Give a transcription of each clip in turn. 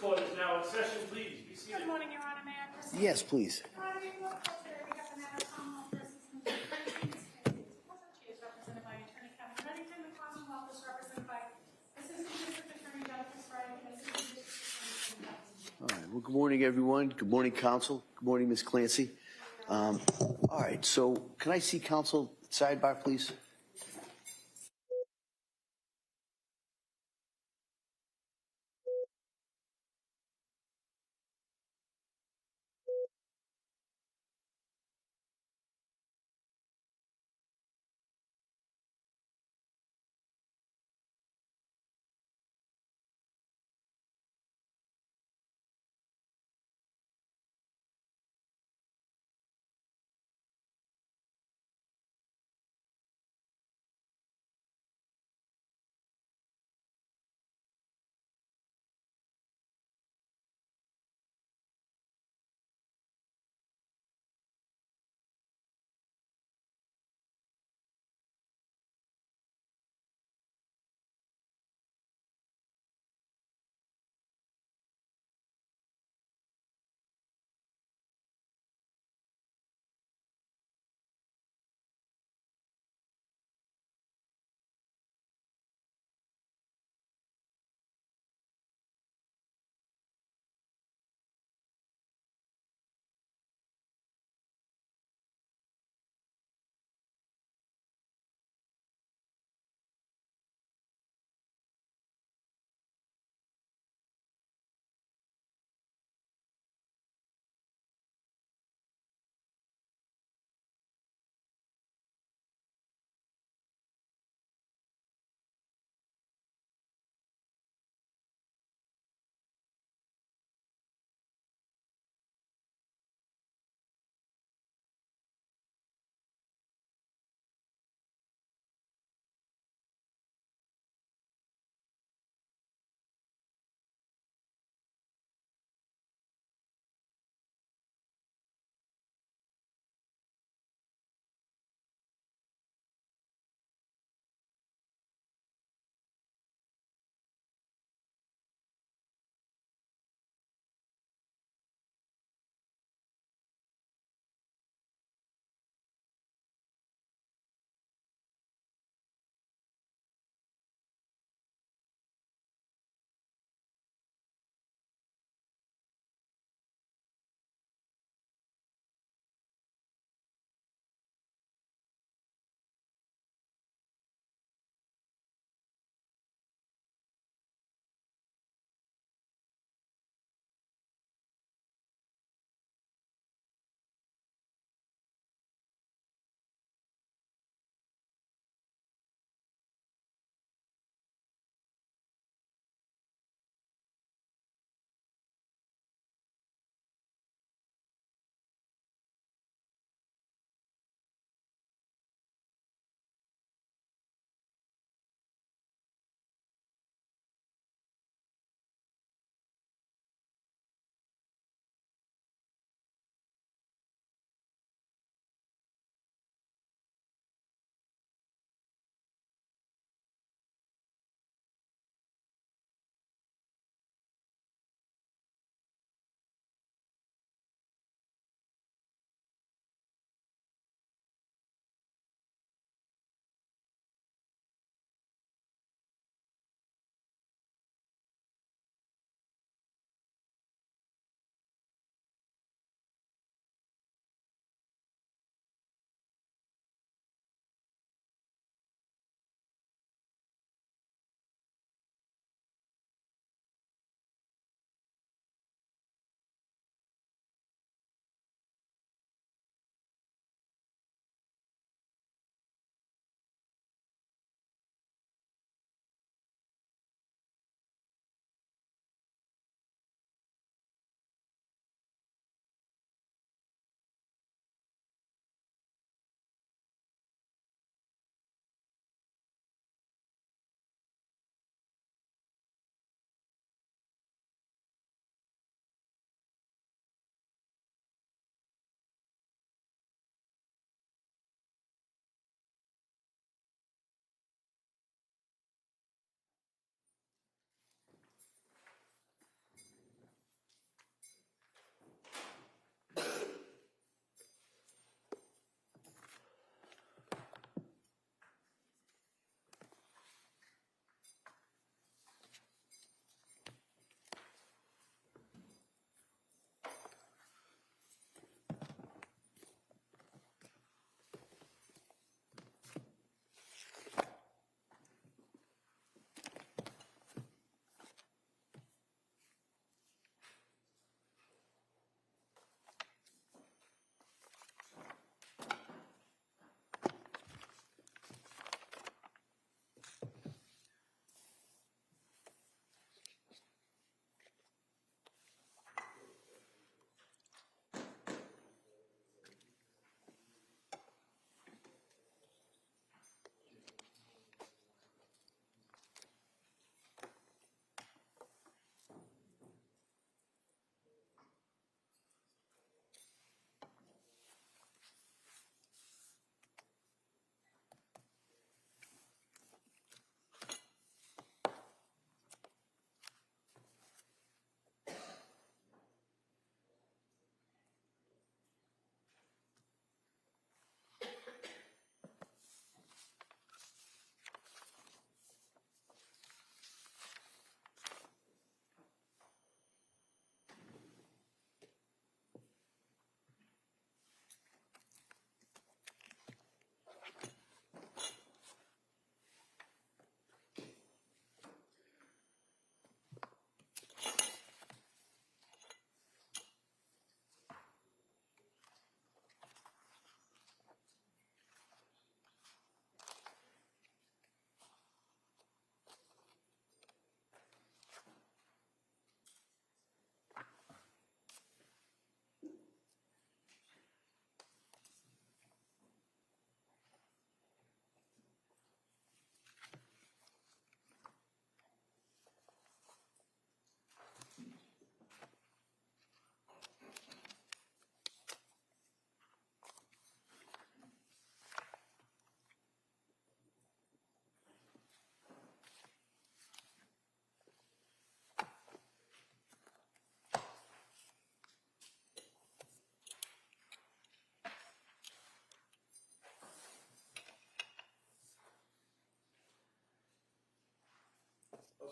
Court is now in session. Please be seated. Good morning, Your Honor. May I proceed? Yes, please. Your Honor, we will call today. We have the matter of Commonwealth versus Lindsay Clancy. She is represented by Attorney Kevin Reddington. The Commonwealth is represented by Assistant District Attorney Jennifer Strike and Assistant District Attorney Jennifer. All right. Well, good morning, everyone. Good morning, counsel. Good morning, Ms. Clancy. All right. So can I see counsel sidebar, please?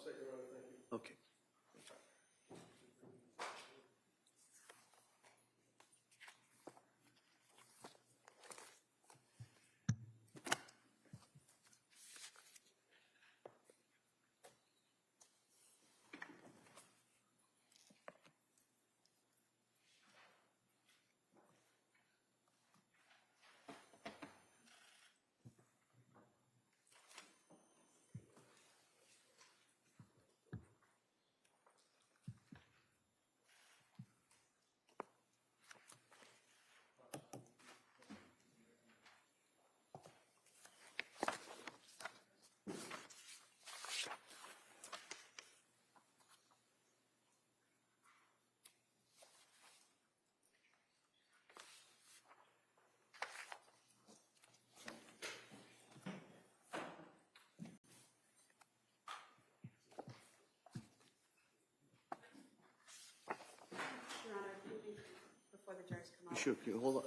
set, Your Honor, thank you. Okay. Your Honor, before the jurors come up. Sure, hold on.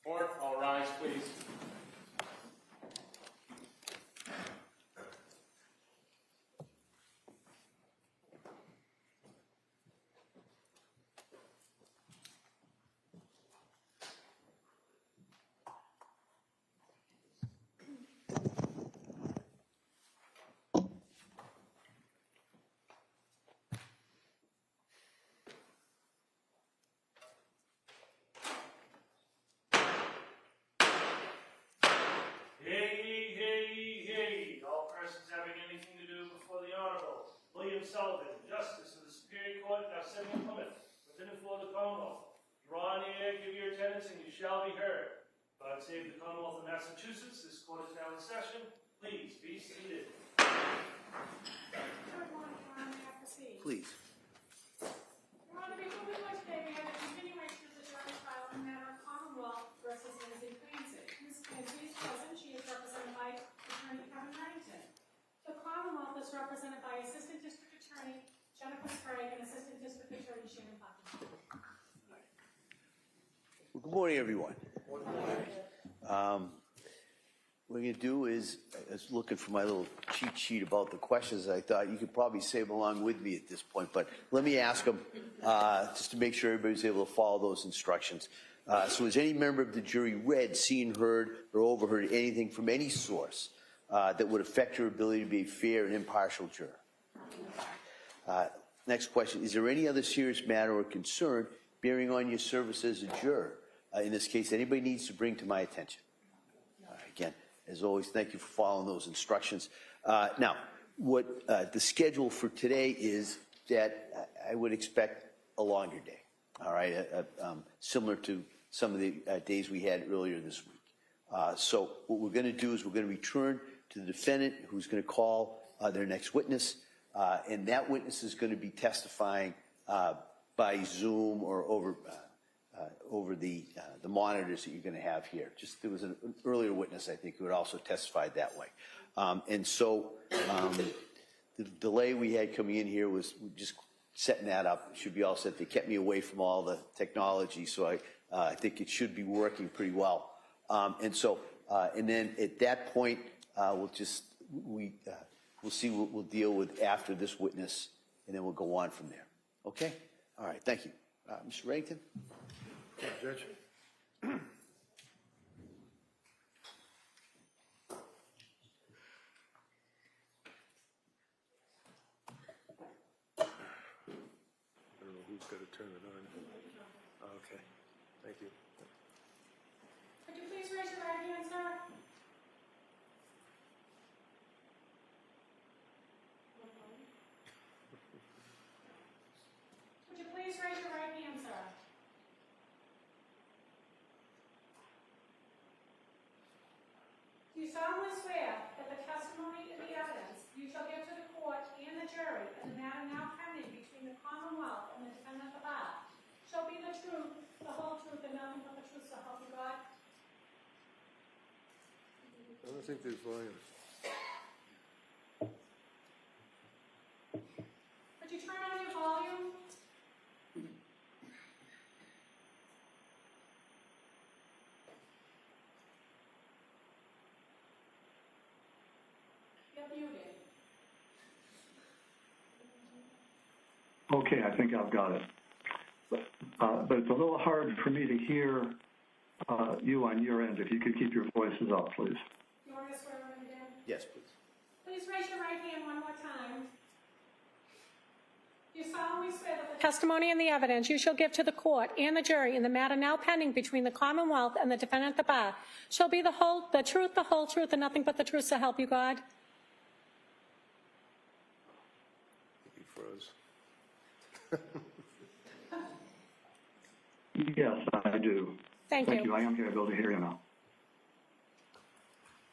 Court, all rise, please. Hey, hey, hey, all persons having anything to do before the Honorable William Sullivan, Justice of the Superior Court, now sitting in Plymouth, within and for the Commonwealth. Draw near, give your attendance, and you shall be heard. God save the Commonwealth of Massachusetts. This court is now in session. Please be seated. Good morning, Your Honor, may I proceed? Please. Your Honor, before we go today, we have a continuation of the jury trial in the matter of Commonwealth versus Lindsay Clancy. Ms. Clancy is present. She is represented by Attorney Kevin Reddington. The Commonwealth is represented by Assistant District Attorney Jennifer Sprague and Assistant District Attorney Shannon Buckingham. Well, good morning, everyone. What I'm going to do is, I was looking for my little cheat sheet about the questions. I thought you could probably say them along with me at this point, but let me ask them just to make sure everybody's able to follow those instructions. So has any member of the jury read, seen, heard, or overheard anything from any source that would affect your ability to be a fair and impartial juror? Next question, is there any other serious matter or concern bearing on your service as a juror? In this case, anybody needs to bring to my attention? Again, as always, thank you for following those instructions. Now, what the schedule for today is that I would expect a longer day, all right, similar to some of the days we had earlier this week. So what we're going to do is we're going to return to the defendant who's going to call their next witness, and that witness is going to be testifying by Zoom or over the monitors that you're going to have here. Just there was an earlier witness, I think, who had also testified that way. And so the delay we had coming in here was just setting that up. It should be all set. They kept me away from all the technology, so I think it should be working pretty well. And then at that point, we'll see what we'll deal with after this witness, and then we'll go on from there. Okay? All right. Thank you. Mr. Reddington? Judge. I don't know who's got to turn it on. Okay, thank you. you please raise your right hand, sir? Would you please raise your right hand, sir? Do you solemnly swear that the testimony and the evidence you shall give to the court and the jury in the matter now pending between the Commonwealth and the defendant of the bar shall be the truth, the whole truth, and nothing but the truth, so help you God? I don't think there's volume. Would you turn on your volume? You're muted. Okay, I think I've got it. But it's a little hard for me to hear you on your end. If you could keep your voices up, please. You want me to swear him again? Yes, please. Please raise your right hand one more time. You solemnly swear that the testimony and the evidence you shall give to the court and the jury in the matter now pending between the Commonwealth and the defendant at the bar shall be the truth, the whole truth, and nothing but the truth, so help you God? He froze. Yes, I do. Thank you. I am able to hear you now.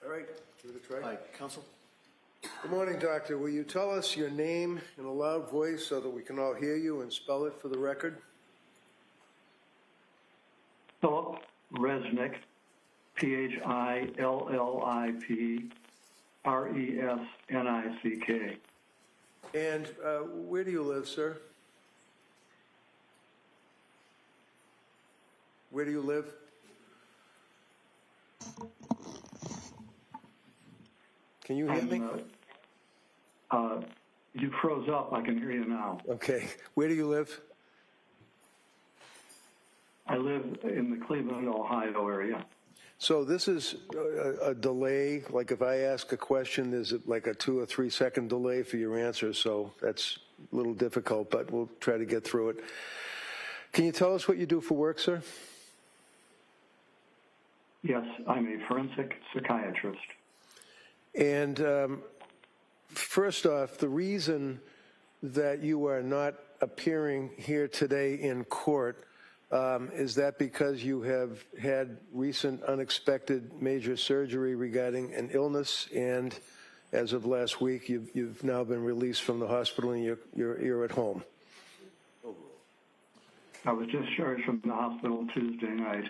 All right, give it a try. All right, counsel? Good morning, Doctor. Will you tell us your name in a loud voice so that we can all hear you and spell it for the record? Philip Resnick, Phillipresnick. And where do you live, sir? Where do you live? Can you hear me? You froze up. I can hear you now. Okay. Where do you live? I live in the Cleveland, Ohio area. So this is a delay. Like if I ask a question, there's like a 2 or 3 second delay for your answer. So that's a little difficult, but we'll try to get through it. Can you tell us what you do for work, sir? Yes, I'm a forensic psychiatrist. And first off, the reason that you are not appearing here today in court, is that because you have had recent unexpected major surgery regarding an illness, and as of last week, you've now been released from the hospital and you're at home? I was discharged from the hospital Tuesday night,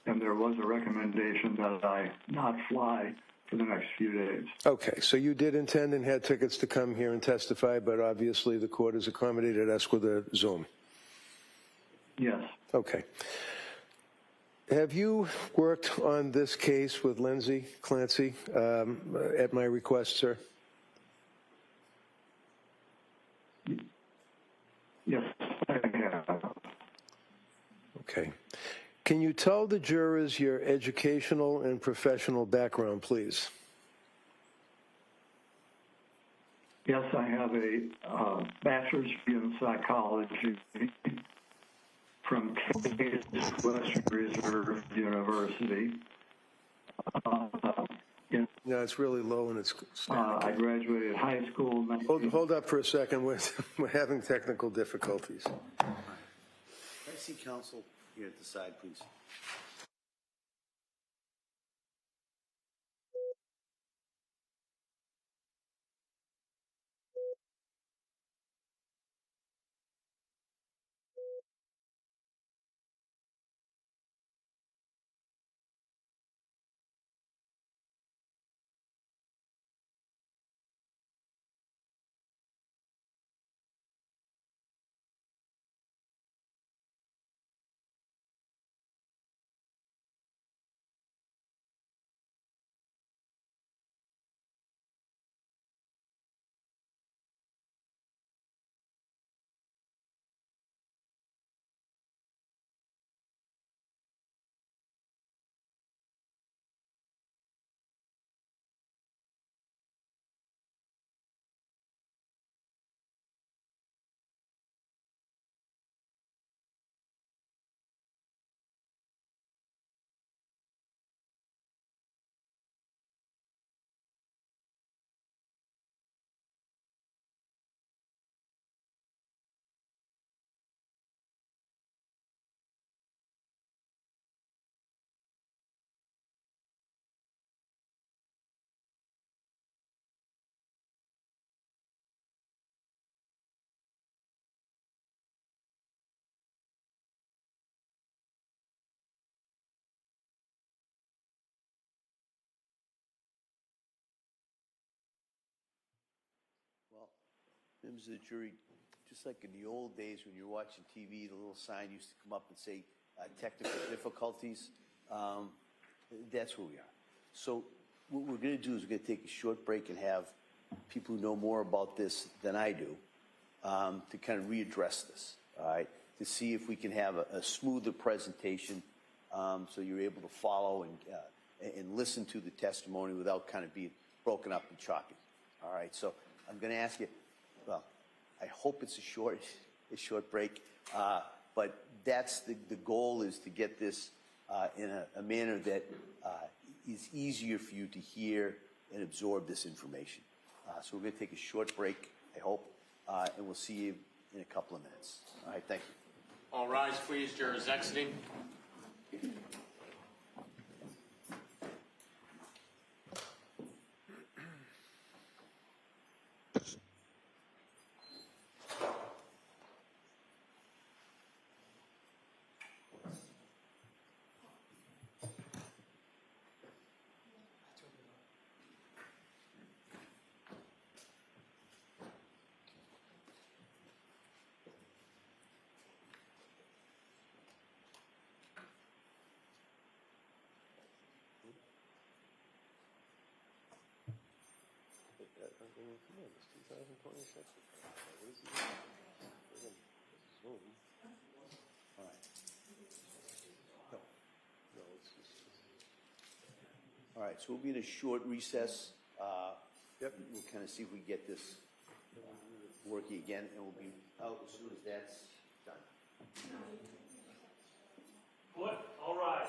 and there was a recommendation that I not fly for the next few days. Okay, so you did intend and had tickets to come here and testify, but obviously the court has accommodated us with a Zoom. Yes. Okay. Have you worked on this case with Lindsay Clancy at my request, sir? Yes, I have. Okay. Can you tell the jurors your educational and professional background, please? Yes, I have a bachelor's degree in psychology from Case Western Reserve University. No, it's really low and it's I graduated high school. Hold up for a second. We're having technical difficulties. Can I see counsel here at the side, please? Members of the jury, just like in the old days when you're watching TV, the little sign used to come up and say, technical difficulties. That's where we are. So what we're going to do is we're going to take a short break and have people who know more about this than I do to kind of readdress this, all right, to see if we can have a smoother presentation so you're able to follow and listen to the testimony without kind of being broken up and choppy. All right, so I'm going to ask you, well, I hope it's a short break, but that's the goal, is to get this in a manner that is easier for you to hear and absorb this information. So we're going to take a short break, I hope, and we'll see you in a couple of minutes. All right, thank you. All rise, please. Jurors exiting. All right, so we'll be in a short recess. Yep. We'll kind of see if we get this working again, and we'll be out as soon as that's done. Court, all rise.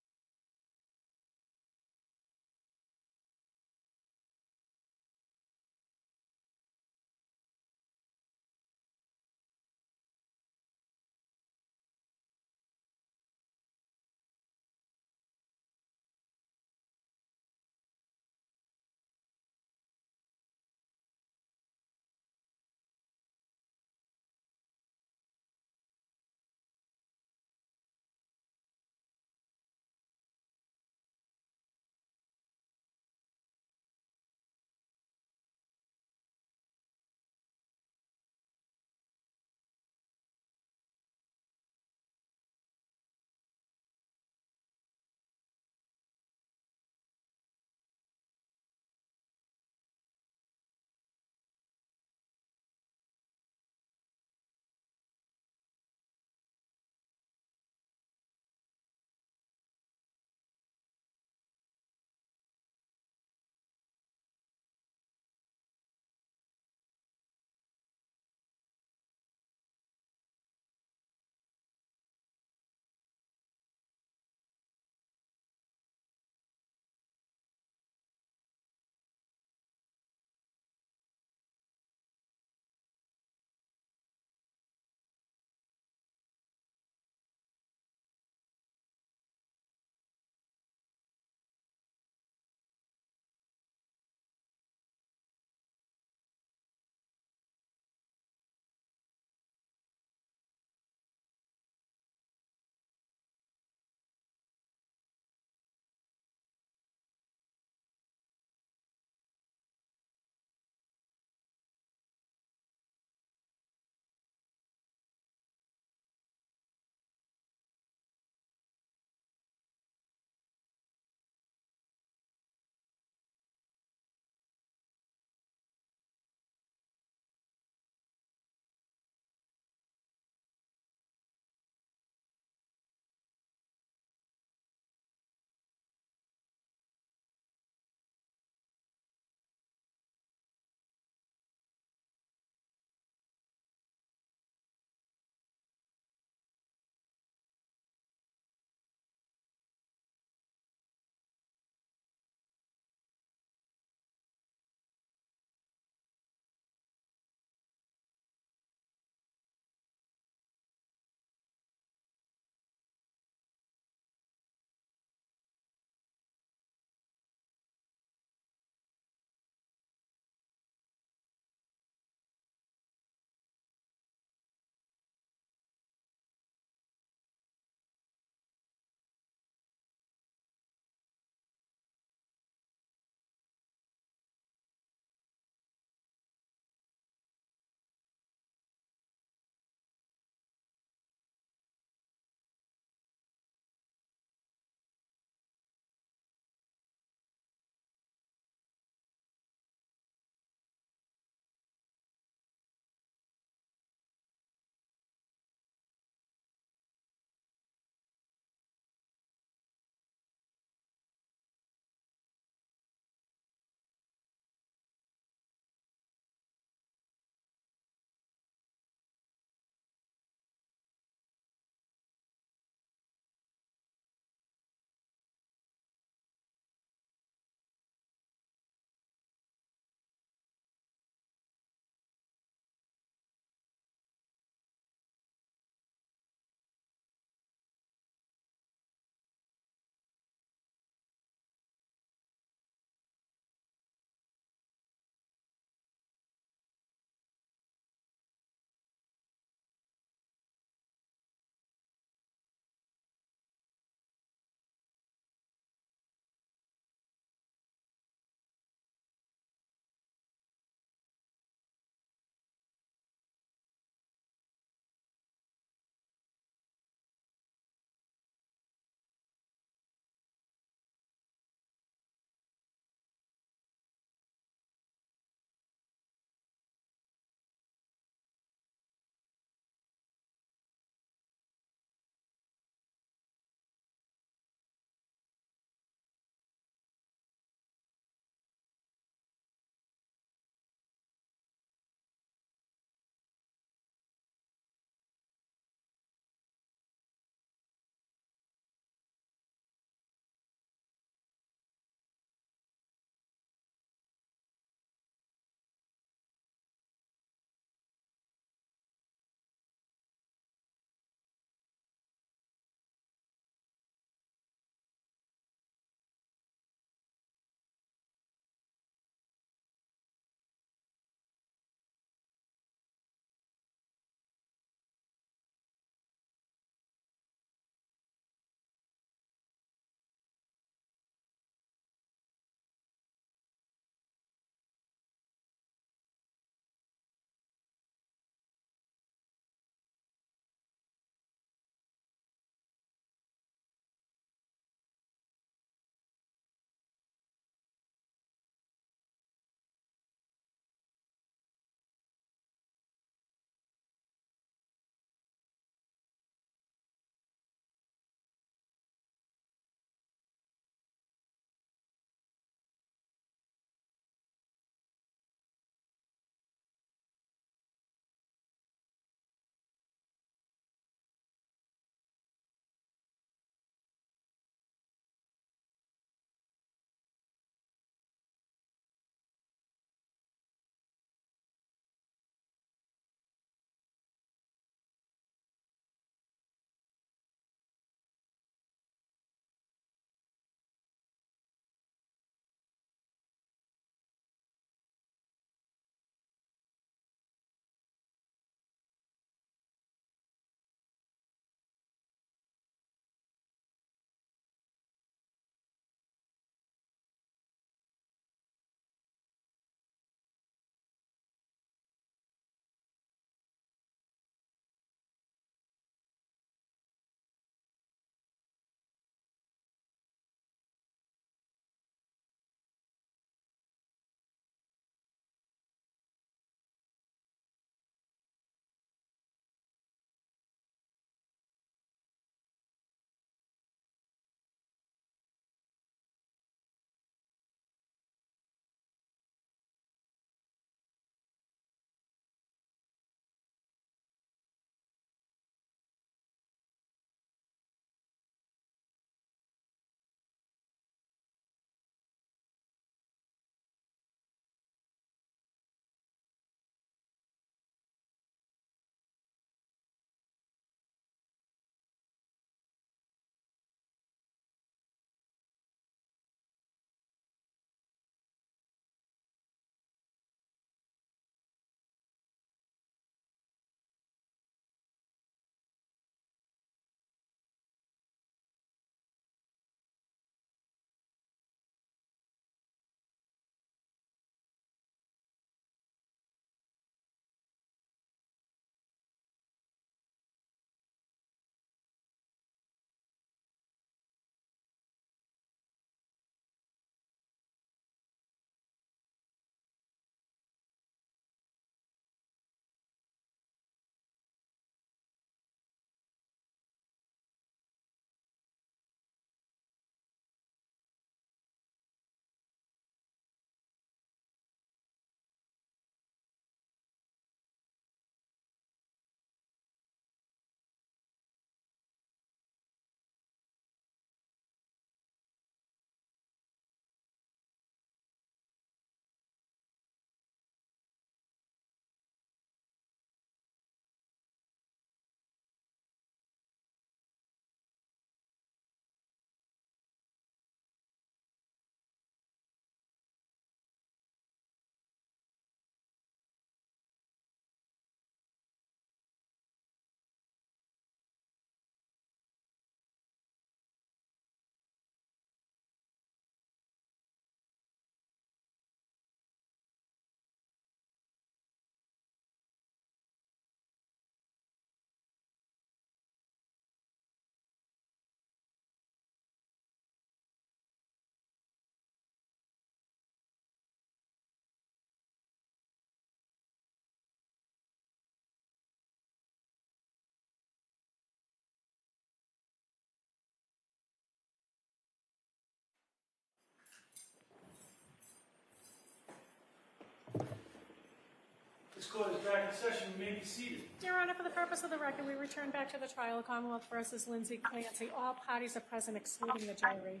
court is back in session. You may be seated. Your Honor, for the purpose of the record, we return back to the trial of Commonwealth versus Lindsay Clancy. All parties are present excluding the jury.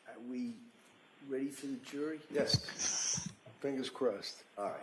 Are we ready for the jury? Yes. Fingers crossed. All right.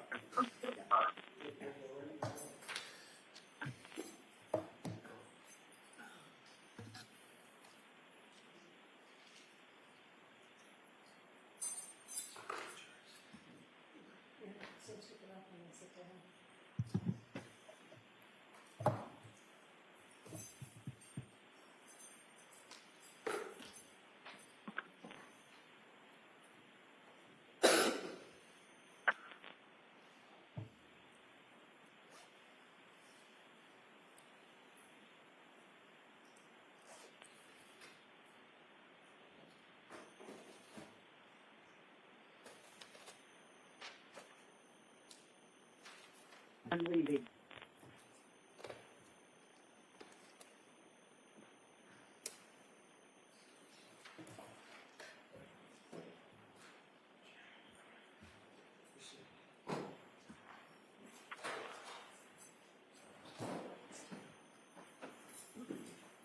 I'm leaving.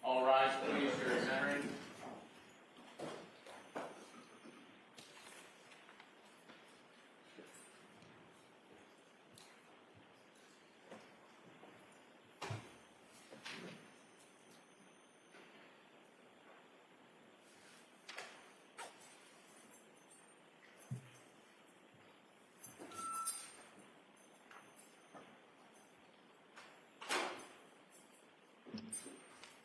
All rise, please. Jury is entering.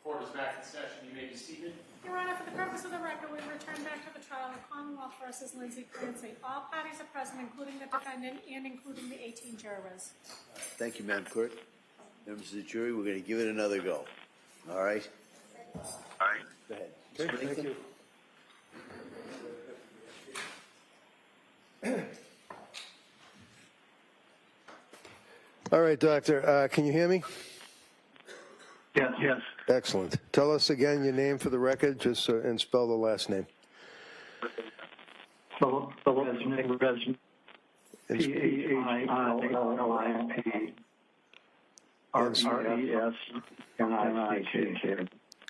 Court is back in session. You may be seated. Your Honor, for the purpose of the record, we return back to the trial of Commonwealth versus Lindsay Clancy. All parties are present, including the defendant and including the 18 jurors. Thank you, Madam Clerk. Members of the jury, we're going to give it another go. All right? All right. Go ahead. Okay, thank you. All right, Doctor, can you hear me? Yes, yes. Excellent. Tell us again your name for the record, just and spell the last name. Philip Resnick, P-H-I-L-L-I-P, R-E-S-N-I-C-K.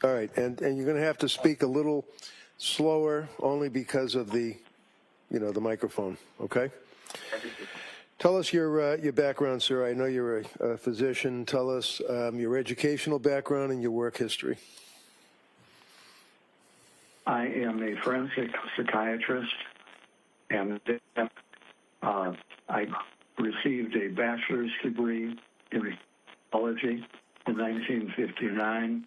All right, and you're going to have to speak a little slower, only because of the, the microphone. Okay. Tell us your background, sir. I know you're a physician. Tell us your educational background and your work history. I am a forensic psychiatrist, and I received a bachelor's degree in psychology in 1959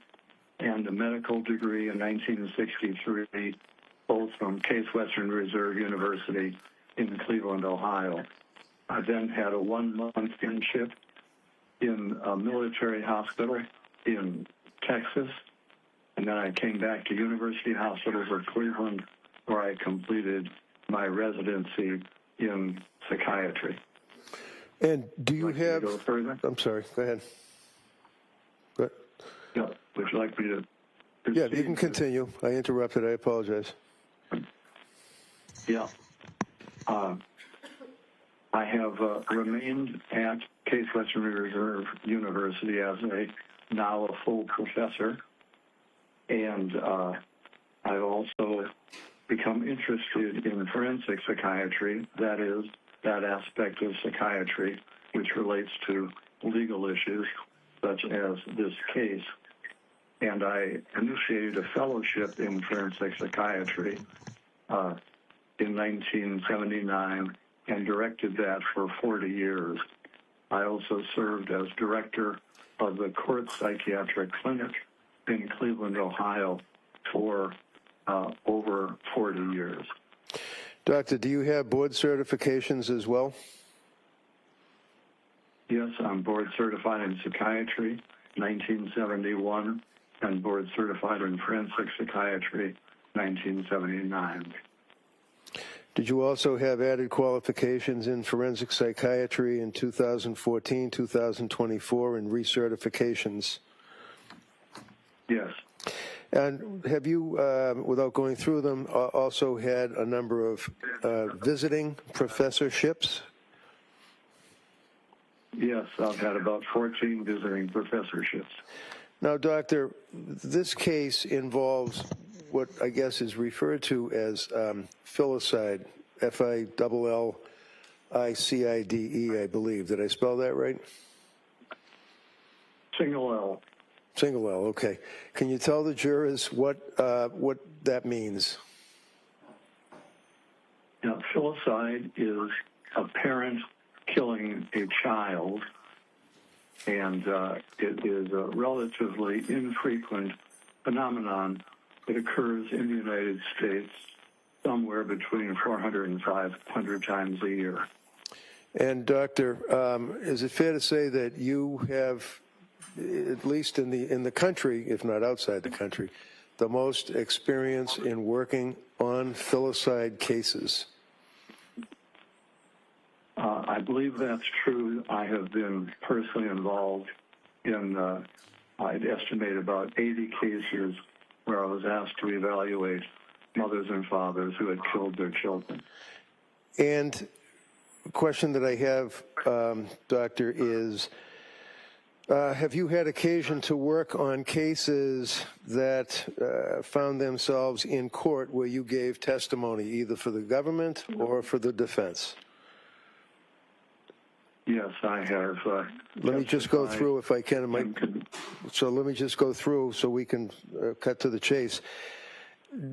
and a medical degree in 1963, both from Case Western Reserve University in Cleveland, Ohio. I then had a 1-month internship in a military hospital in Texas, and then I came back to University Hospitals of Cleveland, where I completed my residency in psychiatry. And do you have? Go further? I'm sorry. Go ahead. Go ahead. Yeah. Would you like me to? Yeah, you can continue. I interrupted. I apologize. Yeah. I have remained at Case Western Reserve University as now a full professor, and I've also become interested in forensic psychiatry, that is, that aspect of psychiatry which relates to legal issues such as this case. And I initiated a fellowship in forensic psychiatry in 1979 and directed that for 40 years. I also served as director of the Court Psychiatric Clinic in Cleveland, Ohio for over 40 years. Doctor, do you have board certifications as well? Yes, I'm board certified in psychiatry, 1971, and board certified in forensic psychiatry, 1979. Did you also have added qualifications in forensic psychiatry in 2014, 2024, and recertifications? Yes. And have you, without going through them, also had a number of visiting professorships? Yes, I've had about 14 visiting professorships. Now, Doctor, this case involves what I guess is referred to as filicide, F-I-L-L-I-C-I-D-E, I believe. Did I spell that right? Single L. Single L, okay. Can you tell the jurors what that means? Now, filicide is a parent killing a child, and it is a relatively infrequent phenomenon that occurs in the United States somewhere between 400 and 500 times a year. And Doctor, is it fair to say that you have, at least in the country, if not outside the country, the most experience in working on filicide cases? I believe that's true. I have been personally involved in, I'd estimate about 80 cases where I was asked to evaluate mothers and fathers who had killed their children. And the question that I have, Doctor, is have you had occasion to work on cases that found themselves in court where you gave testimony either for the government or for the defense? Yes, I have. Let me just go through if I can. So let me just go through so we can cut to the chase.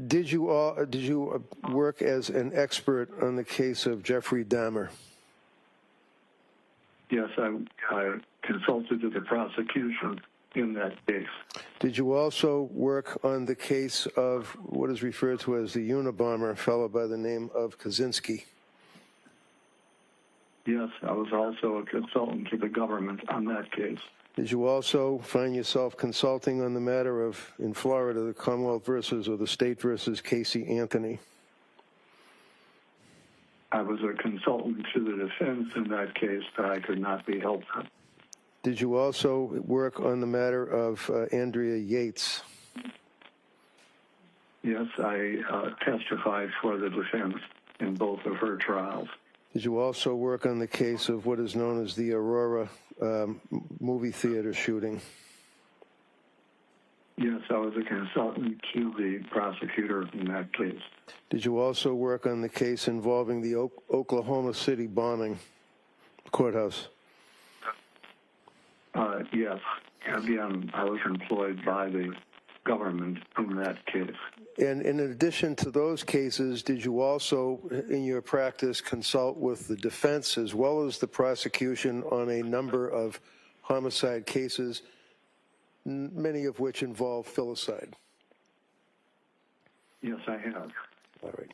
Did you work as an expert on the case of Jeffrey Dahmer? Yes, I consulted with the prosecution in that case. Did you also work on the case of what is referred to as the Unabomber, a fellow by the name of Kaczynski? Yes, I was also a consultant to the government on that case. Did you also find yourself consulting on the matter of, in Florida, the Commonwealth versus or the state versus Casey Anthony? I was a consultant to the defense in that case, but I could not be helpful. Did you also work on the matter of Andrea Yates? Yes, I testified for the defense in both of her trials. Did you also work on the case of what is known as the Aurora movie theater shooting? Yes, I was a consultant to the prosecutor in that case. Did you also work on the case involving the Oklahoma City bombing courthouse? Yes. Again, I was employed by the government in that case. And in addition to those cases, did you also, in your practice, consult with the defense as well as the prosecution on a number of homicide cases, many of which involve filicide? Yes, I have. All right.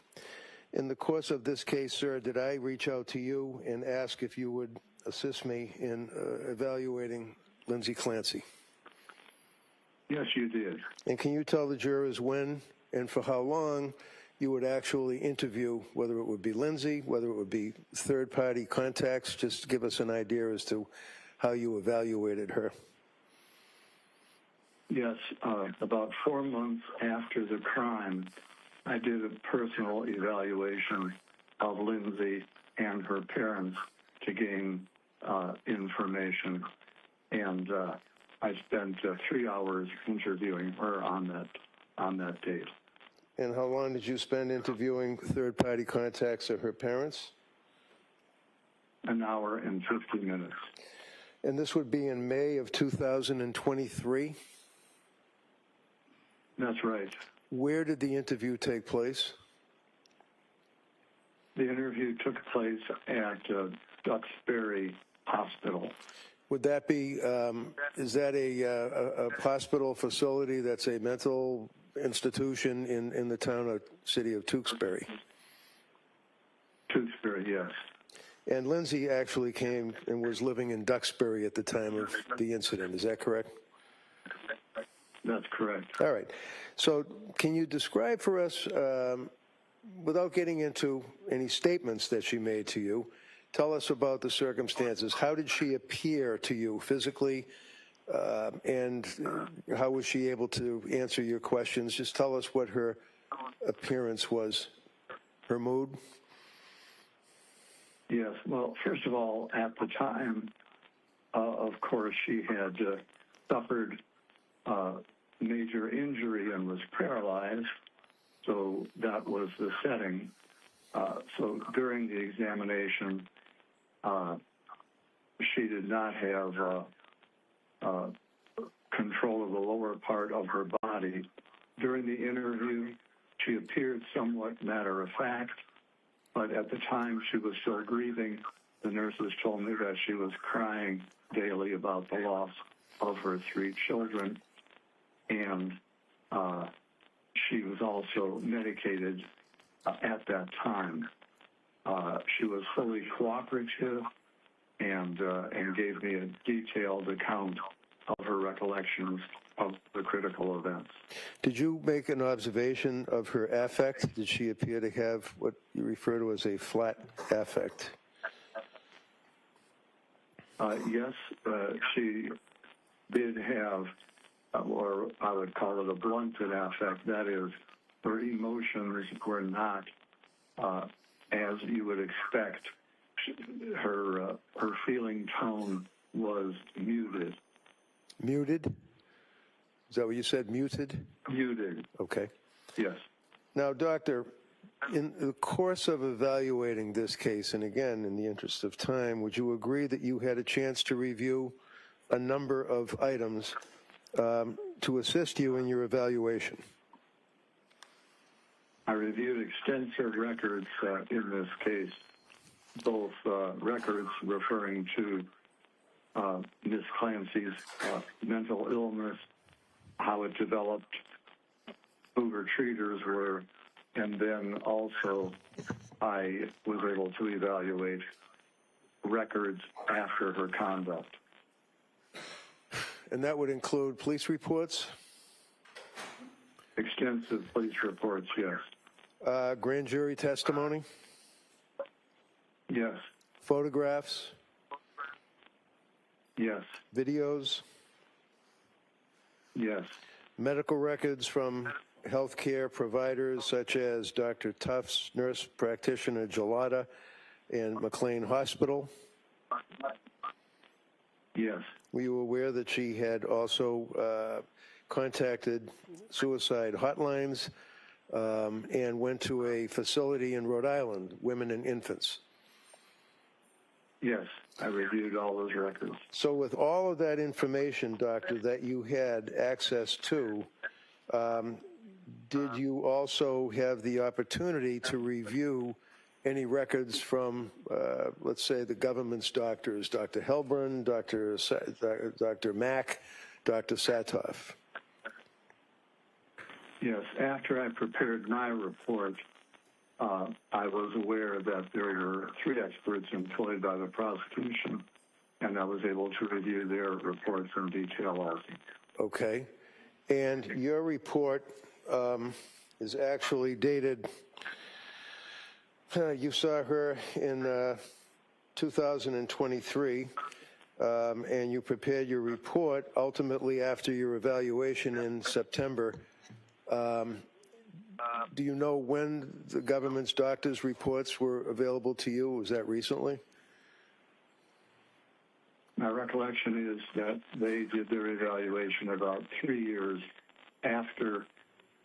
In the course of this case, sir, did I reach out to you and ask if you would assist me in evaluating Lindsay Clancy? Yes, you did. And can you tell the jurors when and for how long you would actually interview, whether it would be Lindsay, whether it would be third-party contacts? Just give us an idea as to how you evaluated her. Yes, about 4 months after the crime, I did a personal evaluation of Lindsay and her parents to gain information, and I spent 3 hours interviewing her on that date. And how long did you spend interviewing third-party contacts of her parents? An hour and 50 minutes. And this would be in May of 2023? That's right. Where did the interview take place? The interview took place at Duxbury Hospital. Would that be, is that a hospital facility that's a mental institution in the city of Tewksbury? Tewksbury, yes. And Lindsay actually came and was living in Duxbury at the time of the incident. Is that correct? That's correct. All right. So can you describe for us, without getting into any statements that she made to you, tell us about the circumstances. How did she appear to you physically, and how was she able to answer your questions? Just tell us what her appearance was, her mood. Yes. Well, first of all, at the time Of course, she had suffered major injury and was paralyzed, so that was the setting. So during the examination, she did not have control of the lower part of her body. During the interview, she appeared somewhat matter of fact, but at the time she was still grieving. The nurses told me that she was crying daily about the loss of her 3 children, and she was also medicated at that time. She was fully cooperative and gave me a detailed account of her recollections of the critical events. Did you make an observation of her affect? Did she appear to have what you refer to as a flat affect? Yes, she did have, or I would call it a blunted affect. That is, her emotions were not as you would expect. Her feeling tone was muted. Muted? Is that what you said, muted? Muted, Okay. yes. Now, Doctor, in the course of evaluating this case, and again, in the interest of time, would you agree that you had a chance to review a number of items to assist you in your evaluation? I reviewed extensive records in this case, both records referring to Ms. Clancy's mental illness, how it developed, who her treaters were, and then also I was able to evaluate records after her conduct. And that would include police reports? Extensive police reports, yes. Grand jury testimony? Yes, Photographs? yes, Videos? yes, Medical records from healthcare providers such as Dr. Tufts, nurse practitioner Gelada, and McLean Hospital? yes, Were you aware that she had also contacted suicide hotlines and went to a facility in Rhode Island, Women and Infants? yes. I reviewed all those records. So with all of that information, Doctor, that you had access to, did you also have the opportunity to review any records from, let's say, the government's doctors, Dr. Helbrun, Dr. Mack, Dr. Satoff? Yes, after I prepared my report, I was aware that there were 3 experts employed by the prosecution, and I was able to review their reports in detail also. Okay. And your report is actually dated, you saw her in 2023, and you prepared your report ultimately after your evaluation in September. Do you know when the government's doctors' reports were available to you? Was that recently? My recollection is that they did their evaluation about 3 years after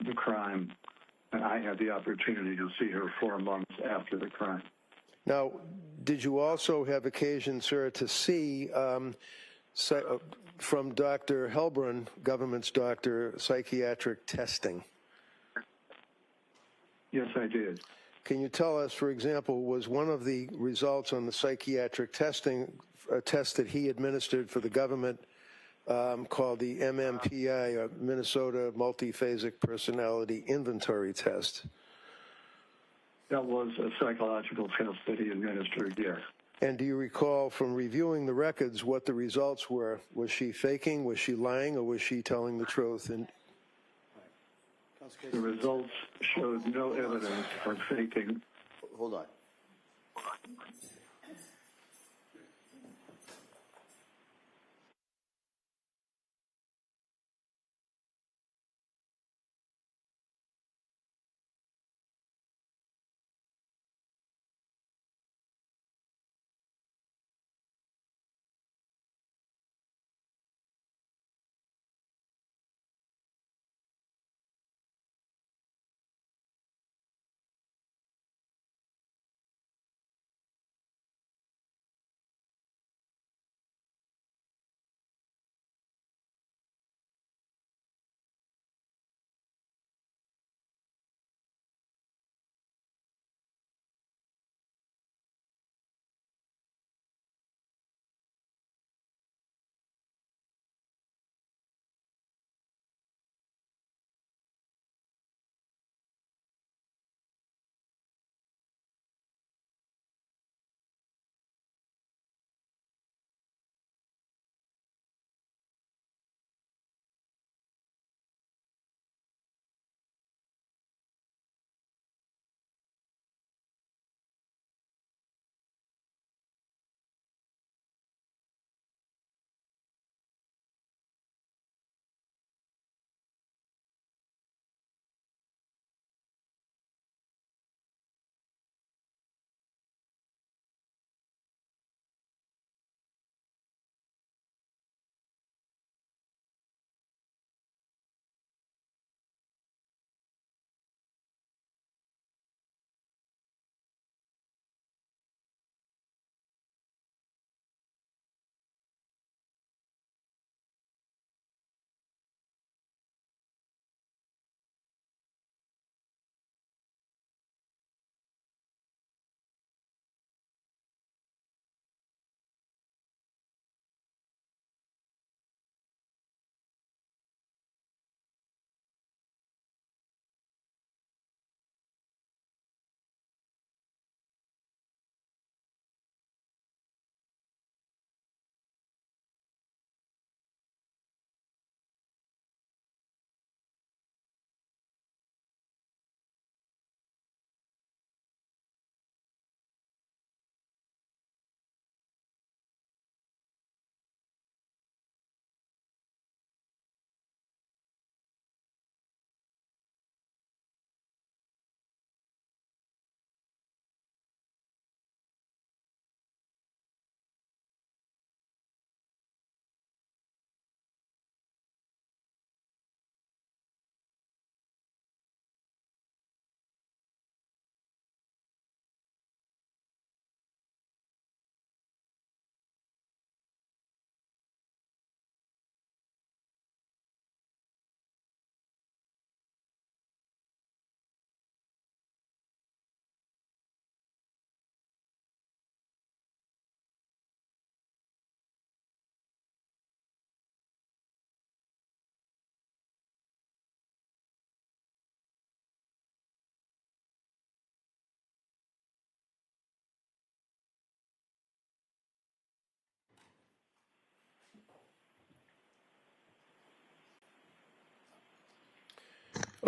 the crime, and I had the opportunity to see her 4 months after the crime. Now, did you also have occasion, sir, to see from Dr. Helbrun, government's doctor, psychiatric testing? Yes, I did. Can you tell us, for example, was one of the results on the psychiatric testing a test that he administered for the government called the MMPI, or Minnesota Multiphasic Personality Inventory Test? That was a psychological test that he administered, yes. And do you recall from reviewing the records what the results were? Was she faking, was she lying, or was she telling the truth? And the results showed no evidence of faking. Hold on.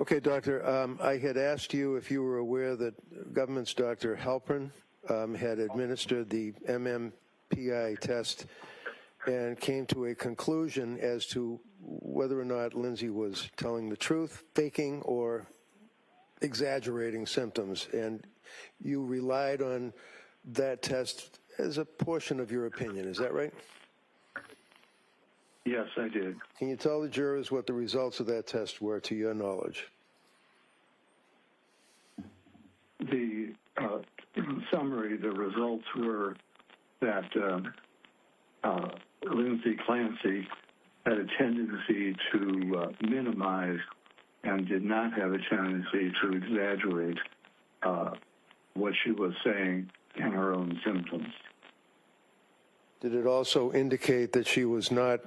Okay, Doctor, I had asked you if you were aware that government's Dr. Halpern had administered the MMPI test and came to a conclusion as to whether or not Lindsay was telling the truth, faking, or exaggerating symptoms. And you relied on that test as a portion of your opinion. Is that right? Yes, I did. Can you tell the jurors what the results of that test were, to your knowledge? The summary, the results were that Lindsay Clancy had a tendency to minimize and did not have a tendency to exaggerate what she was saying in her own symptoms. Did it also indicate that she was not,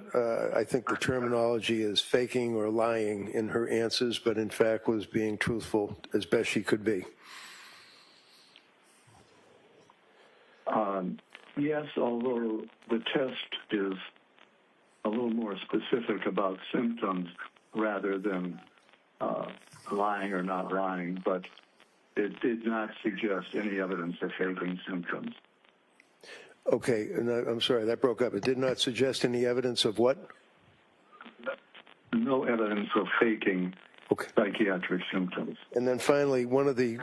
I think the terminology is faking or lying in her answers, but in fact was being truthful as best she could be? Yes, although the test is a little more specific about symptoms rather than lying or not lying, but it did not suggest any evidence of faking symptoms. Okay, and I'm sorry, that broke up. It did not suggest any evidence of what? No evidence of faking psychiatric symptoms. And then finally, one of the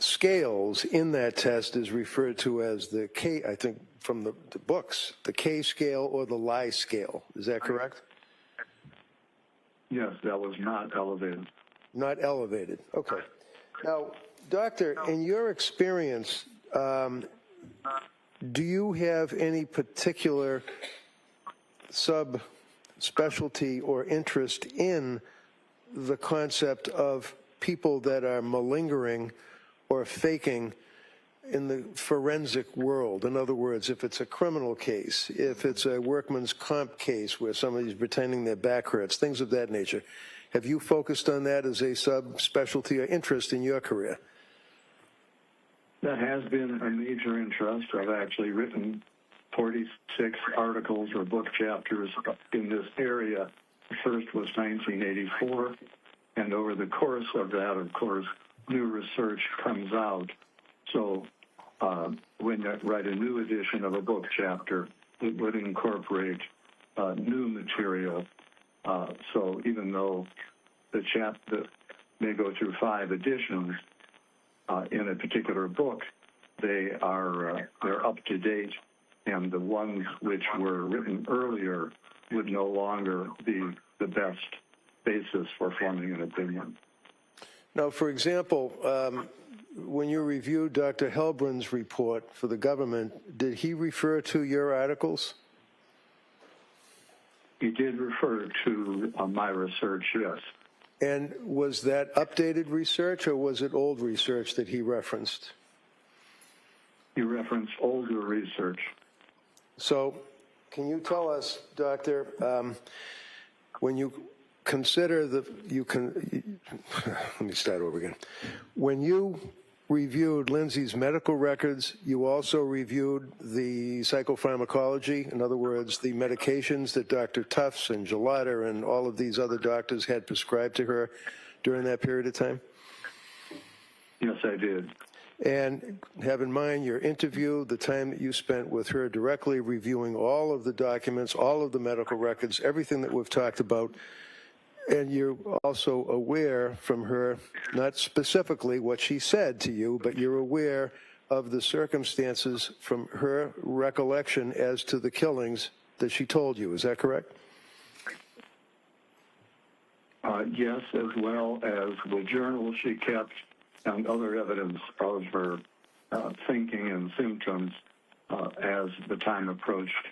scales in that test is referred to as the K, I think from the books, the K scale or the lie scale. Is that correct? Yes, that was not elevated. Not elevated. Okay. Now, doctor, in your experience, do you have any particular subspecialty or interest in the concept of people that are malingering or faking in the forensic world? In other words, if it's a criminal case, if it's a workman's comp case where somebody's pretending their back hurts, things of that nature. Have you focused on that as a subspecialty or interest in your career? That has been a major interest. I've actually written 46 articles or book chapters in this area. The first was 1984, and over the course of that, of course, new research comes out. So when you write a new edition of a book chapter, it would incorporate new material. So even though the chapter may go through 5 editions in a particular book, they're up to date, and the ones which were written earlier would no longer be the best basis for forming an opinion. Now, for example, when you reviewed Dr. Helbrin's report for the government, did he refer to your articles? He did refer to my research, yes. And was that updated research or was it old research that he referenced? He referenced older research. So can you tell us, Doctor, when you consider let me start over again. When you reviewed Lindsay's medical records, you also reviewed the psychopharmacology, in other words, the medications that Dr. Tufts and Gelada and all of these other doctors had prescribed to her during that period of time? Yes, I did. And have in mind your interview, the time that you spent with her directly reviewing all of the documents, all of the medical records, everything that we've talked about. And you're also aware from her, not specifically what she said to you, but you're aware of the circumstances from her recollection as to the killings that she told you. Is that correct? Yes, as well as the journal she kept and other evidence of her thinking and symptoms as the time approached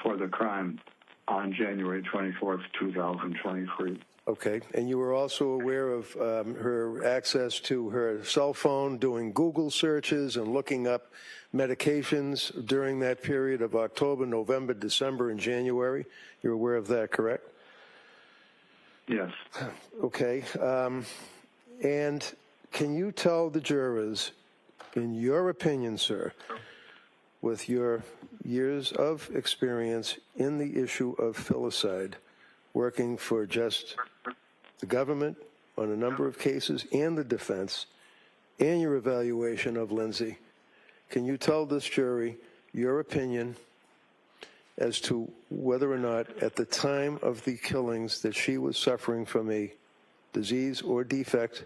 for the crime on January 24th, 2023. Okay, and you were also aware of her access to her cell phone, doing Google searches and looking up medications during that period of October, November, December, and January. You're aware of that, correct? Yes. Okay, and can you tell the jurors, in your opinion, sir, with your years of experience in the issue of filicide, working for just the government on a number of cases and the defense and your evaluation of Lindsay. Can you tell this jury your opinion as to whether or not at the time of the killings that she was suffering from a disease or defect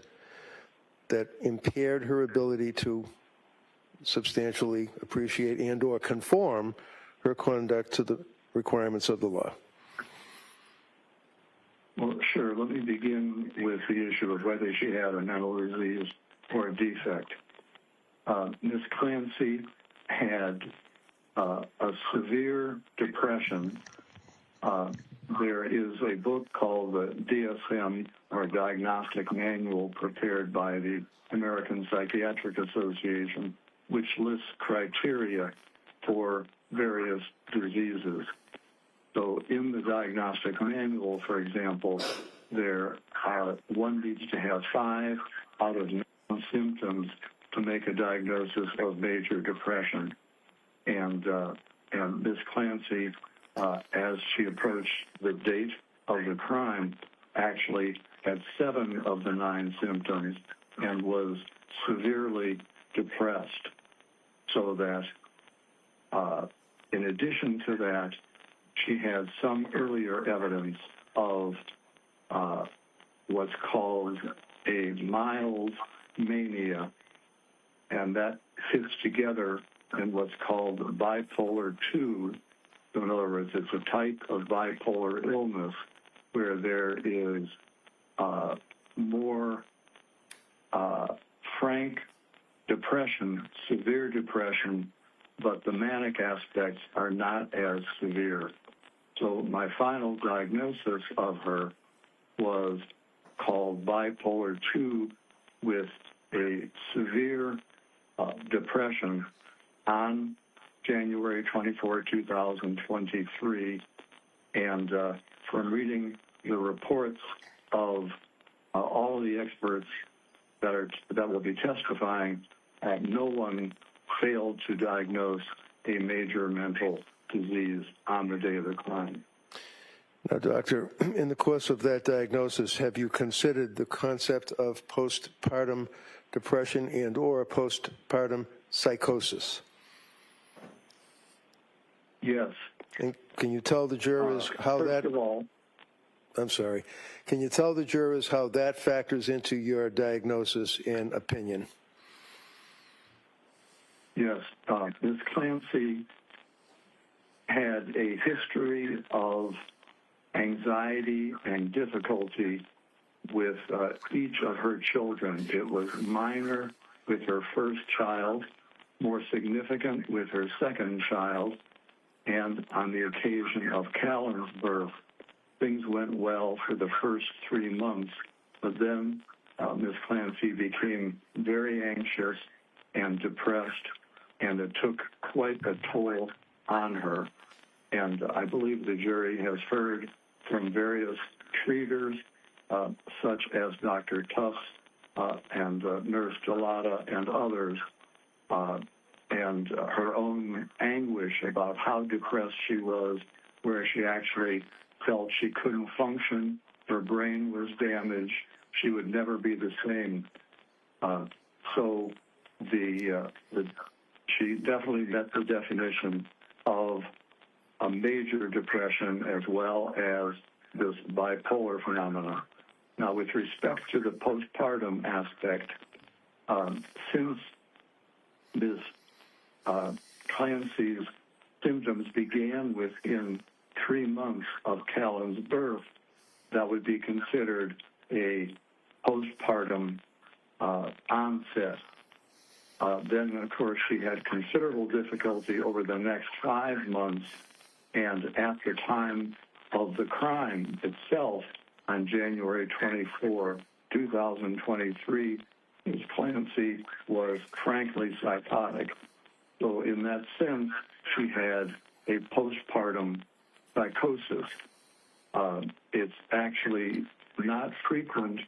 that impaired her ability to substantially appreciate and or conform her conduct to the requirements of the law? Well, sure. Let me begin with the issue of whether she had a mental disease or a defect. Ms. Clancy had a severe depression. There is a book called the DSM, or Diagnostic Manual, prepared by the American Psychiatric Association, which lists criteria for various diseases. So in the diagnostic manual, for example, one needs to have 5 out of 9 symptoms to make a diagnosis of major depression. And Ms. Clancy, as she approached the date of the crime, actually had 7 of the 9 symptoms and was severely depressed. So that in addition to that, she had some earlier evidence of what's called a mild mania, and that fits together in what's called bipolar 2. So in other words, it's a type of bipolar illness where there is more frank depression, severe depression, but the manic aspects are not as severe. So my final diagnosis of her was called bipolar 2 with a severe depression on January 24, 2023. And from reading the reports of all of the experts that will be testifying, no one failed to diagnose a major mental disease on the day of the crime. Now, doctor, in the course of that diagnosis, have you considered the concept of postpartum depression and or postpartum psychosis? Yes. And can you tell the jurors how that... First of all, I'm sorry. Can you tell the jurors how that factors into your diagnosis and opinion? yes, Ms. Clancy had a history of anxiety and difficulty with each of her children. It was minor with her first child, more significant with her second child, and on the occasion of Callan's birth, things went well for the first 3 months, but then Ms. Clancy became very anxious and depressed, and it took quite a toll on her. And I believe the jury has heard from various treaters, such as Dr. Tufts and Nurse Delata and others, and her own anguish about how depressed she was, where she actually felt she couldn't function, her brain was damaged, she would never be the same. So she definitely met the definition of a major depression as well as this bipolar phenomenon. Now, with respect to the postpartum aspect, since Ms. Clancy's symptoms began within 3 months of Callan's birth, that would be considered a postpartum onset. Then, of course, she had considerable difficulty over the next 5 months, and at the time of the crime itself, on January 24, 2023, Ms. Clancy was frankly psychotic. So in that sense, she had a postpartum psychosis. It's actually not frequent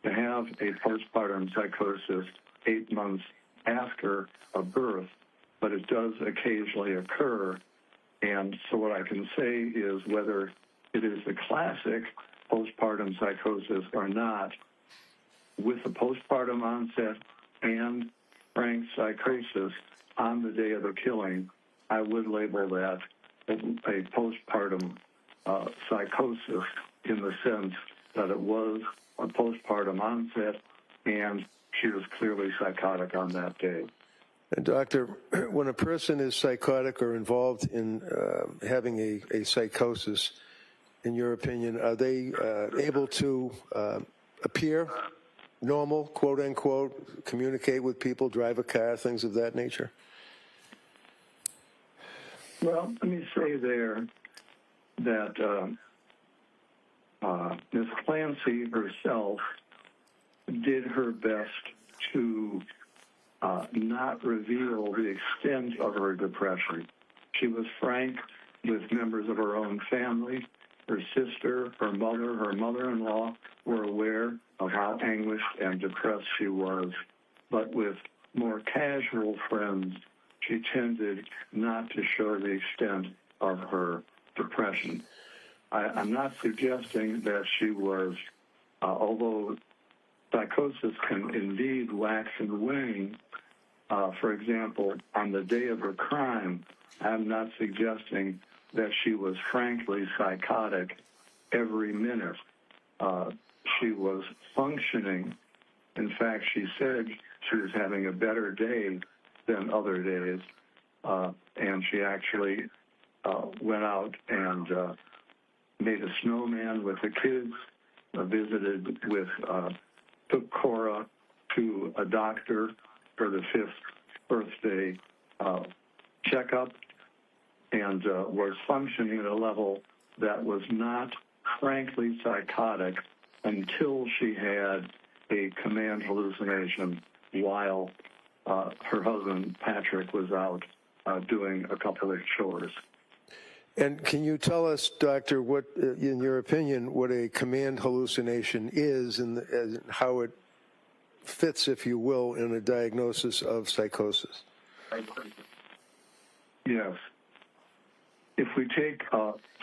to have a postpartum psychosis 8 months after a birth, but it does occasionally occur. And so what I can say is whether it is the classic postpartum psychosis or not, with a postpartum onset and frank psychosis on the day of the killing, I would label that a postpartum psychosis in the sense that it was a postpartum onset and she was clearly psychotic on that day. And Doctor, when a person is psychotic or involved in having a psychosis, in your opinion, are they able to appear normal, quote unquote, communicate with people, drive a car, things of that nature? Well, let me say there that Ms. Clancy herself did her best to not reveal the extent of her depression. She was frank with members of her own family. Her sister, her mother-in-law were aware of how anguished and depressed she was. But with more casual friends, she tended not to show the extent of her depression. I'm not suggesting that she was, although psychosis can indeed wax and wane, for example, on the day of her crime, I'm not suggesting that she was frankly psychotic every minute. She was functioning. In fact, she said she was having a better day than other days, and she actually went out and made a snowman with the kids, took Cora to a doctor for the 5th birthday checkup, and was functioning at a level that was not frankly psychotic until she had a command hallucination while her husband, Patrick, was out doing a couple of chores. And can you tell us, Doctor, what, in your opinion, what a command hallucination is and how it fits, if you will, in a diagnosis of psychosis? Yes. If we take,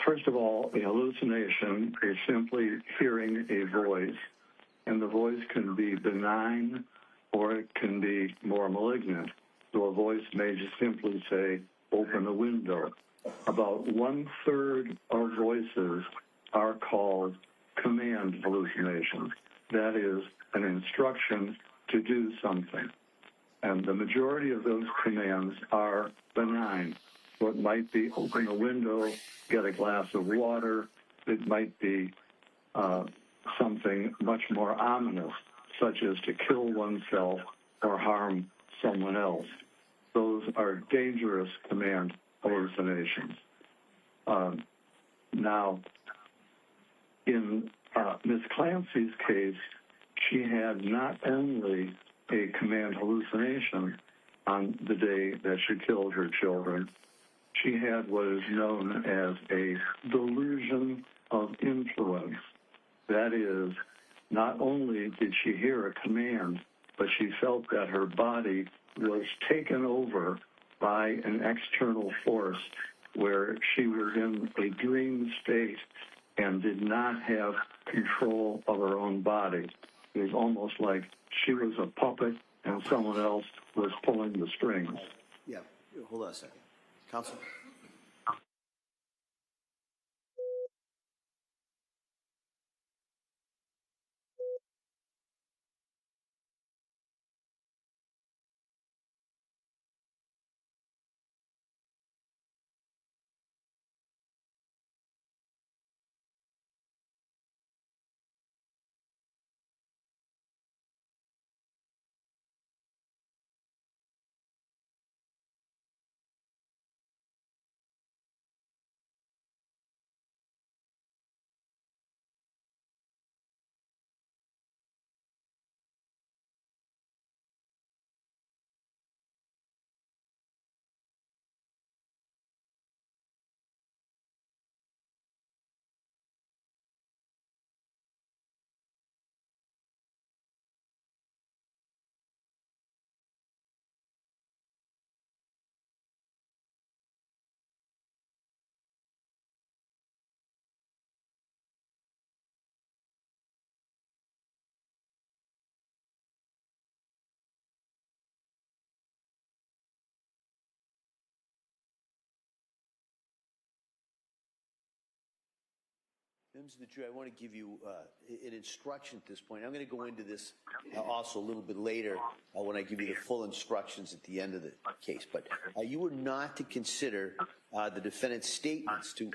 first of all, a hallucination is simply hearing a voice, and the voice can be benign or it can be more malignant. So a voice may just simply say, open a window. About 1/3 of voices are called command hallucinations. That is an instruction to do something. And the majority of those commands are benign. So it might be open a window, get a glass of water. It might be something much more ominous, such as to kill oneself or harm someone else. Those are dangerous command hallucinations. Now, in Ms. Clancy's case, she had not only a command hallucination on the day that she killed her children, she had what is known as a delusion of influence. That is, not only did she hear a command, but she felt that her body was taken over by an external force where she was in a dream state and did not have control of her own body. It was almost like she was a puppet and someone else was pulling the strings. Yeah, hold on a second. Counsel? Members of the jury, I want to give you an instruction at this point. I'm going to go into this also a little bit later when I give you the full instructions at the end of the case. But you are not to consider the defendant's statements to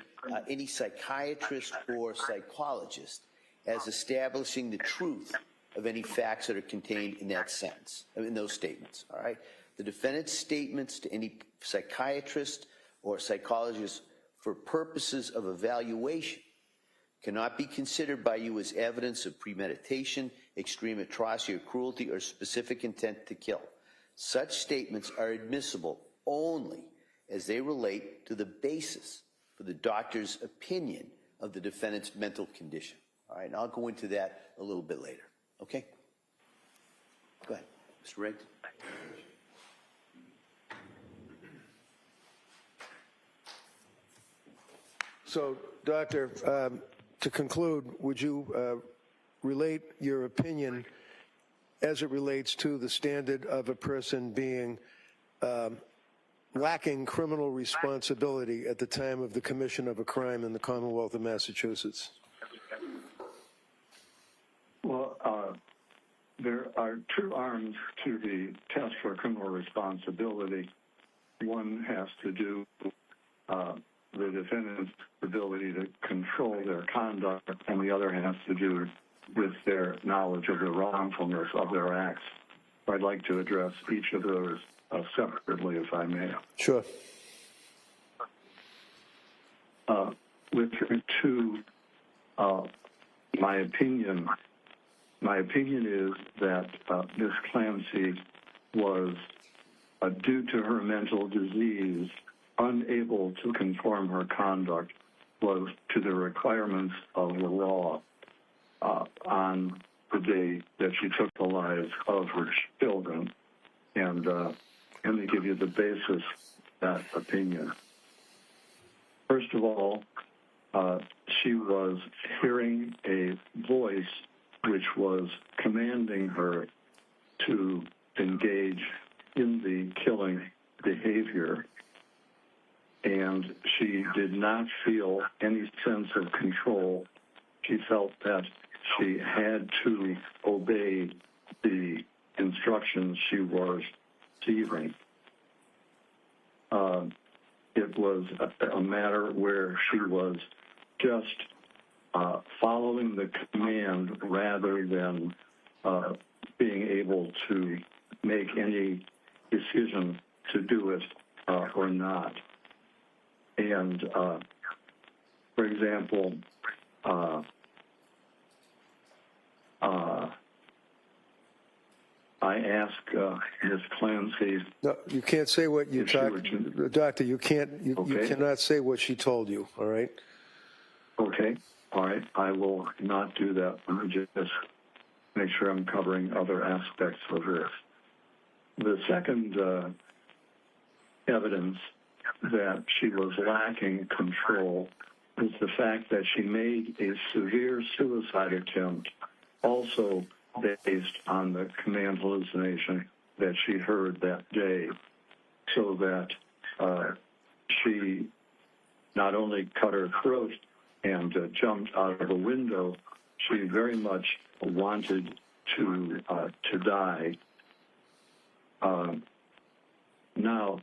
any psychiatrist or psychologist as establishing the truth of any facts that are contained in that sentence, in those statements, all right? The defendant's statements to any psychiatrist or psychologist for purposes of evaluation cannot be considered by you as evidence of premeditation, extreme atrocity or cruelty, or specific intent to kill. Such statements are admissible only as they relate to the basis for the doctor's opinion of the defendant's mental condition. All right, and I'll go into that a little bit later. Okay? Go ahead, Mr. Riggs. So, Doctor, to conclude, would you relate your opinion as it relates to the standard of a person being lacking criminal responsibility at the time of the commission of a crime in the Commonwealth of Massachusetts? Well, there are two arms to the test for criminal responsibility. One has to do the defendant's ability to control their conduct, and the other has to do with their knowledge of the wrongfulness of their acts. I'd like to address each of those separately, if I may. Sure. With regard to my opinion is that Ms. Clancy was, due to her mental disease, unable to conform her conduct was to the requirements of the law on the day that she took the lives of her children. And let me give you the basis of that opinion. First of all, she was hearing a voice which was commanding her to engage in the killing behavior, and she did not feel any sense of control. She felt that she had to obey the instructions she was receiving. It was a matter where she was just following the command rather than being able to make any decision to do it or not. And, for example, I asked Ms. Clancy. No, you can't say what you talked. Doctor, you can't. You cannot say what she told you. All right. Okay. All right. I will not do that. Let me just make sure I'm covering other aspects of this. The second evidence that she was lacking control is the fact that she made a severe suicide attempt, also based on the command hallucination that she heard that day, so that she not only cut her throat and jumped out of a window, she very much wanted to die. Now,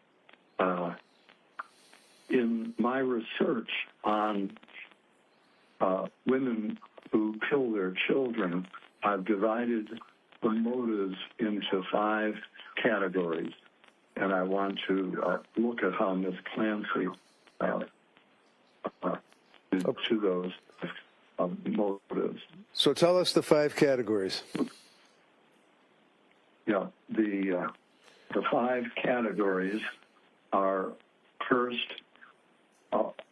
in my research on women who kill their children, I've divided the motives into 5 categories, and I want to look at how Ms. Clancy did to those motives. So tell us the 5 categories. Yeah, the 5 categories are: first,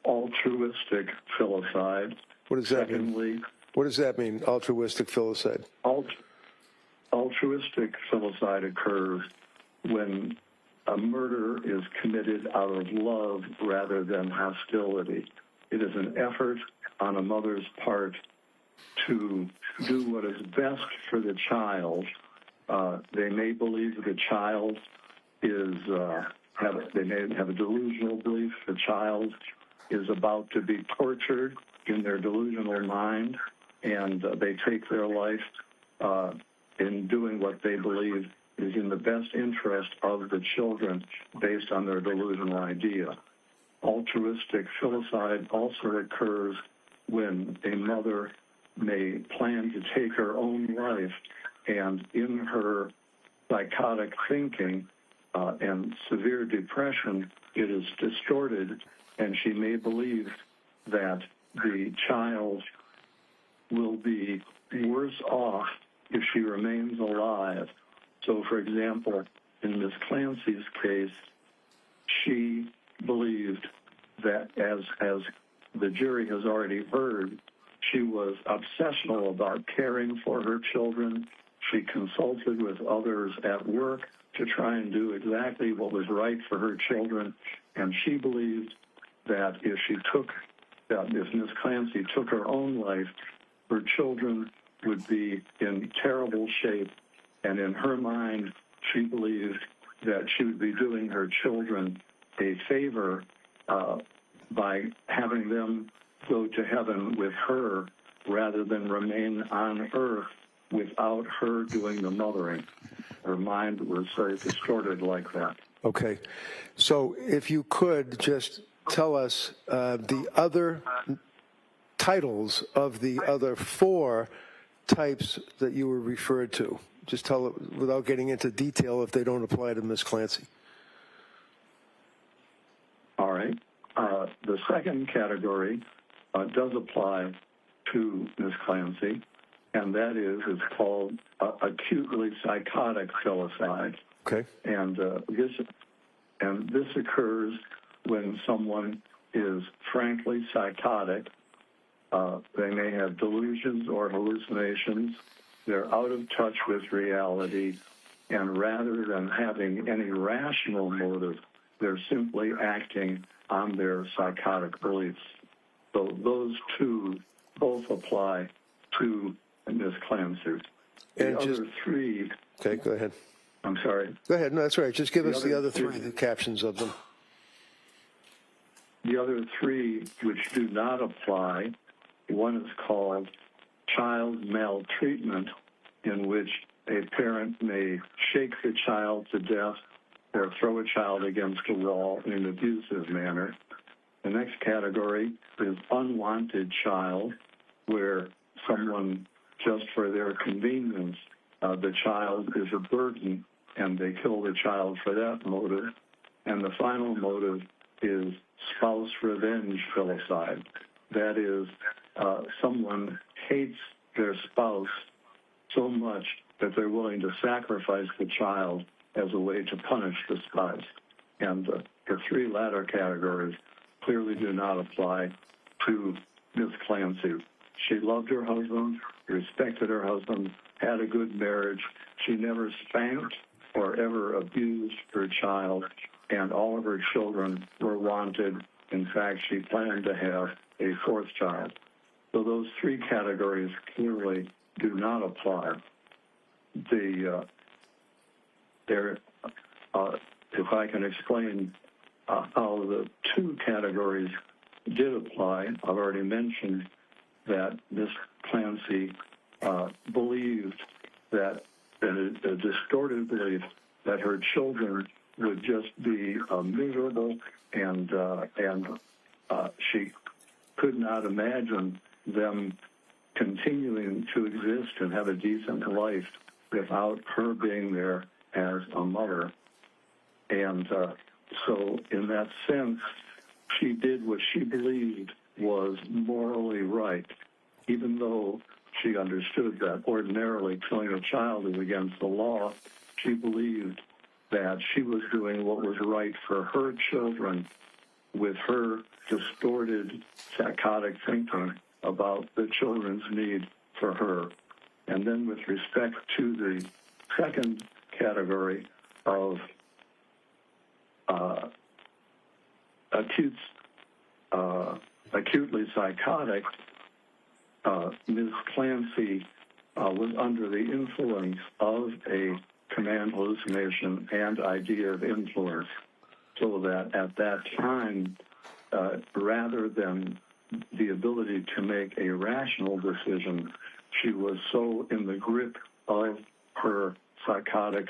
altruistic filicide. What does that mean? What does that mean, altruistic filicide? Altruistic filicide occurs when a murder is committed out of love rather than hostility. It is an effort on a mother's part to do what is best for the child. They may believe the child is, they may have a delusional belief the child is about to be tortured, in their delusional mind, and they take their life in doing what they believe is in the best interest of the children based on their delusional idea. Altruistic filicide also occurs when a mother may plan to take her own life, and in her psychotic thinking and severe depression, it is distorted, and she may believe that the child will be worse off if she remains alive. So, for example, in Ms. Clancy's case, she believed that, as the jury has already heard, she was obsessional about caring for her children. She consulted with others at work to try and do exactly what was right for her children, and she believed that if Ms. Clancy took her own life, her children would be in terrible shape, and in her mind, she believed that she would be doing her children a favor by having them go to heaven with her rather than remain on earth without her doing the mothering. Her mind was very distorted like that. Okay. So if you could just tell us the other titles of the other 4 types that you were referred to. Just tell it without getting into detail if they don't apply to Ms. Clancy. All right. The second category does apply to Ms. Clancy, and that is it's called acutely psychotic filicide. Okay. And this occurs when someone is frankly psychotic. They may have delusions or hallucinations. They're out of touch with reality, and rather than having any rational motive, they're simply acting on their psychotic beliefs. So those 2 both apply to Ms. Clancy. The other 3... Okay, go ahead. I'm sorry. Go ahead. No, that's right. Just give us the other 3, the captions of them. The other 3 which do not apply, one is called child maltreatment, in which a parent may shake the child to death or throw a child against a wall in an abusive manner. The next category is unwanted child, where someone, just for their convenience, the child is a burden, and they kill the child for that motive. And the final motive is spouse revenge filicide. That is, someone hates their spouse so much that they're willing to sacrifice the child as a way to punish the spouse. And the 3 latter categories clearly do not apply to Ms. Clancy. She loved her husband, respected her husband, had a good marriage. She never spanked or ever abused her child, and all of her children were wanted. In fact, she planned to have a 4th child. So those 3 categories clearly do not apply. If I can explain how the 2 categories did apply, I've already mentioned that Ms. Clancy believed that a distorted belief that her children would just be miserable, and she could not imagine them continuing to exist and have a decent life without her being there as a mother. And so in that sense, she did what she believed was morally right, even though she understood that ordinarily killing a child is against the law. She believed that she was doing what was right for her children with her distorted psychotic thinking about the children's need for her. And then with respect to the second category of acutely psychotic, Ms. Clancy was under the influence of a command hallucination and idea of influence, so that at that time, rather than the ability to make a rational decision. She was so in the grip of her psychotic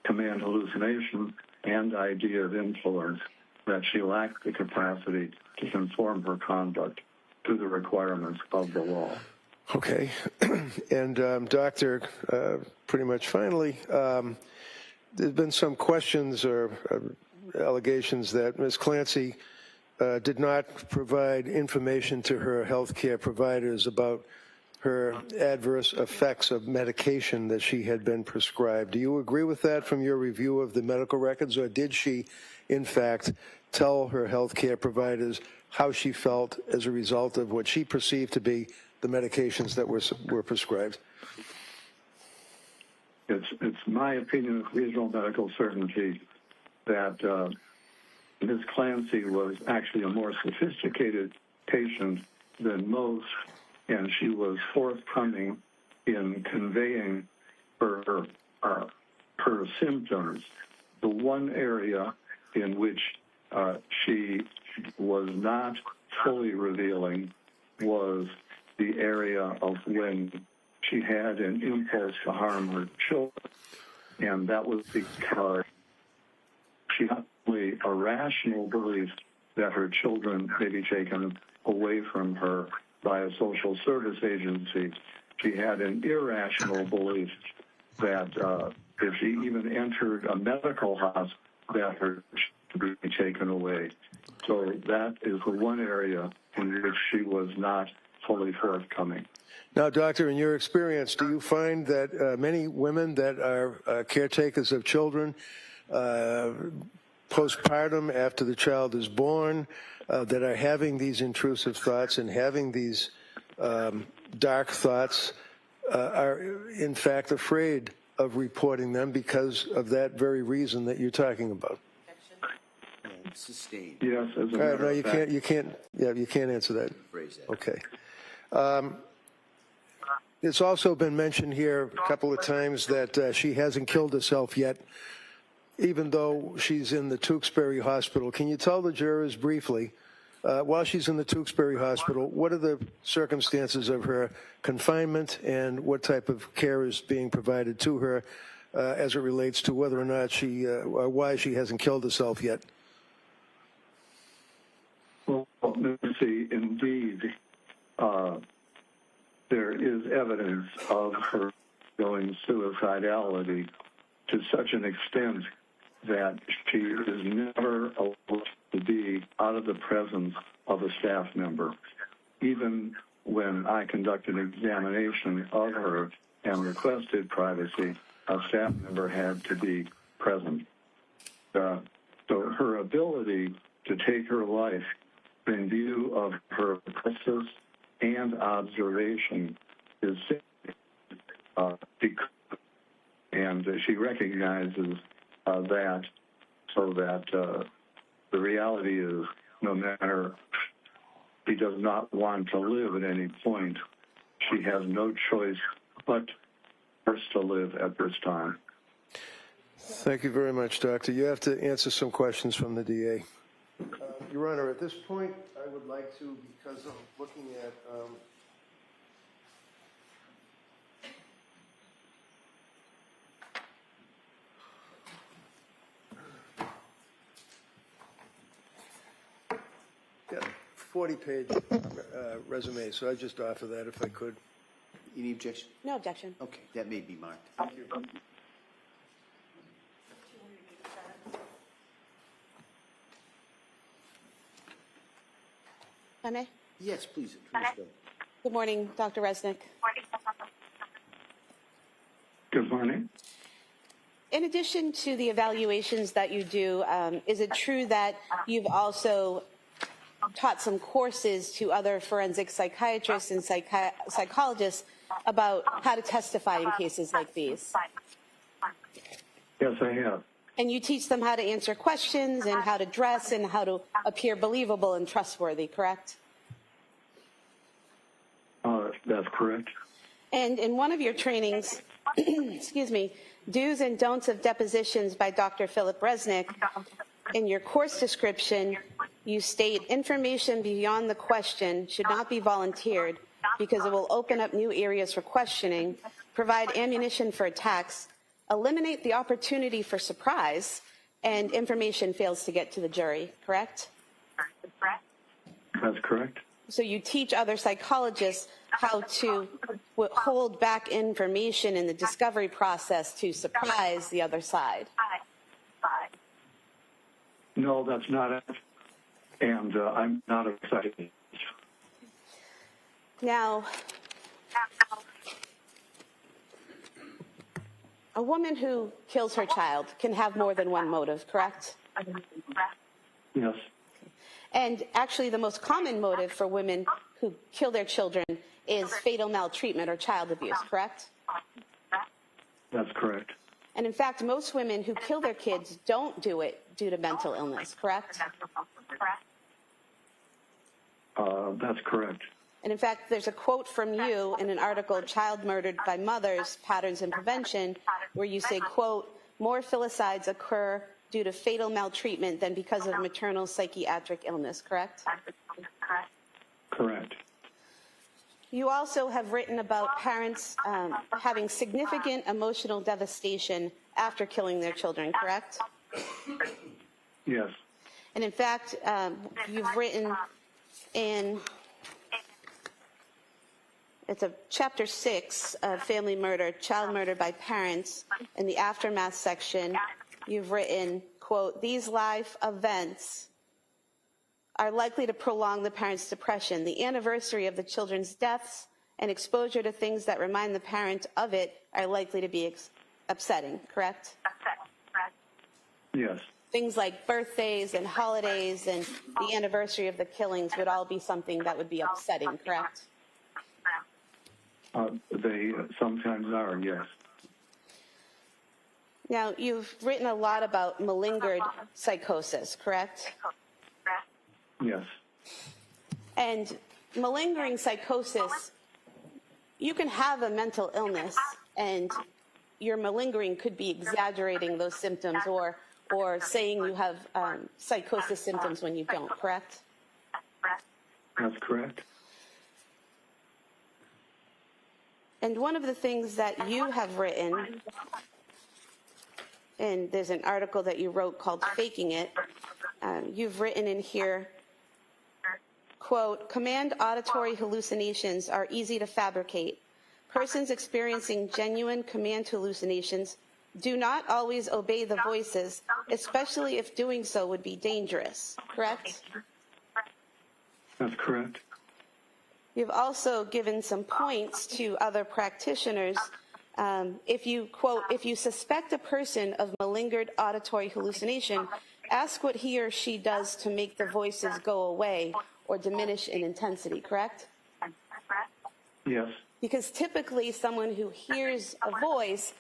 command hallucination and idea of influence that she lacked the capacity to conform her conduct to the requirements of the law. Okay. And Doctor, pretty much finally, there's been some questions or allegations that Ms. Clancy did not provide information to her health care providers about her adverse effects of medication that she had been prescribed. Do you agree with that from your review of the medical records, or did she, in fact, tell her health care providers how she felt as a result of what she perceived to be the medications that were prescribed? It's my opinion with reasonable medical certainty that Ms. Clancy was actually a more sophisticated patient than most, and she was forthcoming in conveying her symptoms. The one area in which she was not fully revealing was the area of when she had an impulse to harm her children, and that was because she had a rational belief that her children may be taken away from her by a social service agency. She had an irrational belief that if she even entered a medical hospital, that her children would be taken away. So that is the one area in which she was not fully forthcoming. Now, Doctor, in your experience, do you find that many women that are caretakers of children postpartum, after the child is born, that are having these intrusive thoughts and having these dark thoughts are in fact afraid of reporting them because of that very reason that you're talking about? Sustained. Yes, as a matter No, of fact. you can't answer that. Phrase that. Okay. It's also been mentioned here a couple of times that she hasn't killed herself yet, even though she's in the Tewksbury Hospital. Can you tell the jurors briefly, while she's in the Tewksbury Hospital, what are the circumstances of her confinement and what type of care is being provided to her as it relates to whether or not she, or why she hasn't killed herself yet? Well, Nancy, indeed, there is evidence of her going suicidality to such an extent that she is never allowed to be out of the presence of a staff member. Even when I conducted an examination of her and requested privacy, a staff member had to be present. So her ability to take her life in view of her process and observation is and she recognizes that, so that the reality is, no matter she does not want to live at any point, she has no choice but first to live at this time. Thank you very much, Doctor. You have to answer some questions from the DA. Your Honor, at this point, I would like to, because I'm looking at yeah, 40-page resume, so I'd just offer that if I could. Any objection? No objection. Okay, that may be marked. Thank you. If I may? Yes, please. Good morning, Dr. Resnick. Good morning. In addition to the evaluations that you do, is it true that you've also taught some courses to other forensic psychiatrists and psychologists about how to testify in cases like these? Yes, I have. And you teach them how to answer questions and how to dress and how to appear believable and trustworthy, correct? That's correct. And in one of your trainings, excuse me, Do's and Don'ts of Depositions by Dr. Philip Resnick, in your course description, you state information beyond the question should not be volunteered because it will open up new areas for questioning, provide ammunition for attacks, eliminate the opportunity for surprise, and information fails to get to the jury, correct? That's correct. So you teach other psychologists how to hold back information in the discovery process to surprise the other side. No, that's not it. And I'm not excited. Now, a woman who kills her child can have more than one motive, correct? Yes. And actually, the most common motive for women who kill their children is fatal maltreatment or child abuse, correct? That's correct. And in fact, most women who kill their kids don't do it due to mental illness, correct? That's correct. And in fact, there's a quote from you in an article, Child Murdered by Mothers, Patterns and Prevention, where you say, quote, more filicides occur due to fatal maltreatment than because of maternal psychiatric illness, correct? Correct. You also have written about parents having significant emotional devastation after killing their children, correct? Yes. And in fact, you've written in, it's a chapter 6 of Family Murder, Child Murder by Parents, in the Aftermath section, you've written, quote, these life events are likely to prolong the parent's depression. The anniversary of the children's deaths and exposure to things that remind the parent of it are likely to be upsetting, correct? Yes. Things like birthdays and holidays and the anniversary of the killings would all be something that would be upsetting, correct? They sometimes are, yes. Now, you've written a lot about malingered psychosis, correct? Yes. And malingering psychosis, you can have a mental illness and your malingering could be exaggerating those symptoms or saying you have psychosis symptoms when you don't, correct? That's correct. And one of the things that you have written, and there's an article that you wrote called Faking It, you've written in here, quote, command auditory hallucinations are easy to fabricate. Persons experiencing genuine command hallucinations do not always obey the voices, especially if doing so would be dangerous, correct? That's correct. You've also given some points to other practitioners. If you, quote, if you suspect a person of malingered auditory hallucination, ask what he or she does to make the voices go away or diminish in intensity, correct? Yes. Because typically someone who hears a voice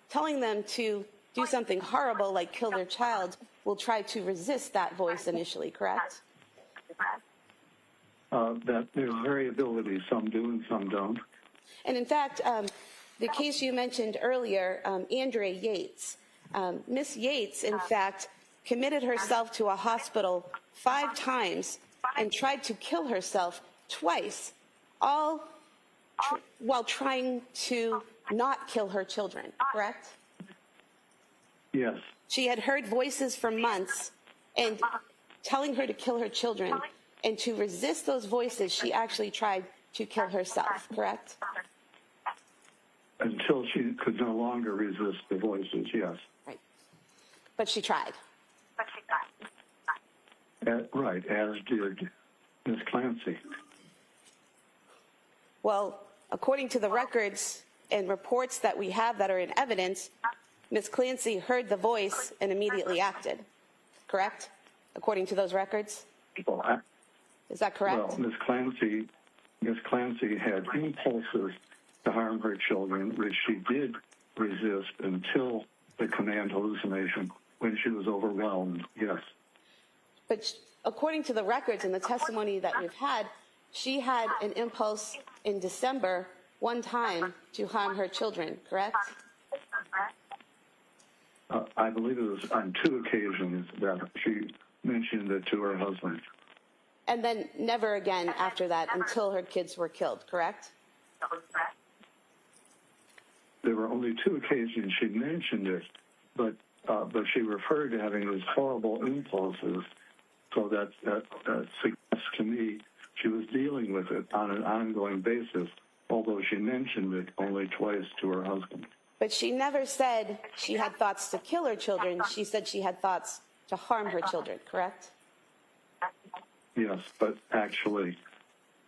telling them to do something horrible like kill their child will try to resist that voice initially, correct? That there's variability. Some do and some don't. And in fact, the case you mentioned earlier, Andrea Yates, Miss Yates, in fact, committed herself to a hospital 5 times and tried to kill herself twice, all while trying to not kill her children, correct? Yes. She had heard voices for months and telling her to kill her children, and to resist those voices, she actually tried to kill herself, correct? Until she could no longer resist the voices, yes. Right. But she tried. Right, as did Ms. Clancy. Well, according to the records and reports that we have that are in evidence, Ms. Clancy heard the voice and immediately acted, correct? According to those records? Well, Is that correct? Well, Ms. Clancy had impulses to harm her children, which she did resist until the command hallucination when she was overwhelmed, yes. But according to the records and the testimony that we've had, she had an impulse in December one time to harm her children, correct? I believe it was on 2 occasions that she mentioned it to her husband. And then never again after that until her kids were killed, correct? There were only 2 occasions she mentioned it, but she referred to having these horrible impulses. So that suggests to me she was dealing with it on an ongoing basis, although she mentioned it only twice to her husband. But she never said she had thoughts to kill her children. She said she had thoughts to harm her children, correct? Yes, but actually,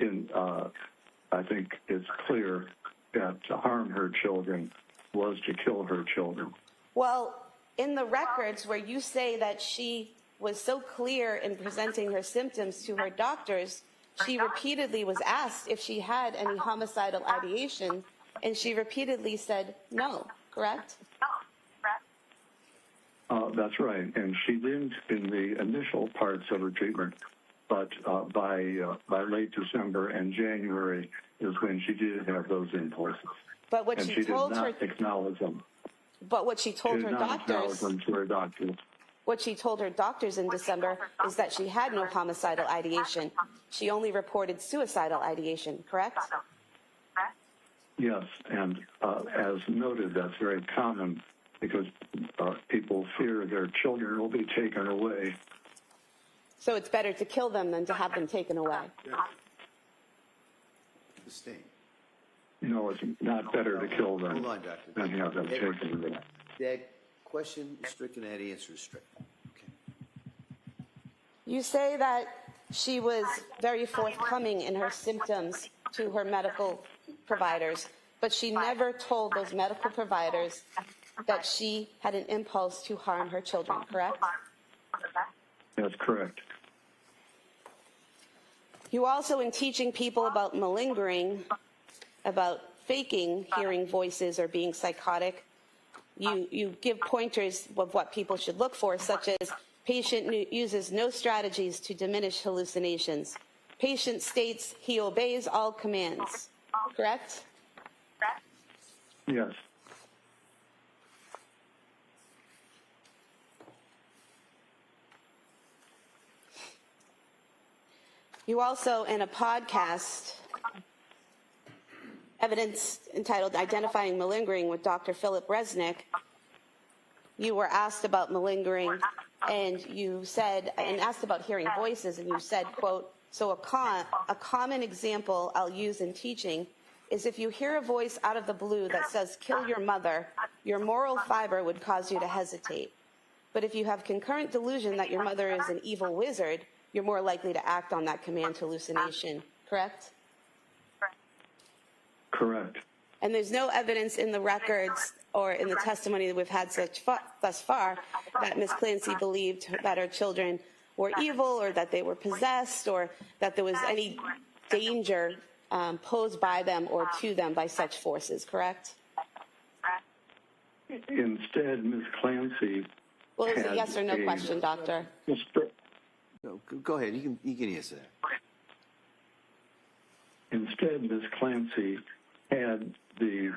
I think it's clear that to harm her children was to kill her children. Well, in the records where you say that she was so clear in presenting her symptoms to her doctors, she repeatedly was asked if she had any homicidal ideation, and she repeatedly said no, correct? That's right, and she didn't in the initial parts of her treatment, but by late December and January is when she did have those impulses. But what and she she told did her, not acknowledge them. but what she told She her did not acknowledge doctors, them to her doctors. what she told her doctors in December is that she had no homicidal ideation. She only reported suicidal ideation, correct? Yes, and as noted, that's very common because people fear their children will be taken away. So it's better to kill them than to have them taken away. Sustained. No, it's not better to kill them Hold on, Doctor. than have them taken away. That question is strict and that answer is strict. Okay. You say that she was very forthcoming in her symptoms to her medical providers, but she never told those medical providers that she had an impulse to harm her children, correct? That's correct. You also, in teaching people about malingering, about faking hearing voices or being psychotic, you give pointers of what people should look for, such as patient uses no strategies to diminish hallucinations. Patient states he obeys all commands, correct? Yes. You also, in a podcast, evidence entitled Identifying Malingering with Dr. Philip Resnick, you were asked about malingering, and you said, and asked about hearing voices, and you said, quote, so a common example I'll use in teaching is if you hear a voice out of the blue that says, kill your mother, your moral fiber would cause you to hesitate. But if you have concurrent delusion that your mother is an evil wizard, you're more likely to act on that command hallucination, correct? Correct. And there's no evidence in the records or in the testimony that we've had thus far that Ms. Clancy believed that her children were evil or that they were possessed or that there was any danger posed by them or to them by such forces, correct? Instead, Ms. Clancy Well, it was a had yes or no question, doctor. No, go ahead. You can answer that. Instead, Ms. Clancy had the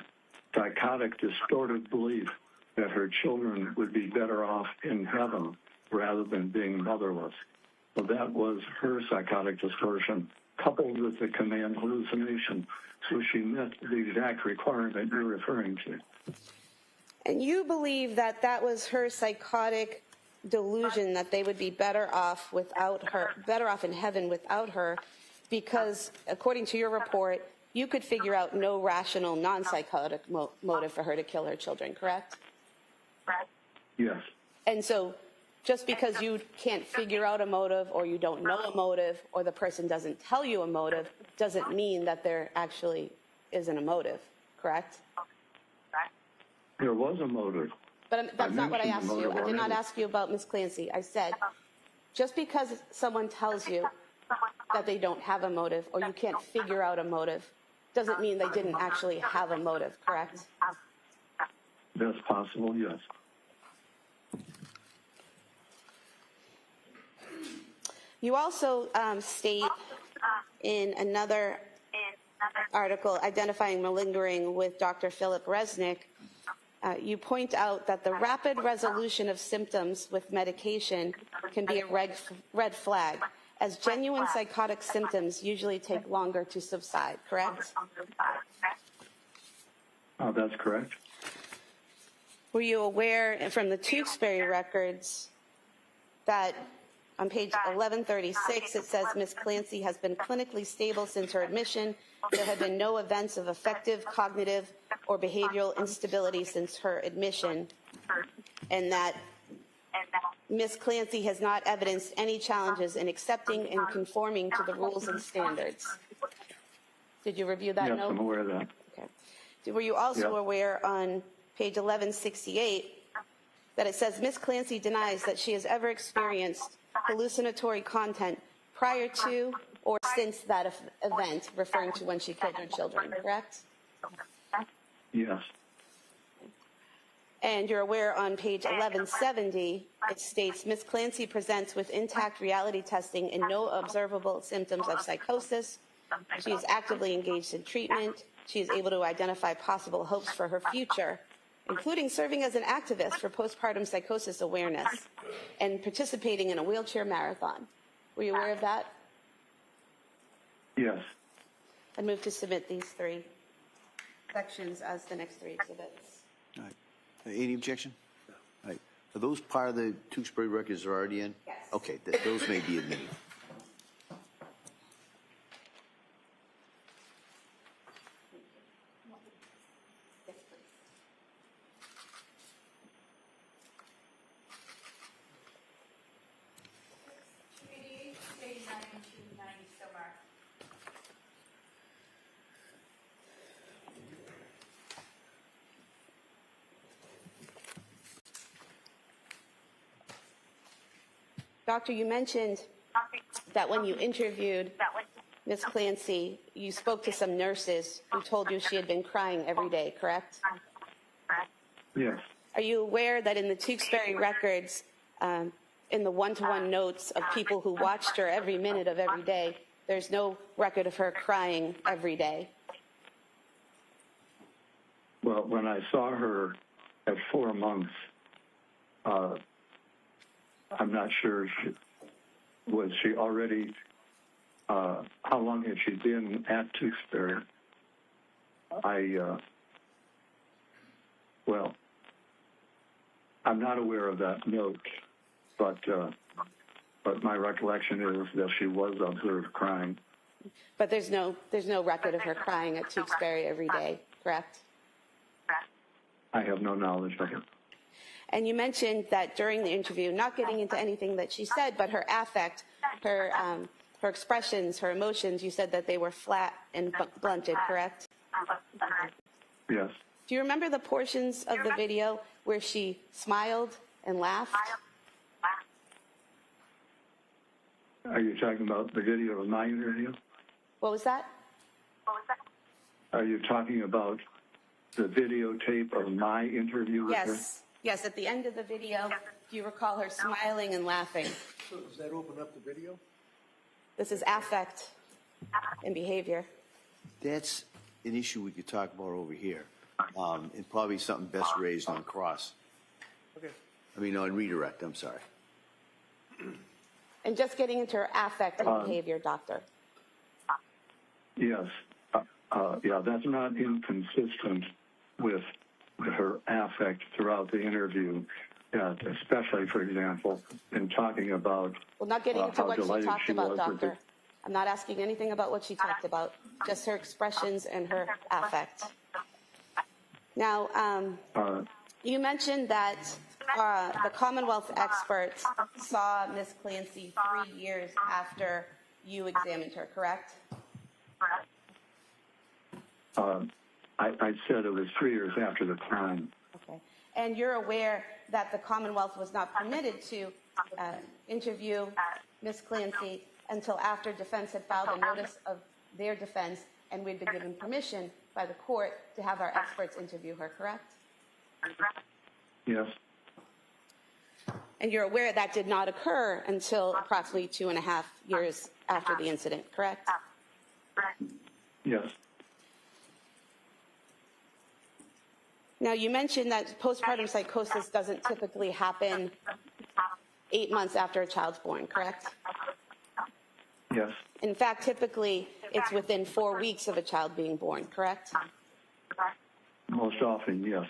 psychotic, distorted belief that her children would be better off in heaven rather than being motherless. So that was her psychotic distortion, coupled with the command hallucination. So she met the exact requirement you're referring to. And you believe that that was her psychotic delusion that they would be better off without her, better off in heaven without her, because according to your report, you could figure out no rational, non-psychotic motive for her to kill her children, correct? Yes. And so just because you can't figure out a motive or you don't know a motive or the person doesn't tell you a motive doesn't mean that there actually isn't a motive, correct? There was a motive. But that's not what I asked mentioned the you. motive I did not already. ask you about Ms. Clancy. I said, just because someone tells you that they don't have a motive or you can't figure out a motive doesn't mean they didn't actually have a motive, correct? That's possible, yes. You also state in another article, Identifying Malingering with Dr. Philip Resnick, you point out that the rapid resolution of symptoms with medication can be a red flag. as genuine psychotic symptoms usually take longer to subside, correct? That's correct. Were you aware from the Tewksbury records that on page 1136 it says Ms. Clancy has been clinically stable since her admission. There have been no events of affective, cognitive, or behavioral instability since her admission, and that Ms. Clancy has not evidenced any challenges in accepting and conforming to the rules and standards. Did you review that Yes, note? I'm aware of that. Okay. Were you also Yeah. aware on page 1168 that it says Ms. Clancy denies that she has ever experienced hallucinatory content prior to or since that event, referring to when she killed her children, correct? Yes. And you're aware on page 1170, it states Ms. Clancy presents with intact reality testing and no observable symptoms of psychosis. She is actively engaged in treatment. She is able to identify possible hopes for her future, including serving as an activist for postpartum psychosis awareness and participating in a wheelchair marathon. Were you aware of that? Yes. I'd move to submit these three sections as the next three exhibits. All right. Any objection? All right. Are those part of the Tewksbury records are already in? Yes. Okay, those may be admitted. Yes, please. Page 90 to 90 so far. Doctor, you mentioned that when you interviewed Ms. Clancy, you spoke to some nurses who told you she had been crying every day, correct? Yes. Are you aware that in the Tewksbury records, in the one-to-one notes of people who watched her every minute of every day, there's no record of her crying every day? Well, when I saw her at 4 months, I'm not sure, was she already, how long had she been at Tewksbury? Well, I'm not aware of that note, but my recollection is that she was observed crying. But there's no record of her crying at Tewksbury every day, correct? I have no knowledge of it. And you mentioned that during the interview, not getting into anything that she said, but her affect, her expressions, her emotions, you said that they were flat and blunted, correct? Yes. Do you remember the portions of the video where she smiled and laughed? Are you talking about the video of my interview? What was that? Are you talking about the videotape of my interview with her? Yes. Yes, at the end of the video, do you recall her smiling and laughing? So does that open up the video? This is affect and behavior. That's an issue we could talk about over here, and probably something best raised on cross. Okay. I mean, on redirect, I'm sorry. And just getting into her affect and behavior, doctor. Yes. Yeah, that's not inconsistent with her affect throughout the interview, especially, for example, in talking about Well, not getting into how what she delighted talked she about, was with doctor. I'm not asking anything about what she talked about, just her expressions and her affect. Now, you mentioned that the Commonwealth experts saw Ms. Clancy 3 years after you examined her, correct? I said it was 3 years after the crime. Okay. And you're aware that the Commonwealth was not permitted to interview Ms. Clancy until after defense had filed a notice of their defense and we'd been given permission by the court to have our experts interview her, correct? Yes. And you're aware that did not occur until approximately 2.5 years after the incident, correct? Yes. Now, you mentioned that postpartum psychosis doesn't typically happen 8 months after a child's born, correct? Yes. In fact, typically, it's within 4 weeks of a child being born, correct? Most often, yes.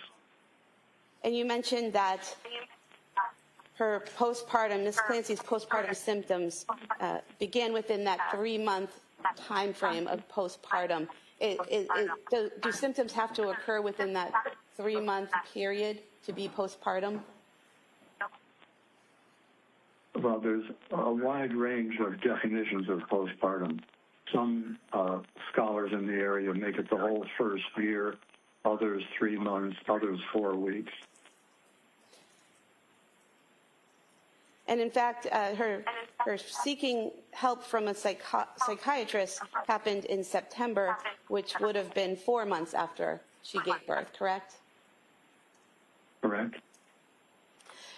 And you mentioned that her postpartum, Ms. Clancy's postpartum symptoms began within that 3-month time frame of postpartum. Do symptoms have to occur within that 3-month period to be postpartum? Well, there's a wide range of definitions of postpartum. Some scholars in the area make it the whole first year, others 3 months, others 4 weeks. And in fact, her seeking help from a psychiatrist happened in September, which would have been 4 months after she gave birth, correct? Correct.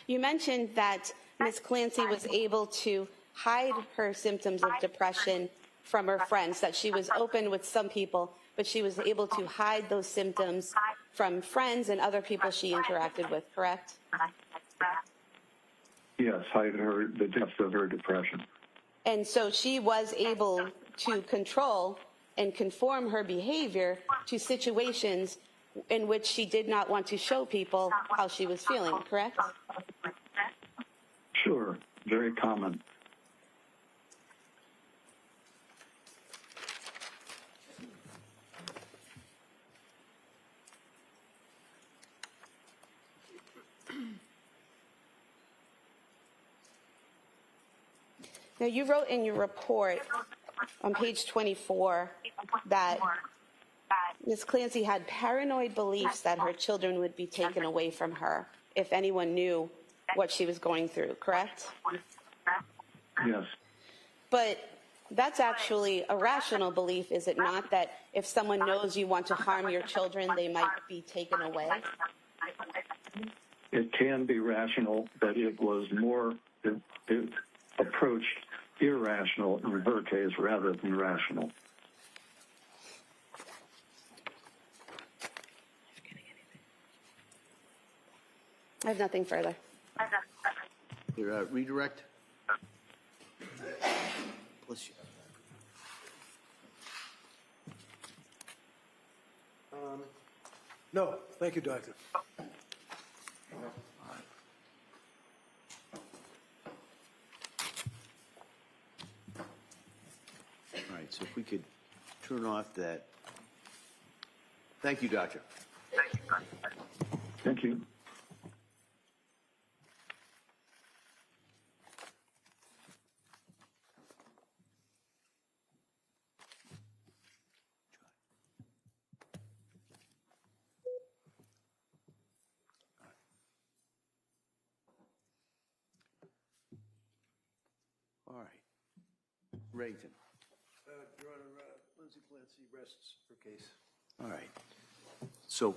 You mentioned that Ms. Clancy was able to hide her symptoms of depression from her friends, that she was open with some people, but she was able to hide those symptoms from friends and other people she interacted with, correct? Yes, hide the depth of her depression. And so she was able to control and conform her behavior to situations in which she did not want to show people how she was feeling, correct? Sure, very common. Now, you wrote in your report on page 24 that Ms. Clancy had paranoid beliefs that her children would be taken away from her if anyone knew what she was going through, correct? Yes. But that's actually a rational belief, is it not? That if someone knows you want to harm your children, they might be taken away? It can be rational, but it was more, it approached irrational in her case rather than rational. I have nothing further. Your redirect? Bless you. No, thank you, Doctor. All right, so if we could turn off that. Thank you, Doctor. Thank you. All right. Reagan. Your Honor, Lindsay Clancy rests her case. All right. So,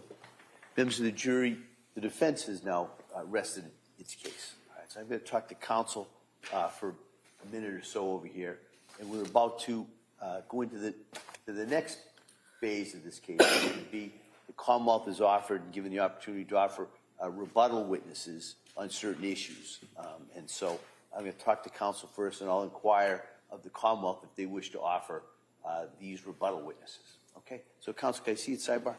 members of the jury, the defense has now rested its case. All right, so I'm going to talk to counsel for a minute or so over here, and we're about to go into the next phase of this case. It's going to be the Commonwealth is offered and given the opportunity to offer rebuttal witnesses on certain issues. And so I'm going to talk to counsel first, and I'll inquire of the Commonwealth if they wish to offer these rebuttal witnesses. Okay? So, counsel, can I see it sidebar?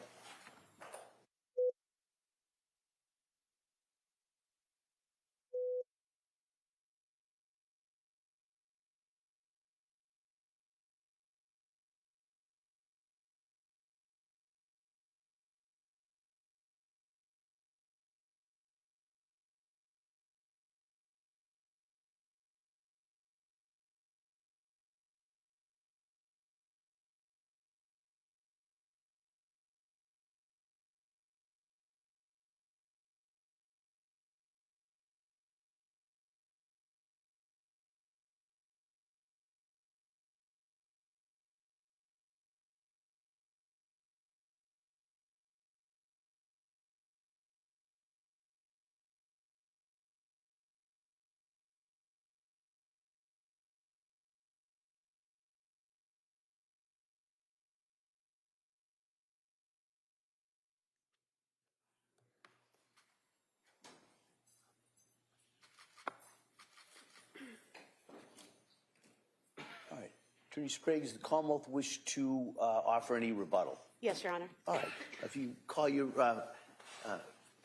Attorney Sprague, does the Commonwealth wish to offer any rebuttal? Yes, Your Honor. All right. If you call your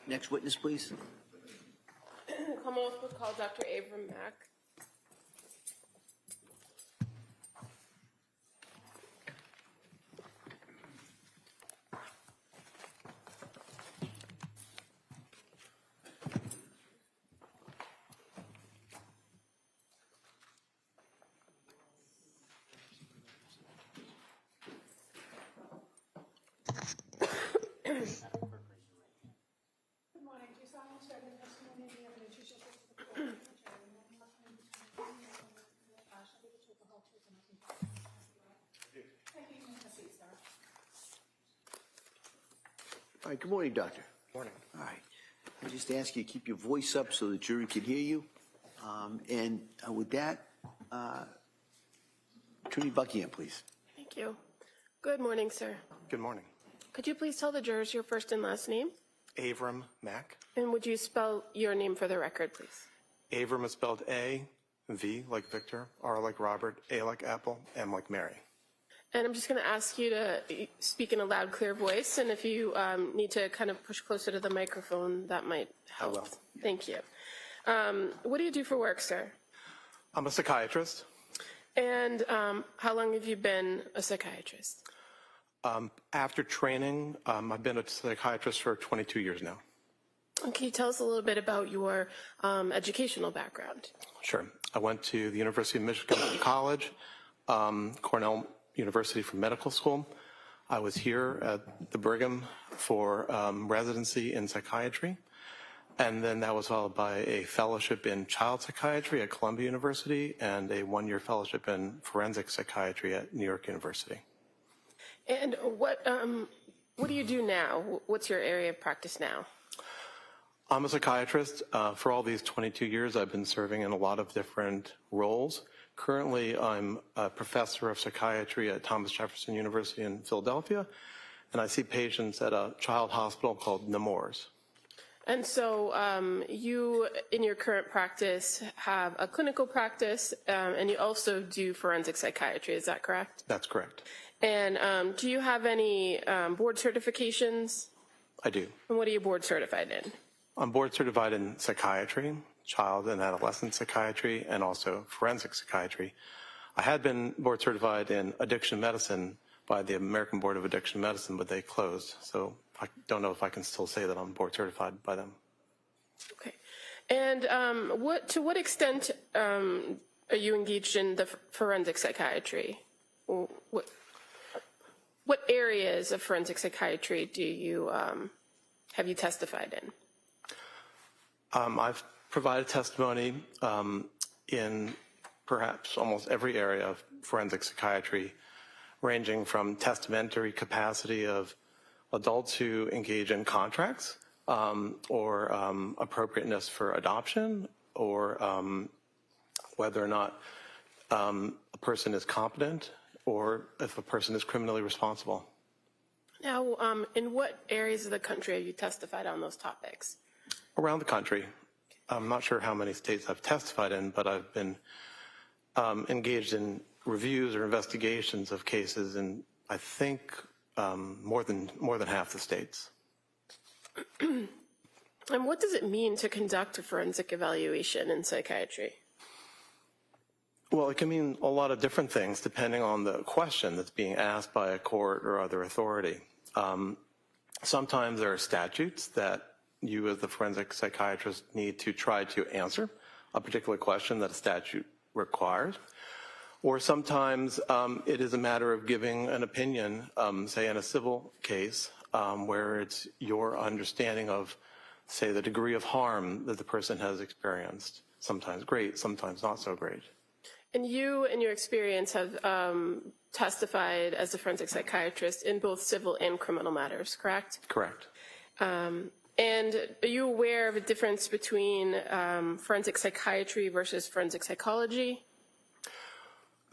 next witness, please. Commonwealth will call Dr. Abram Mack. Good morning. Do you solemnly swear that the testimony you give in the truth shall be the truth, and nothing but the truth, the whole truth, and nothing but the truth? Thank you. You may have a seat, sir. All right. Good morning, Doctor. Morning. All right. I just ask you to keep your voice up so the jury can hear you. And with that, Attorney Buckingham, please. Thank you. Good morning, sir. Good morning. Could you please tell the jurors your first and last name? Avram Mack. And would you spell your name for the record, please? Avram is spelled A, V like Victor, R like Robert, A like Apple, M like Mary. And I'm just going to ask you to speak in a loud, clear voice. And if you need to kind of push closer to the microphone, that might help. I will. Thank you. What do you do for work, sir? I'm a psychiatrist. And how long have you been a psychiatrist? After training, I've been a psychiatrist for 22 years now. And can you tell us a little bit about your educational background? Sure. I went to the University of Michigan College, Cornell University for medical school. I was here at the Brigham for residency in psychiatry. And then that was followed by a fellowship in child psychiatry at Columbia University and a one-year fellowship in forensic psychiatry at New York University. And what do you do now? What's your area of practice now? I'm a psychiatrist. For all these 22 years, I've been serving in a lot of different roles. Currently, I'm a professor of psychiatry at Thomas Jefferson University in Philadelphia, and I see patients at a child hospital called Nemours. And so you, in your current practice, have a clinical practice, and you also do forensic psychiatry. Is that correct? That's correct. And do you have any board certifications? I do. And what are you board certified in? I'm board certified in psychiatry, child and adolescent psychiatry, and also forensic psychiatry. I had been board certified in addiction medicine by the American Board of Addiction Medicine, but they closed. So I don't know if I can still say that I'm board certified by them. Okay. And to what extent are you engaged in the forensic psychiatry? What areas of forensic psychiatry do you have you testified in? I've provided testimony in perhaps almost every area of forensic psychiatry, ranging from testamentary capacity of adults who engage in contracts or appropriateness for adoption, or whether or not a person is competent, or if a person is criminally responsible. Now, in what areas of the country have you testified on those topics? Around the country. I'm not sure how many states I've testified in, but I've been engaged in reviews or investigations of cases in, I think, more than half the states. And what does it mean to conduct a forensic evaluation in psychiatry? Well, it can mean a lot of different things depending on the question that's being asked by a court or other authority. Sometimes there are statutes that you as the forensic psychiatrist need to try to answer a particular question that a statute requires. Or sometimes it is a matter of giving an opinion, say in a civil case, where it's your understanding of, say, the degree of harm that the person has experienced. Sometimes great, sometimes not so great. And you, in your experience, have testified as a forensic psychiatrist in both civil and criminal matters, correct? Correct. And are you aware of a difference between forensic psychiatry versus forensic psychology?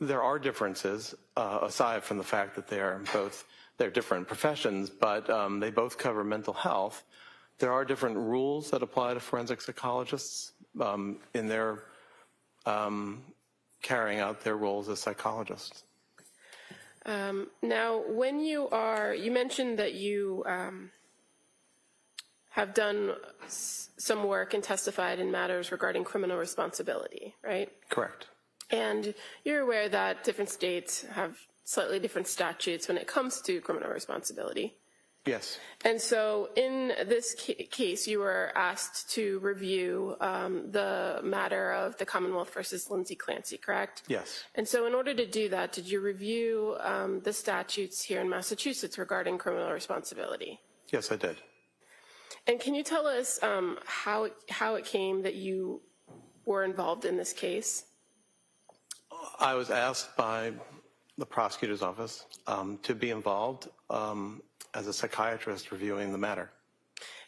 There are differences, aside from the fact that they're different professions, but they both cover mental health. There are different rules that apply to forensic psychologists in their carrying out their roles as psychologists. Now, when you mentioned that you have done some work and testified in matters regarding criminal responsibility, right? Correct. And you're aware that different states have slightly different statutes when it comes to criminal responsibility. Yes. And so in this case, you were asked to review the matter of the Commonwealth versus Lindsay Clancy, correct? Yes. And so in order to do that, did you review the statutes here in Massachusetts regarding criminal responsibility? Yes, I did. And can you tell us how it came that you were involved in this case? I was asked by the prosecutor's office to be involved as a psychiatrist reviewing the matter.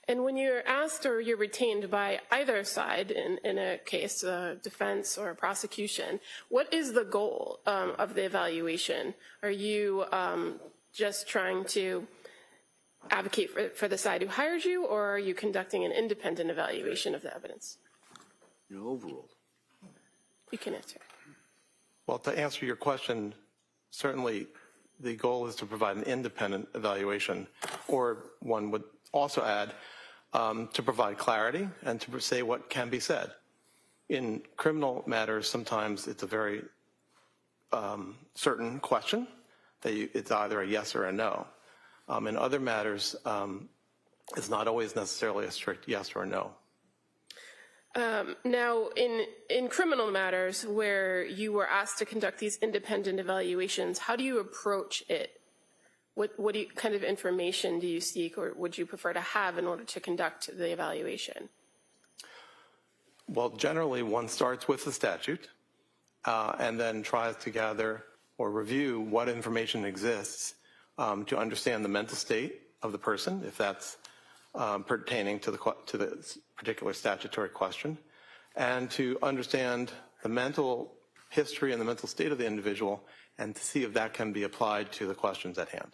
And when you're asked or you're retained by either side in a case, defense or prosecution, what is the goal of the evaluation? Are you just trying to advocate for the side who hires you, or are you conducting an independent evaluation of the evidence? You're overruled. You can answer. Well, to answer your question, certainly the goal is to provide an independent evaluation, or one would also add to provide clarity and to say what can be said. In criminal matters, sometimes it's a very certain question that it's either a yes or a no. In other matters, it's not always necessarily a strict yes or no. Now, in criminal matters where you were asked to conduct these independent evaluations, how do you approach it? What kind of information do you seek, or would you prefer to have in order to conduct the evaluation? Well, generally one starts with the statute and then tries to gather or review what information exists to understand the mental state of the person, if that's pertaining to the particular statutory question, and to understand the mental history and the mental state of the individual, and to see if that can be applied to the questions at hand.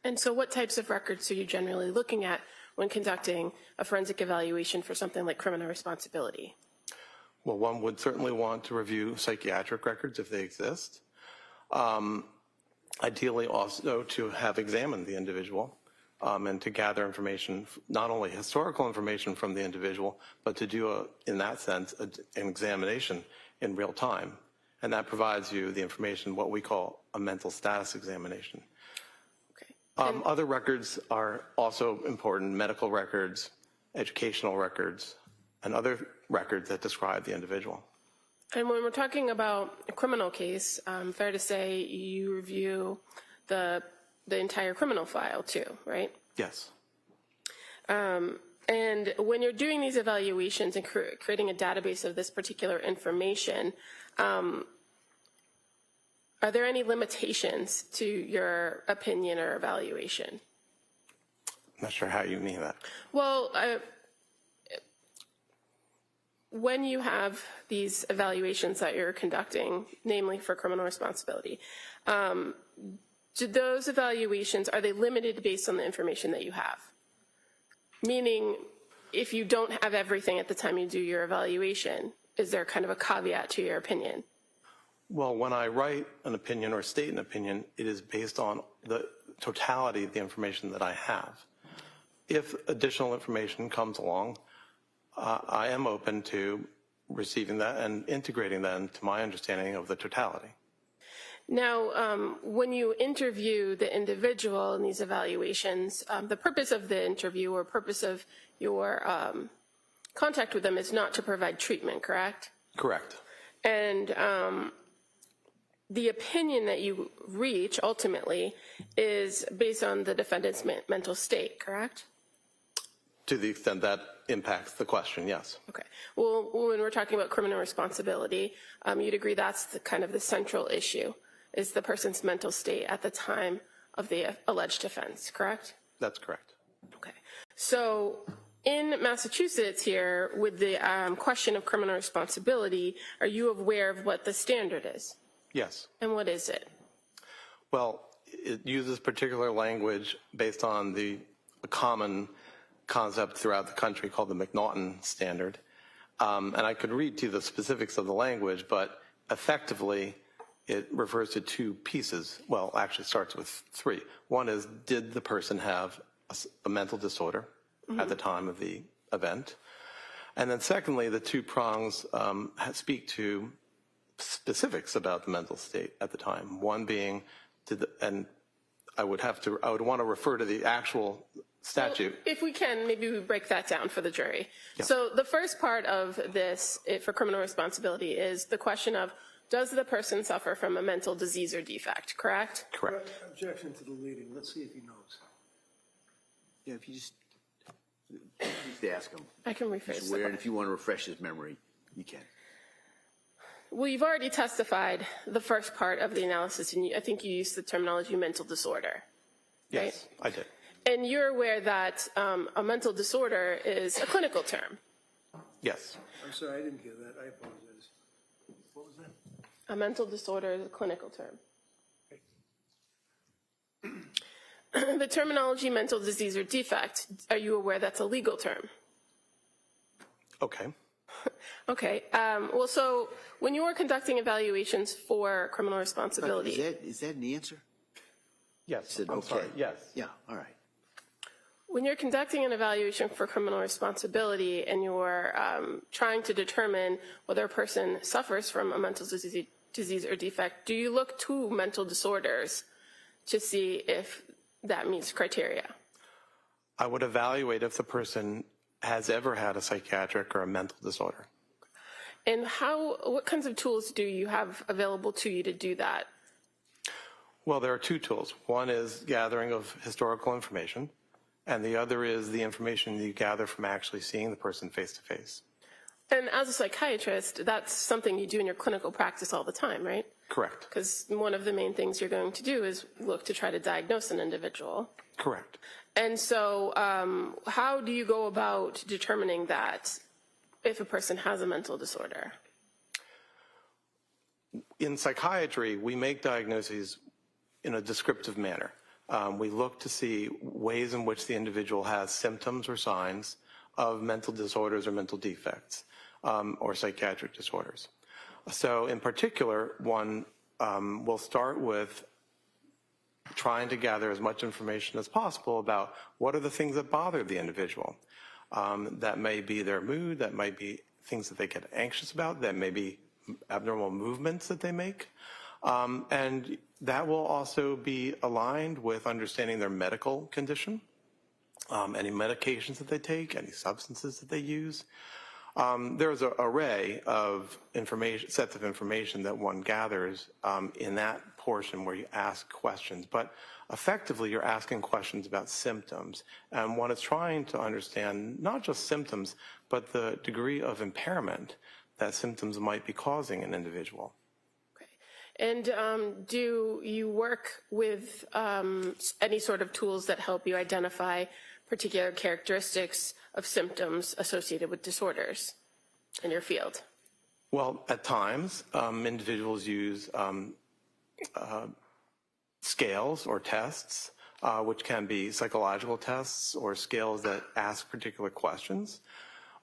And so what types of records are you generally looking at when conducting a forensic evaluation for something like criminal responsibility? Well, one would certainly want to review psychiatric records if they exist. Ideally also to have examined the individual and to gather information, not only historical information from the individual, but to do, in that sense, an examination in real time. And that provides you the information, what we call a mental status examination. Okay. Other records are also important: medical records, educational records, and other records that describe the individual. And when we're talking about a criminal case, fair to say you review the entire criminal file too, right? Yes. And when you're doing these evaluations and creating a database of this particular information, are there any limitations to your opinion or evaluation? I'm not sure how you mean that. Well, when you have these evaluations that you're conducting, namely for criminal responsibility, do those evaluations, are they limited based on the information that you have? Meaning, if you don't have everything at the time you do your evaluation, is there kind of a caveat to your opinion? Well, when I write an opinion or state an opinion, it is based on the totality of the information that I have. If additional information comes along, I am open to receiving that and integrating that into my understanding of the totality. Now, when you interview the individual in these evaluations, the purpose of the interview or purpose of your contact with them is not to provide treatment, correct? Correct. And the opinion that you reach ultimately is based on the defendant's mental state, correct? To the extent that impacts the question, yes. Okay. Well, when we're talking about criminal responsibility, you'd agree that's the kind of the central issue, is the person's mental state at the time of the alleged offense, correct? That's correct. Okay. So in Massachusetts here, with the question of criminal responsibility, are you aware of what the standard is? Yes. And what is it? Well, it uses particular language based on the common concept throughout the country called the McNaughton standard. And I could read to you the specifics of the language, but effectively it refers to two pieces. Well, actually it starts with three. One is, did the person have a mental disorder at the time of the event? And then secondly, the two prongs speak to specifics about the mental state at the time. One being, and I would want to refer to the actual statute. Well, if we can, maybe we break that down for the jury. Yeah. So the first part of this for criminal responsibility is the question of, does the person suffer from a mental disease or defect, correct? Correct. Objection to the leading. Let's see if he knows. Yeah, if you just ask him. I can rephrase He's aware, that. and if you want to refresh his memory, you can. Well, you've already testified the first part of the analysis, and I think you used the terminology mental disorder. Yes, I did. And you're aware that a mental disorder is a clinical term. Yes. I'm sorry, I didn't hear that. I apologize. What was that? A mental disorder is a clinical term. The terminology mental disease or defect, are you aware that's a legal term? Okay. Okay. Well, so when you are conducting evaluations for criminal responsibility. Is that an answer? Yes. Said, I'm okay. sorry. Yes. Yeah, all right. When you're conducting an evaluation for criminal responsibility and you're trying to determine whether a person suffers from a mental disease or defect, do you look to mental disorders to see if that meets criteria? I would evaluate if the person has ever had a psychiatric or a mental disorder. And what kinds of tools do you have available to you to do that? Well, there are two tools. One is gathering of historical information, and the other is the information you gather from actually seeing the person face to face. And as a psychiatrist, that's something you do in your clinical practice all the time, right? Correct. Because one of the main things you're going to do is look to try to diagnose an individual. Correct. And so how do you go about determining that if a person has a mental disorder? In psychiatry, we make diagnoses in a descriptive manner. We look to see ways in which the individual has symptoms or signs of mental disorders or mental defects or psychiatric disorders. So in particular, one will start with trying to gather as much information as possible about what are the things that bother the individual. That may be their mood, that might be things that they get anxious about, that may be abnormal movements that they make. And that will also be aligned with understanding their medical condition, any medications that they take, any substances that they use. There's an array of information, sets of information that one gathers in that portion where you ask questions. But effectively, you're asking questions about symptoms. And one is trying to understand not just symptoms, but the degree of impairment that symptoms might be causing an individual. And do you work with any sort of tools that help you identify particular characteristics of symptoms associated with disorders in your field? Well, at times, individuals use scales or tests, which can be psychological tests or scales that ask particular questions.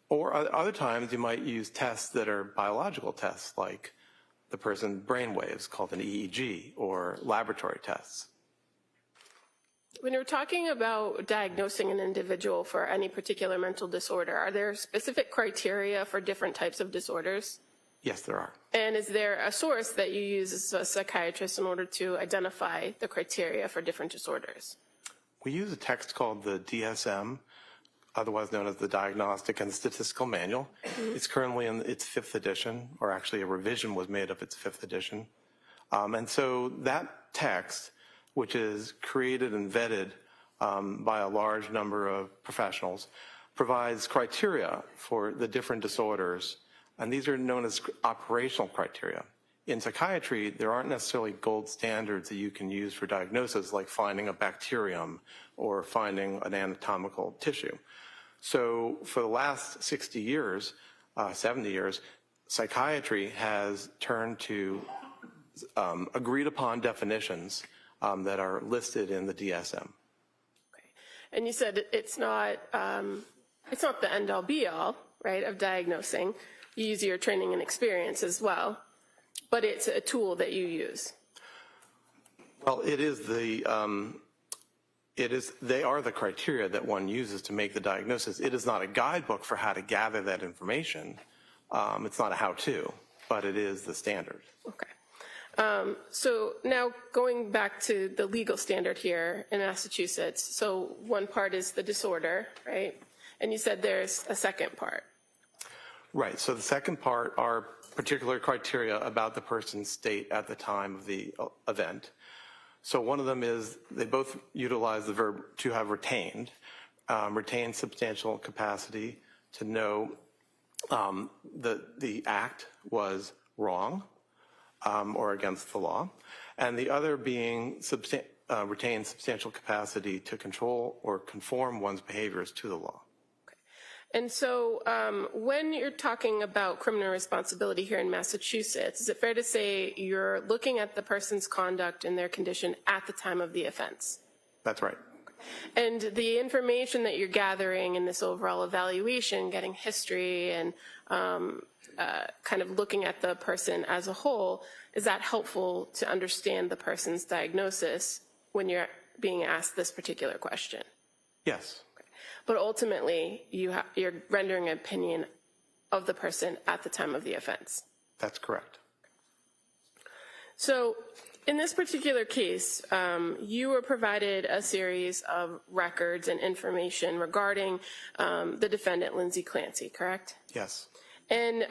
Or other times, you might use tests that are biological tests, like the person's brain waves, called an EEG, or laboratory tests. When you're talking about diagnosing an individual for any particular mental disorder, are there specific criteria for different types of disorders? Yes, there are. And is there a source that you use as a psychiatrist in order to identify the criteria for different disorders? We use a text called the DSM, otherwise known as the Diagnostic and Statistical Manual. It's currently in its 5th edition, or actually a revision was made of its 5th edition. And so that text, which is created and vetted by a large number of professionals, provides criteria for the different disorders, and these are known as operational criteria. In psychiatry, there aren't necessarily gold standards that you can use for diagnosis, like finding a bacterium or finding an anatomical tissue. So for the last 60 years, 70 years, psychiatry has turned to agreed upon definitions that are listed in the DSM. Okay. And you said it's not the end-all be-all, right, of diagnosing. You use your training and experience as well. but it's a tool that you use. Well, they are the criteria that one uses to make the diagnosis. It is not a guidebook for how to gather that information. It's not a how-to, but it is the standard. Okay. So now going back to the legal standard here in Massachusetts, so one part is the disorder, right? And you said there's a second part. Right, so the second part are particular criteria about the person's state at the time of the event. So one of them is they both utilize the verb to have retained substantial capacity to know the act was wrong or against the law, and the other being retain substantial capacity to control or conform one's behaviors to the law. And so when you're talking about criminal responsibility here in Massachusetts, is it fair to say you're looking at the person's conduct and their condition at the time of the offense? That's right. And the information that you're gathering in this overall evaluation, getting history and kind of looking at the person as a whole, is that helpful to understand the person's diagnosis when you're being asked this particular question? Yes. But ultimately, you're rendering an opinion of the person at the time of the offense. That's correct. So in this particular case, you were provided a series of records and information regarding the defendant, Lindsay Clancy, correct? Yes. And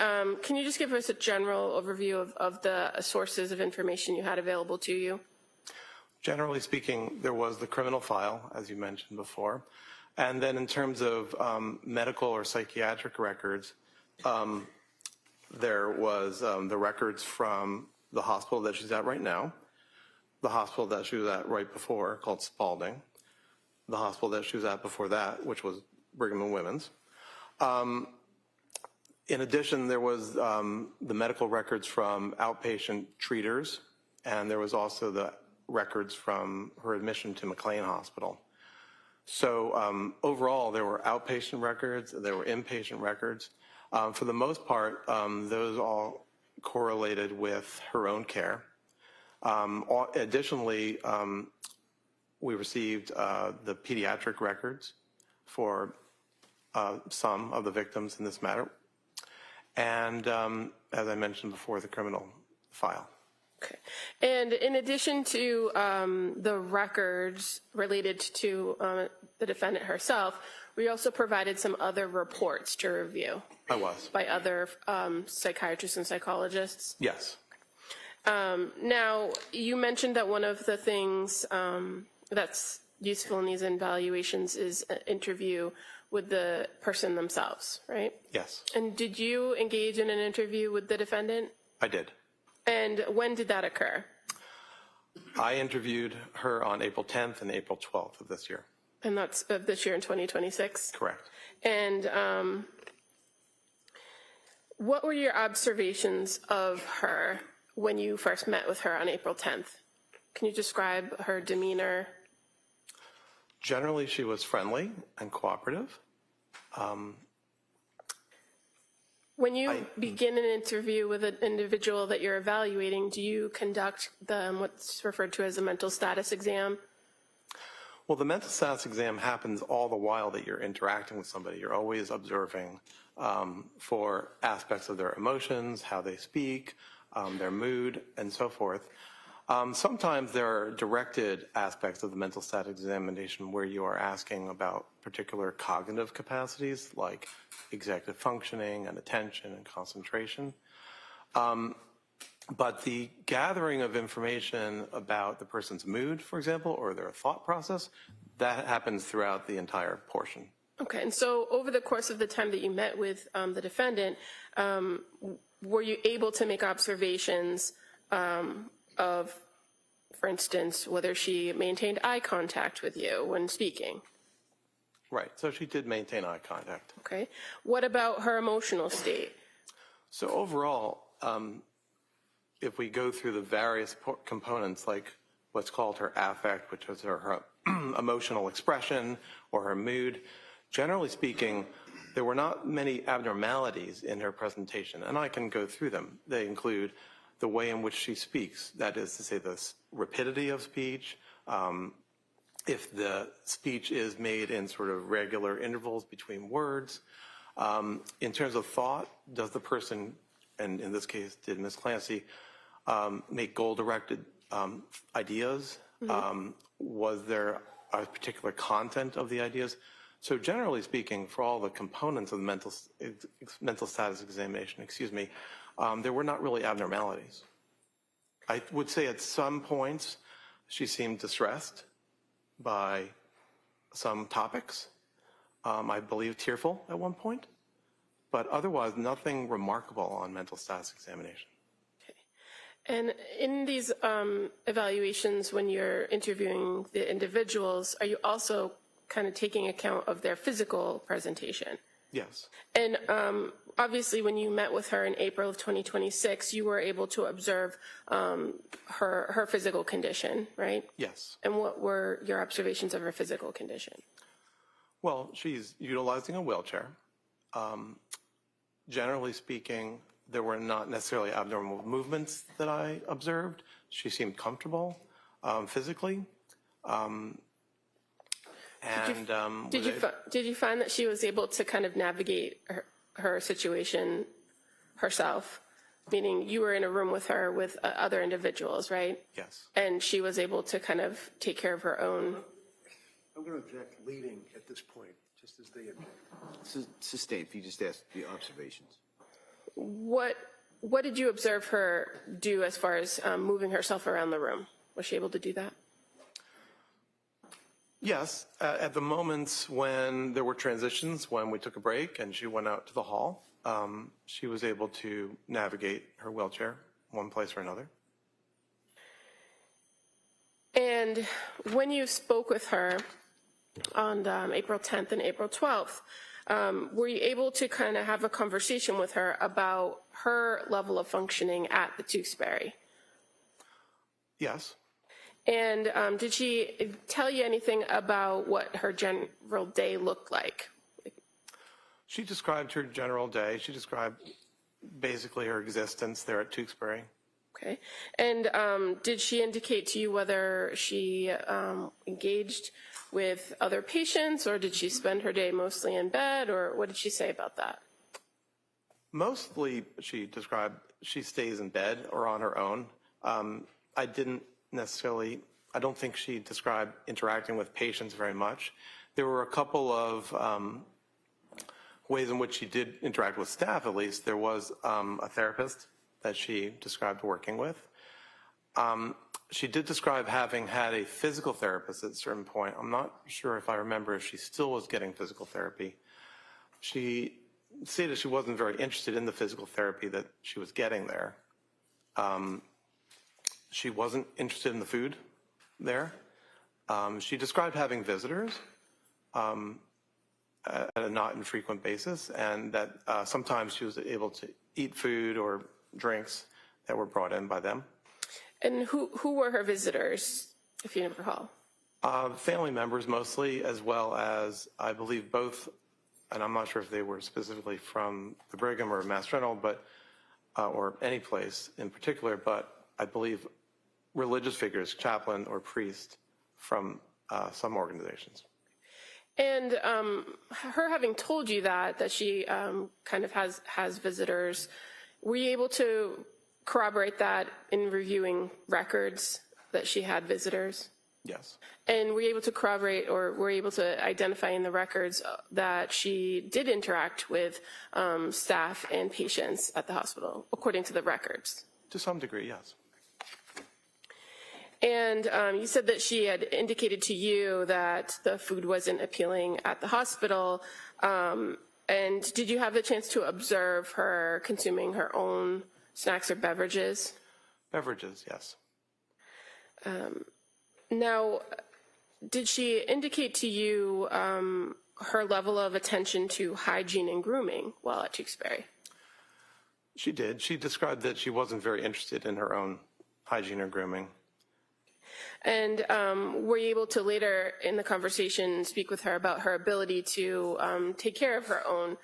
can you just give us a general overview of the sources of information you had available to you? Generally speaking, there was the criminal file, as you mentioned before. And then in terms of medical or psychiatric records, there was the records from the hospital that she's at right now, the hospital that she was at right before, called Spalding, the hospital that she was at before that, which was Brigham and Women's. In addition, there was the medical records from outpatient treaters, and there was also the records from her admission to McLean Hospital. So overall, there were outpatient records, there were inpatient records. For the most part, those all correlated with her own care. Additionally, we received the pediatric records for some of the victims in this matter. And as I mentioned before, the criminal file. Okay. And in addition to the records related to the defendant herself, we also provided some other reports to review. I was. By other psychiatrists and psychologists? Yes. Now, you mentioned that one of the things that's useful in these evaluations is an interview with the person themselves, right? Yes. And did you engage in an interview with the defendant? I did. And when did that occur? I interviewed her on April 10th and April 12th of this year. And that's of this year in 2026? Correct. And what were your observations of her when you first met with her on April 10th? Can you describe her demeanor? Generally, she was friendly and cooperative. When you begin an interview with an individual that you're evaluating, do you conduct what's referred to as a mental status exam? Well, the mental status exam happens all the while that you're interacting with somebody. You're always observing for aspects of their emotions, how they speak, their mood, and so forth. Sometimes there are directed aspects of the mental status examination where you are asking about particular cognitive capacities like executive functioning and attention and concentration. But the gathering of information about the person's mood, for example, or their thought process, that happens throughout the entire portion. Okay, and so over the course of the time that you met with the defendant, were you able to make observations of, for instance, whether she maintained eye contact with you when speaking? Right, so she did maintain eye contact. Okay, what about her emotional state? So overall, if we go through the various components, like what's called her affect, which is her emotional expression or her mood, generally speaking, there were not many abnormalities in her presentation, and I can go through them. They include the way in which she speaks, that is to say the rapidity of speech, if the speech is made in sort of regular intervals between words. In terms of thought, does the person, and in this case did Ms. Clancy, make goal-directed ideas? Was there a particular content of the ideas? So generally speaking, for all the components of the mental status examination, there were not really abnormalities. I would say at some points she seemed distressed by some topics. I believe tearful at one point, but otherwise nothing remarkable on mental status examination. And in these evaluations, when you're interviewing the individuals, are you also kind of taking account of their physical presentation? Yes. And obviously, when you met with her in April of 2026, you were able to observe her physical condition, right? Yes. And what were your observations of her physical condition? Well, she's utilizing a wheelchair. Generally speaking, there were not necessarily abnormal movements that I observed. She seemed comfortable physically. Did you find that she was able to kind of navigate her situation herself? Meaning you were in a room with her with other individuals, right? Yes. And she was able to kind of take care of her own. I'm going to object leading at this point, just as they object. Sustained, if you just ask the observations. What did you observe her do as far as moving herself around the room? Was she able to do that? Yes, at the moments when there were transitions, when we took a break and she went out to the hall, she was able to navigate her wheelchair one place or another. And when you spoke with her on April 10th and April 12th, were you able to kind of have a conversation with her about her level of functioning at the Tewksbury? Yes. And did she tell you anything about what her general day looked like? She described her general day. She described basically her existence there at Tewksbury. Okay. And did she indicate to you whether she engaged with other patients, or did she spend her day mostly in bed, or what did she say about that? Mostly, she described she stays in bed or on her own. I don't think she described interacting with patients very much. There were a couple of ways in which she did interact with staff, at least. There was a therapist that she described working with. She did describe having had a physical therapist at a certain point. I'm not sure if I remember if she still was getting physical therapy. She stated she wasn't very interested in the physical therapy that she was getting there. She wasn't interested in the food there. She described having visitors at a not infrequent basis, and that sometimes she was able to eat food or drinks that were brought in by them. And who were her visitors, if you recall? Family members mostly, as well as, I believe, both, and I'm not sure if they were specifically from the Brigham or Mass General, but or any place in particular, but I believe religious figures, chaplain or priest from some organizations. And her having told you that she kind of has visitors, were you able to corroborate that in reviewing records that she had visitors? Yes. And were you able to corroborate, or were you able to identify in the records that she did interact with staff and patients at the hospital, according to the records? To some degree, yes. And you said that she had indicated to you that the food wasn't appealing at the hospital. And did you have the chance to observe her consuming her own snacks or beverages? Beverages, yes. Now, did she indicate to you her level of attention to hygiene and grooming while at Tewksbury? She did. She described that she wasn't very interested in her own hygiene or grooming. And were you able to later in the conversation speak with her about her ability to take care of her own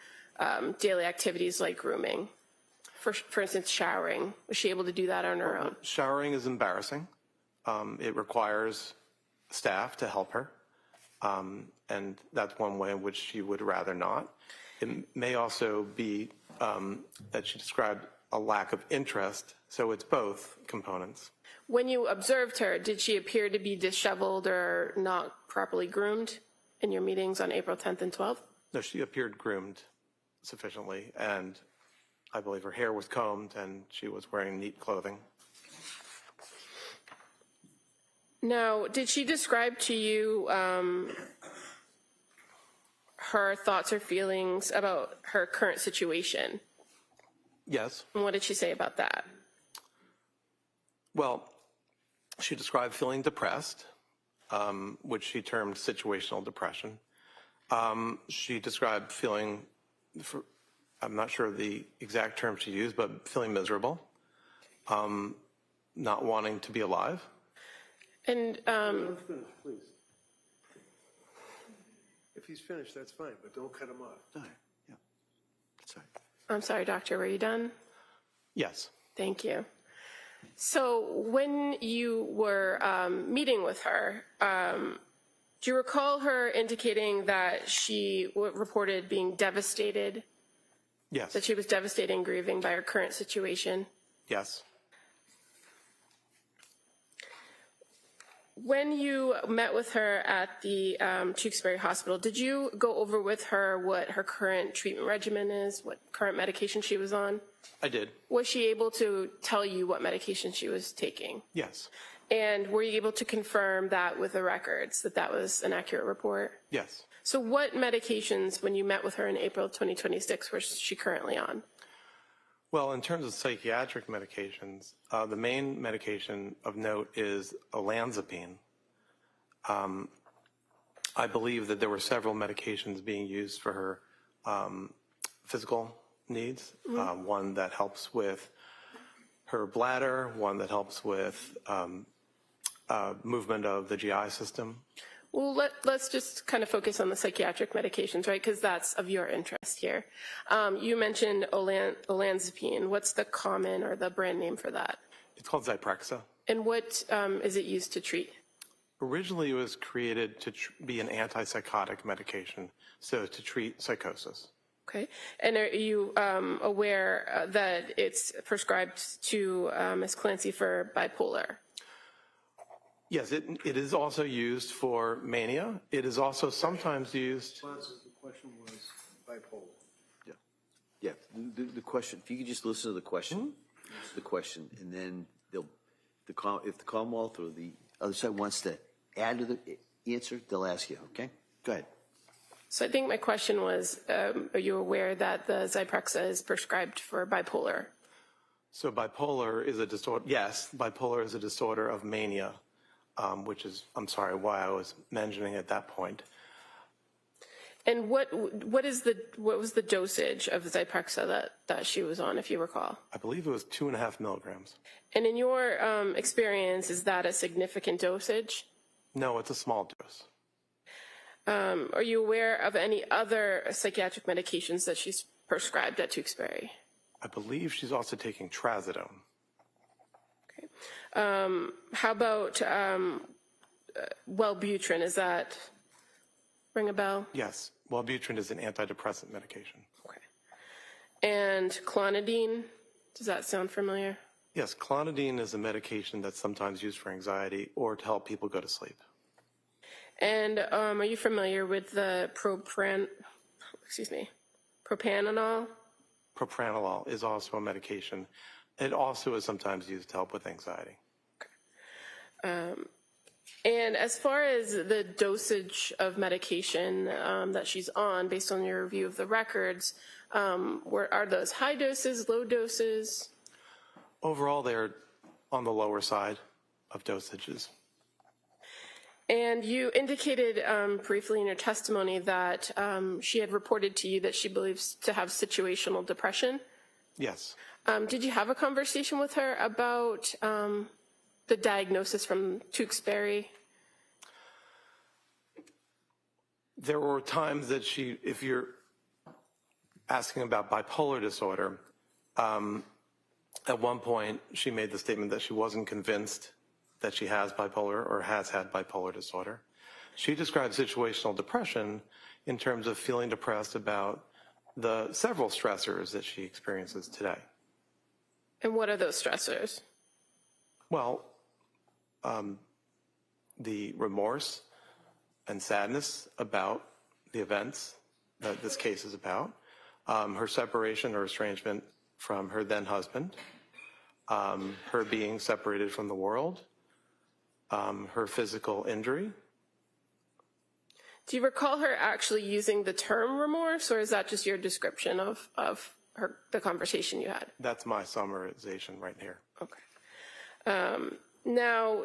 daily activities like grooming for instance, showering? Was she able to do that on her own? Showering is embarrassing. It requires staff to help her, and that's one way in which she would rather not. It may also be that she described a lack of interest, so it's both components. When you observed her, did she appear to be disheveled or not properly groomed in your meetings on April 10th and 12th? No, she appeared groomed sufficiently, and I believe her hair was combed and she was wearing neat clothing. Now, did she describe to you her thoughts or feelings about her current situation? Yes. And what did she say about that? Well, she described feeling depressed, which she termed situational depression. She described feeling, I'm not sure of the exact term she used, but feeling miserable, not wanting to be alive. And Please. If he's finished, that's fine, but don't cut him off. All right, yeah, that's all right. I'm sorry, doctor, were you done? Yes. Thank you. So when you were meeting with her, do you recall her indicating that she reported being devastated, Yes. that she was devastated and grieving by her current situation? Yes. When you met with her at the Tewksbury Hospital, did you go over with her what her current treatment regimen is, what current medication she was on? I did. Was she able to tell you what medication she was taking? Yes. And were you able to confirm that with the records, that that was an accurate report? Yes. So what medications, when you met with her in April 2026, was she currently on? Well, in terms of psychiatric medications, the main medication of note is olanzapine. I believe that there were several medications being used for her physical needs. One that helps with her bladder, one that helps with movement of the GI system. Well, let's just kind of focus on the psychiatric medications, right? Because that's of your interest here. You mentioned olanzapine. What's the common or the brand name for that? It's called Zyprexa. And what is it used to treat? Originally, it was created to be an antipsychotic medication, so to treat psychosis. Okay. And are you aware that it's prescribed to Ms. Clancy for bipolar? Yes, it is also used for mania. It is also sometimes used. The question was bipolar. Yeah, the question, if you could just listen to the question, and then if the Commonwealth or the other side wants to add to the answer, they'll ask you, okay? Go ahead. So I think my question was, are you aware that the Zyprexa is prescribed for bipolar? So bipolar is a disorder. Yes, bipolar is a disorder of mania, which is, I'm sorry, why I was mentioning at that point. And what was the dosage of Zyprexa that she was on, if you recall? I believe it was 2.5 milligrams. And in your experience, is that a significant dosage? No, it's a small dose. Are you aware of any other psychiatric medications that she's prescribed at Tewksbury? I believe she's also taking trazodone. Okay. How about Wellbutrin? Is that ring a bell? Yes, Wellbutrin is an antidepressant medication. Okay. And clonidine, does that sound familiar? Yes, clonidine is a medication that's sometimes used for anxiety or to help people go to sleep. And are you familiar with the propranolol? Propranolol is also a medication. It also is sometimes used to help with anxiety. Okay. And as far as the dosage of medication that she's on, based on your review of the records, are those high doses, low doses? Overall, they're on the lower side of dosages. And you indicated briefly in your testimony that she had reported to you that she believes to have situational depression. Yes. Did you have a conversation with her about the diagnosis from Tewksbury? There were times that if you're asking about bipolar disorder, At one point, she made the statement that she wasn't convinced that she has bipolar or has had bipolar disorder. She described situational depression in terms of feeling depressed about the several stressors that she experiences today. And what are those stressors? Well, the remorse and sadness about the events that this case is about, her separation or estrangement from her then husband, her being separated from the world, her physical injury. Do you recall her actually using the term remorse, or is that just your description of the conversation you had? That's my summarization right here. Okay. Now,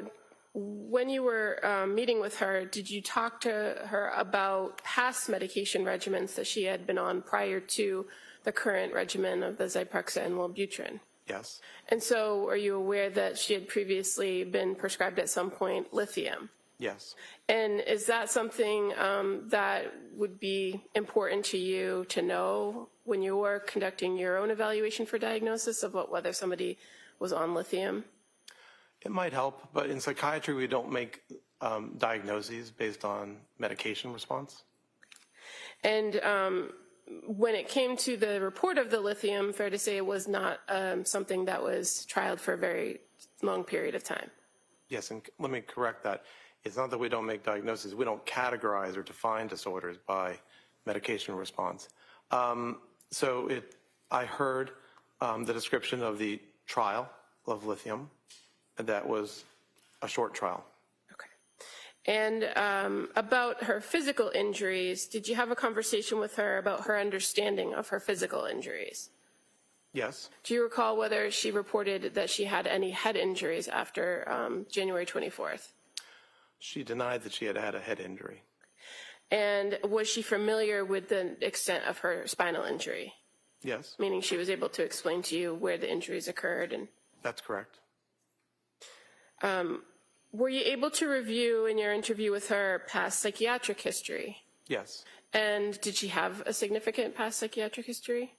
when you were meeting with her, did you talk to her about past medication regimens that she had been on prior to the current regimen of the Zyprexa and Wellbutrin? Yes. And so are you aware that she had previously been prescribed at some point lithium? Yes. And is that something that would be important to you to know when you were conducting your own evaluation for diagnosis of whether somebody was on lithium? It might help, but in psychiatry, we don't make diagnoses based on medication response. And when it came to the report of the lithium, fair to say it was not something that was trialed for a very long period of time. Yes, and let me correct that. It's not that we don't make diagnoses. We don't categorize or define disorders by medication response. I heard the description of the trial of lithium. That was a short trial. Okay. And about her physical injuries, did you have a conversation with her about her understanding of her physical injuries? Yes. Do you recall whether she reported that she had any head injuries after January 24th? She denied that she had had a head injury. And was she familiar with the extent of her spinal injury? Yes. Meaning she was able to explain to you where the injuries occurred? And that's correct. were you able to review in your interview with her past psychiatric history? Yes. And did she have a significant past psychiatric history?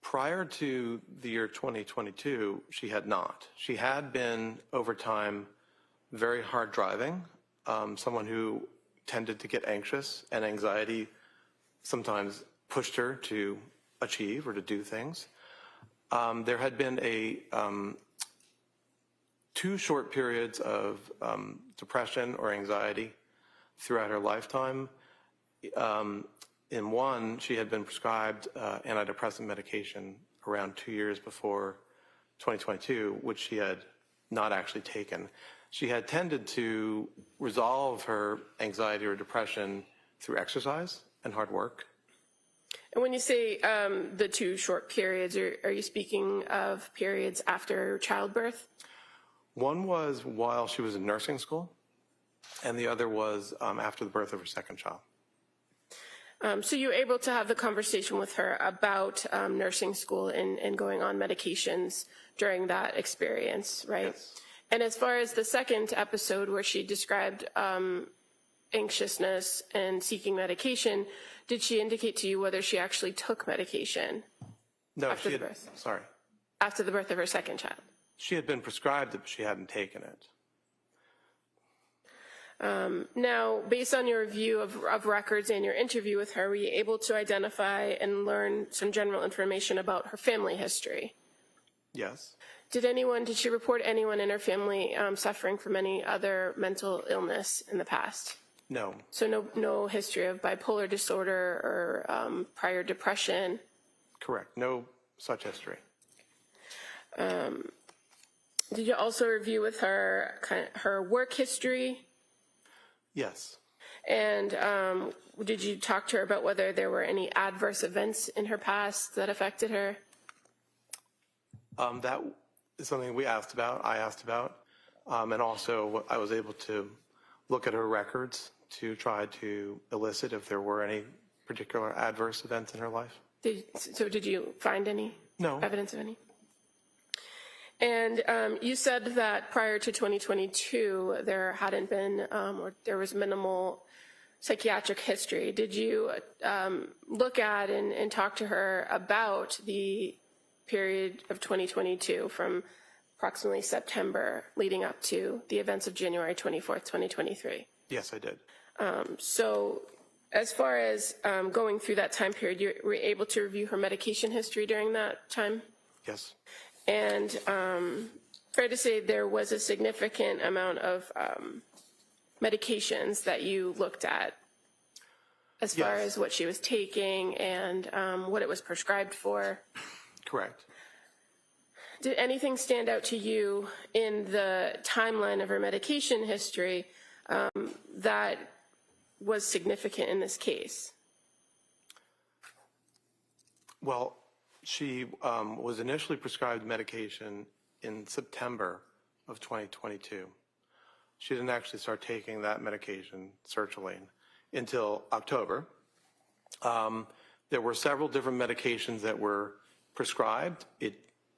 Prior to the year 2022, she had not. She had been, over time, very hard driving, someone who tended to get anxious, and anxiety sometimes pushed her to achieve or to do things. There had been two short periods of depression or anxiety throughout her lifetime. In one, she had been prescribed antidepressant medication around 2 years before 2022, which she had not actually taken. She had tended to resolve her anxiety or depression through exercise and hard work. And when you say the two short periods, are you speaking of periods after childbirth? One was while she was in nursing school, and the other was after the birth of her second child. So you were able to have the conversation with her about nursing school and going on medications during that experience, right? Yes. And as far as the second episode where she described anxiousness and seeking medication, did she indicate to you whether she actually took medication? No, after the birth? Sorry. After the birth of her second child? She had been prescribed it, but she hadn't taken it. Now, based on your review of records and your interview with her, were you able to identify and learn some general information about her family history? Yes. Did she report anyone in her family suffering from any other mental illness in the past? No. So no history of bipolar disorder or prior depression? Correct. No such history. Did you also review with her her work history? Yes. And did you talk to her about whether there were any adverse events in her past that affected her? That is something I asked about. And also I was able to look at her records to try to elicit if there were any particular adverse events in her life. Did you find any? No. Evidence of any? And you said that prior to 2022, there hadn't been, or there was minimal psychiatric history. Did you look at and talk to her about the period of 2022 from approximately September leading up to the events of January 24th, 2023. Yes, I did. So as far as going through that time period, you were able to review her medication history during that time? Yes. And fair to say there was a significant amount of medications that you looked at as far Yes. as what she was taking and what it was prescribed for? Correct. Did anything stand out to you in the timeline of her medication history that was significant in this case? Well, she was initially prescribed medication in September of 2022. She didn't actually start taking that medication, sertraline, until October. There were several different medications that were prescribed. It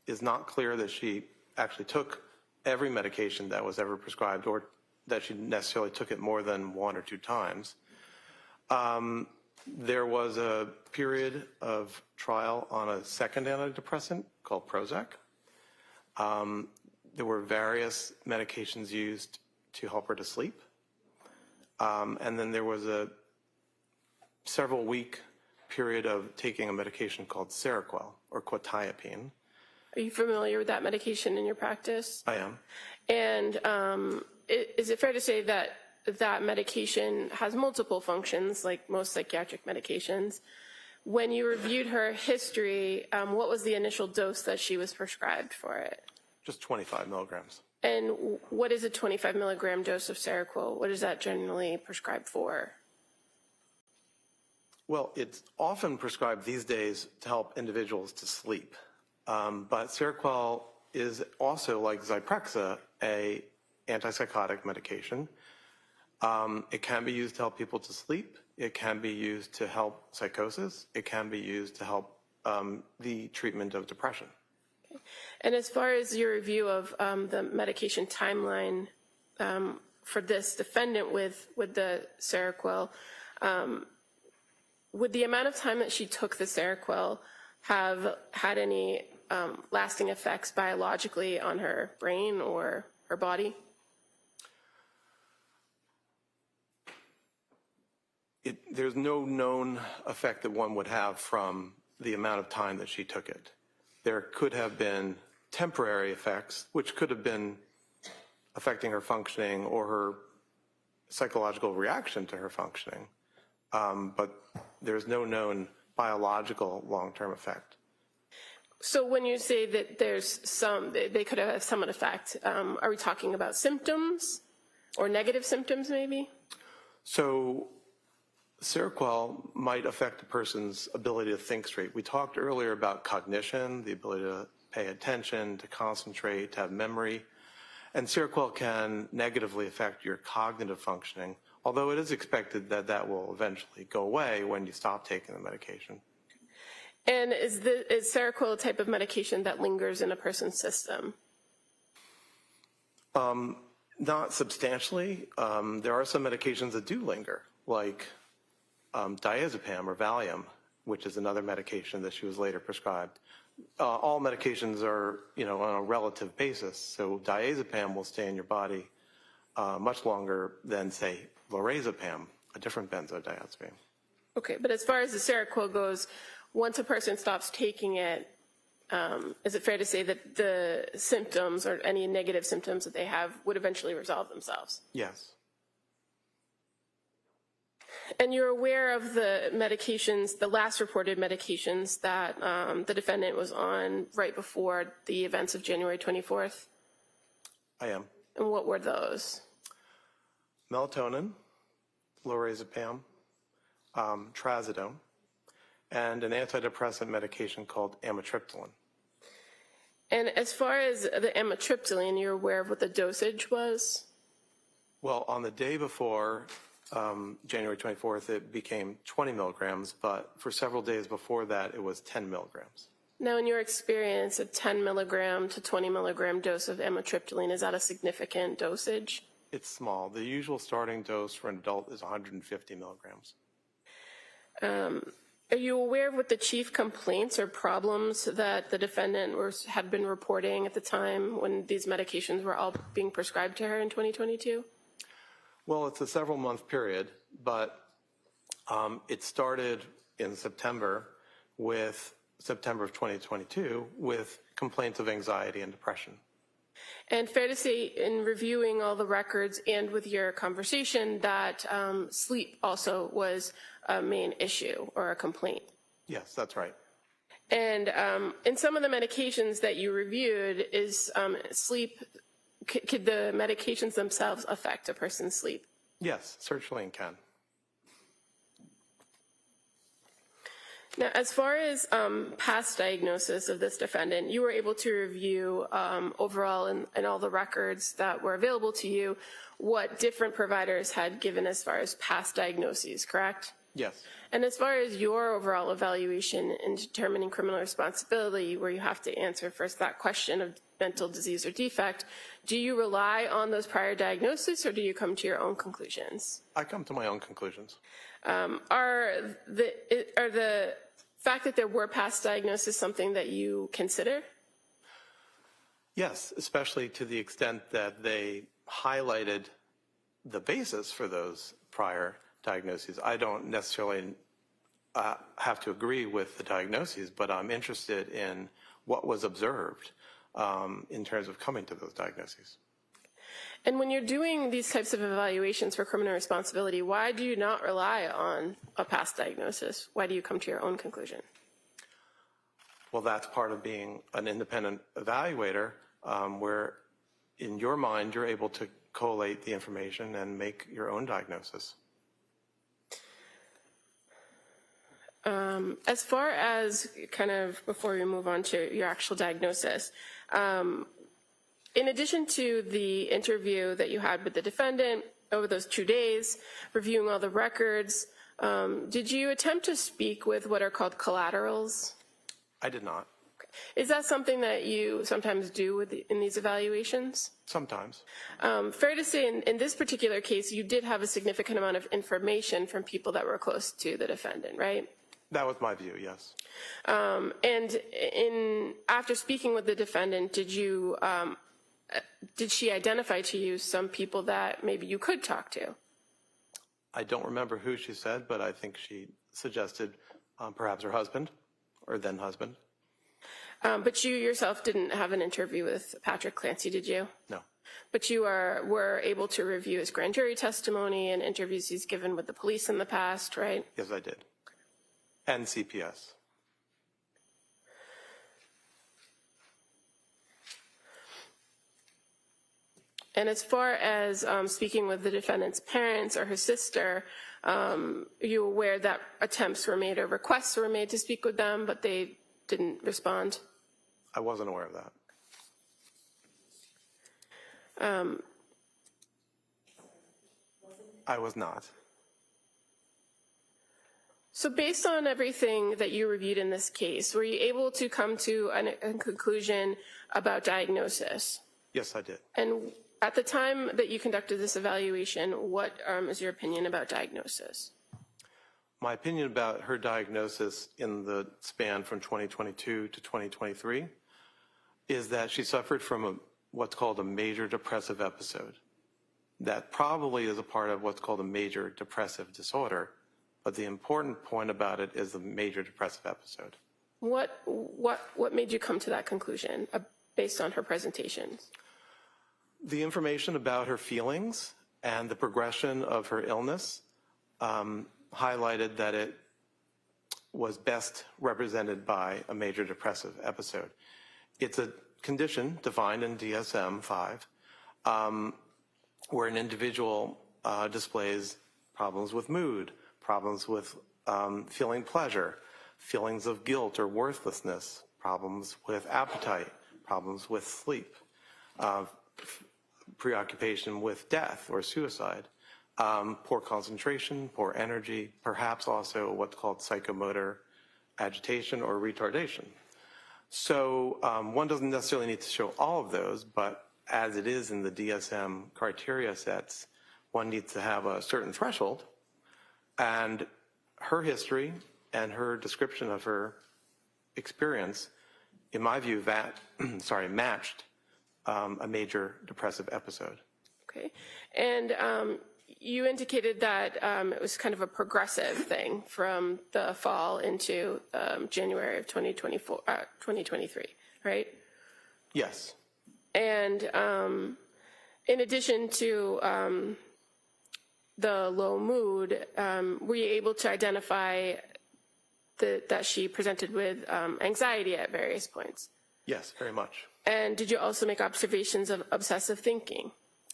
is not clear that she actually took every medication that was ever prescribed or that she necessarily took it more than 1 or 2 times. There was a period of trial on a second antidepressant called Prozac. There were various medications used to help her to sleep. And then there was a several-week period of taking a medication called Seroquel or quetiapine. Are you familiar with that medication in your practice? I am. And is it fair to say that that medication has multiple functions, like most psychiatric medications? When you reviewed her history, what was the initial dose that she was prescribed for it? Just 25 milligrams. And what is a 25 milligram dose of Seroquel? What is that generally prescribed for? Well, it's often prescribed these days to help individuals to sleep. But Seroquel is also, like Zyprexa, a antipsychotic medication. It can be used to help people to sleep. It can be used to help psychosis. It can be used to help the treatment of depression. And as far as your review of the medication timeline for this defendant with the Seroquel, would the amount of time that she took the Seroquel have had any lasting effects biologically on her brain or her body? There's no known effect that one would have from the amount of time that she took it. There could have been temporary effects, which could have been affecting her functioning or her psychological reaction to her functioning. But there's no known biological long-term effect. So when you say that they could have some effect, are we talking about symptoms or negative symptoms maybe? So Seroquel might affect a person's ability to think straight. We talked earlier about cognition, the ability to pay attention, to concentrate, to have memory. And Seroquel can negatively affect your cognitive functioning, although it is expected that that will eventually go away when you stop taking the medication. And is Seroquel a type of medication that lingers in a person's system? Not substantially. There are some medications that do linger, like diazepam or Valium, which is another medication that she was later prescribed. All medications are, on a relative basis. So diazepam will stay in your body much longer than, say, lorazepam, a different benzodiazepine. Okay, but as far as the Seroquel goes, once a person stops taking it, is it fair to say that the symptoms or any negative symptoms that they have would eventually resolve themselves? Yes. And you're aware of the medications, the last reported medications that the defendant was on right before the events of January 24th? I am. And what were those? Melatonin, lorazepam, trazodone, and an antidepressant medication called amitriptyline. And as far as the amitriptyline, you're aware of what the dosage was? Well, on the day before January 24th, it became 20 milligrams, but for several days before that, it was 10 milligrams. Now, in your experience, a 10 milligram to 20 milligram dose of amitriptyline, is that a significant dosage? It's small. The usual starting dose for an adult is 150 milligrams. Are you aware of what the chief complaints or problems that the defendant had been reporting at the time when these medications were all being prescribed to her in 2022? Well, it's a several-month period, but it started in September of 2022 with complaints of anxiety and depression. And fair to say, in reviewing all the records and with your conversation, that sleep also was a main issue or a complaint. Yes, that's right. And in some of the medications that you reviewed, is sleep, could the medications themselves affect a person's sleep? Yes, sertraline can. Now, as far as past diagnosis of this defendant, you were able to review overall in all the records that were available to you what different providers had given as far as past diagnoses, correct? Yes. And as far as your overall evaluation in determining criminal responsibility, where you have to answer first that question of mental disease or defect, do you rely on those prior diagnoses or do you come to your own conclusions? I come to my own conclusions. Are the fact that there were past diagnoses something that you consider? Yes, especially to the extent that they highlighted the basis for those prior diagnoses. I don't necessarily have to agree with the diagnoses, but I'm interested in what was observed in terms of coming to those diagnoses. And when you're doing these types of evaluations for criminal responsibility, why do you not rely on a past diagnosis? Why do you come to your own conclusion? Well, that's part of being an independent evaluator, where in your mind you're able to collate the information and make your own diagnosis. As far as kind of before we move on to your actual diagnosis, in addition to the interview that you had with the defendant over those 2 days, reviewing all the records, did you attempt to speak with what are called collaterals? I did not. Is that something that you sometimes do in these evaluations? Sometimes. Fair to say, in this particular case, you did have a significant amount of information from people that were close to the defendant, right? That was my view, yes. And after speaking with the defendant, did she identify to you some people that maybe you could talk to? I don't remember who she said, but I think she suggested perhaps her husband or then husband. But you yourself didn't have an interview with Patrick Clancy, did you? No. But you were able to review his grand jury testimony and interviews he's given with the police in the past, right? Yes, I did. And CPS. And as far as speaking with the defendant's parents or her sister, are you aware that attempts were made or requests were made to speak with them, but they didn't respond? I wasn't aware of that. I was not. So based on everything that you reviewed in this case, were you able to come to a conclusion about diagnosis? Yes, I did. And at the time that you conducted this evaluation, what is your opinion about diagnosis? My opinion about her diagnosis in the span from 2022 to 2023 is that she suffered from what's called a major depressive episode. That probably is a part of what's called a major depressive disorder, but the important point about it is the major depressive episode. What made you come to that conclusion based on her presentations? The information about her feelings and the progression of her illness highlighted that it was best represented by a major depressive episode. It's a condition defined in DSM-5 where an individual displays problems with mood, problems with feeling pleasure, feelings of guilt or worthlessness, problems with appetite, problems with sleep, preoccupation with death or suicide, poor concentration, poor energy, perhaps also what's called psychomotor agitation or retardation. So one doesn't necessarily need to show all of those, but as it is in the DSM criteria sets, one needs to have a certain threshold. And her history and her description of her experience, in my view, matched a major depressive episode. Okay. And you indicated that it was kind of a progressive thing from the fall into January of 2023, right? Yes. And in addition to the low mood, were you able to identify that she presented with anxiety at various points? Yes, very much. And did you also make observations of obsessive thinking?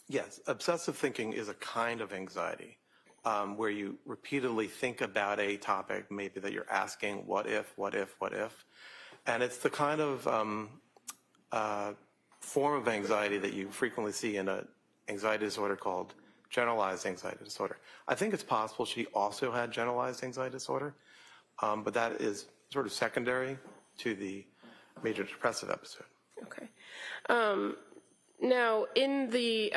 Yes, obsessive thinking is a kind of anxiety where you repeatedly think about a topic, maybe that you're asking, what if? And it's the kind of form of anxiety that you frequently see in an anxiety disorder called generalized anxiety disorder. I think it's possible she also had generalized anxiety disorder, but that is sort of secondary to the major depressive episode. Okay. Now, in the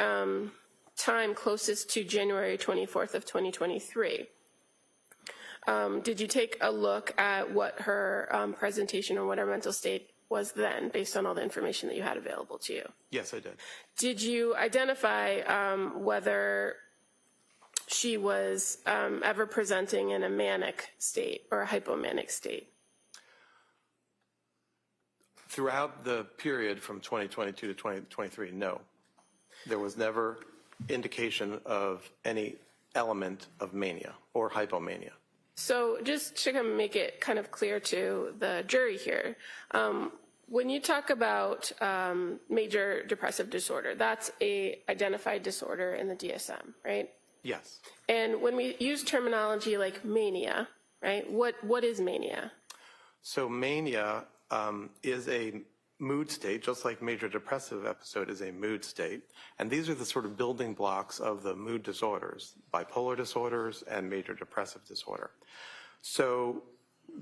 time closest to January 24th of 2023, did you take a look at what her presentation or what her mental state was then, based on all the information that you had available to you? Yes, I did. Did you identify whether she was ever presenting in a manic state or a hypomanic state? Throughout the period from 2022 to 2023, no. There was never indication of any element of mania or hypomania. So just to make it kind of clear to the jury here, when you talk about major depressive disorder, that's a identified disorder in the DSM, right? Yes. And when we use terminology like mania, right, what is mania? So mania is a mood state, just like major depressive episode is a mood state. And these are the sort of building blocks of the mood disorders, bipolar disorders and major depressive disorder. So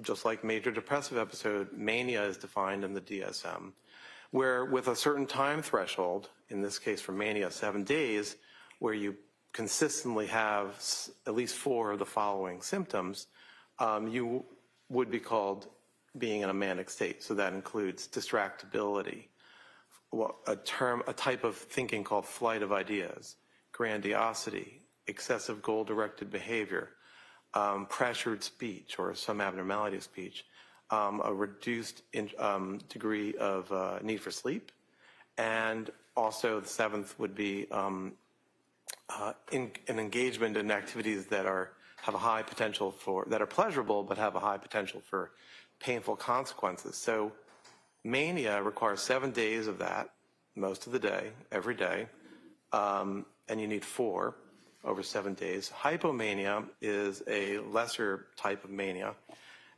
just like major depressive episode, mania is defined in the DSM, where with a certain time threshold, in this case for mania, 7 days, where you consistently have at least 4 of the following symptoms, you would be called being in a manic state. So that includes distractibility, a type of thinking called flight of ideas, grandiosity, excessive goal-directed behavior, pressured speech or some abnormality of speech, a reduced degree of need for sleep, and also the 7th would be an engagement in activities that have a high potential that are pleasurable but have a high potential for painful consequences. So mania requires 7 days of that, most of the day, every day, and you need 4 over 7 days. Hypomania is a lesser type of mania,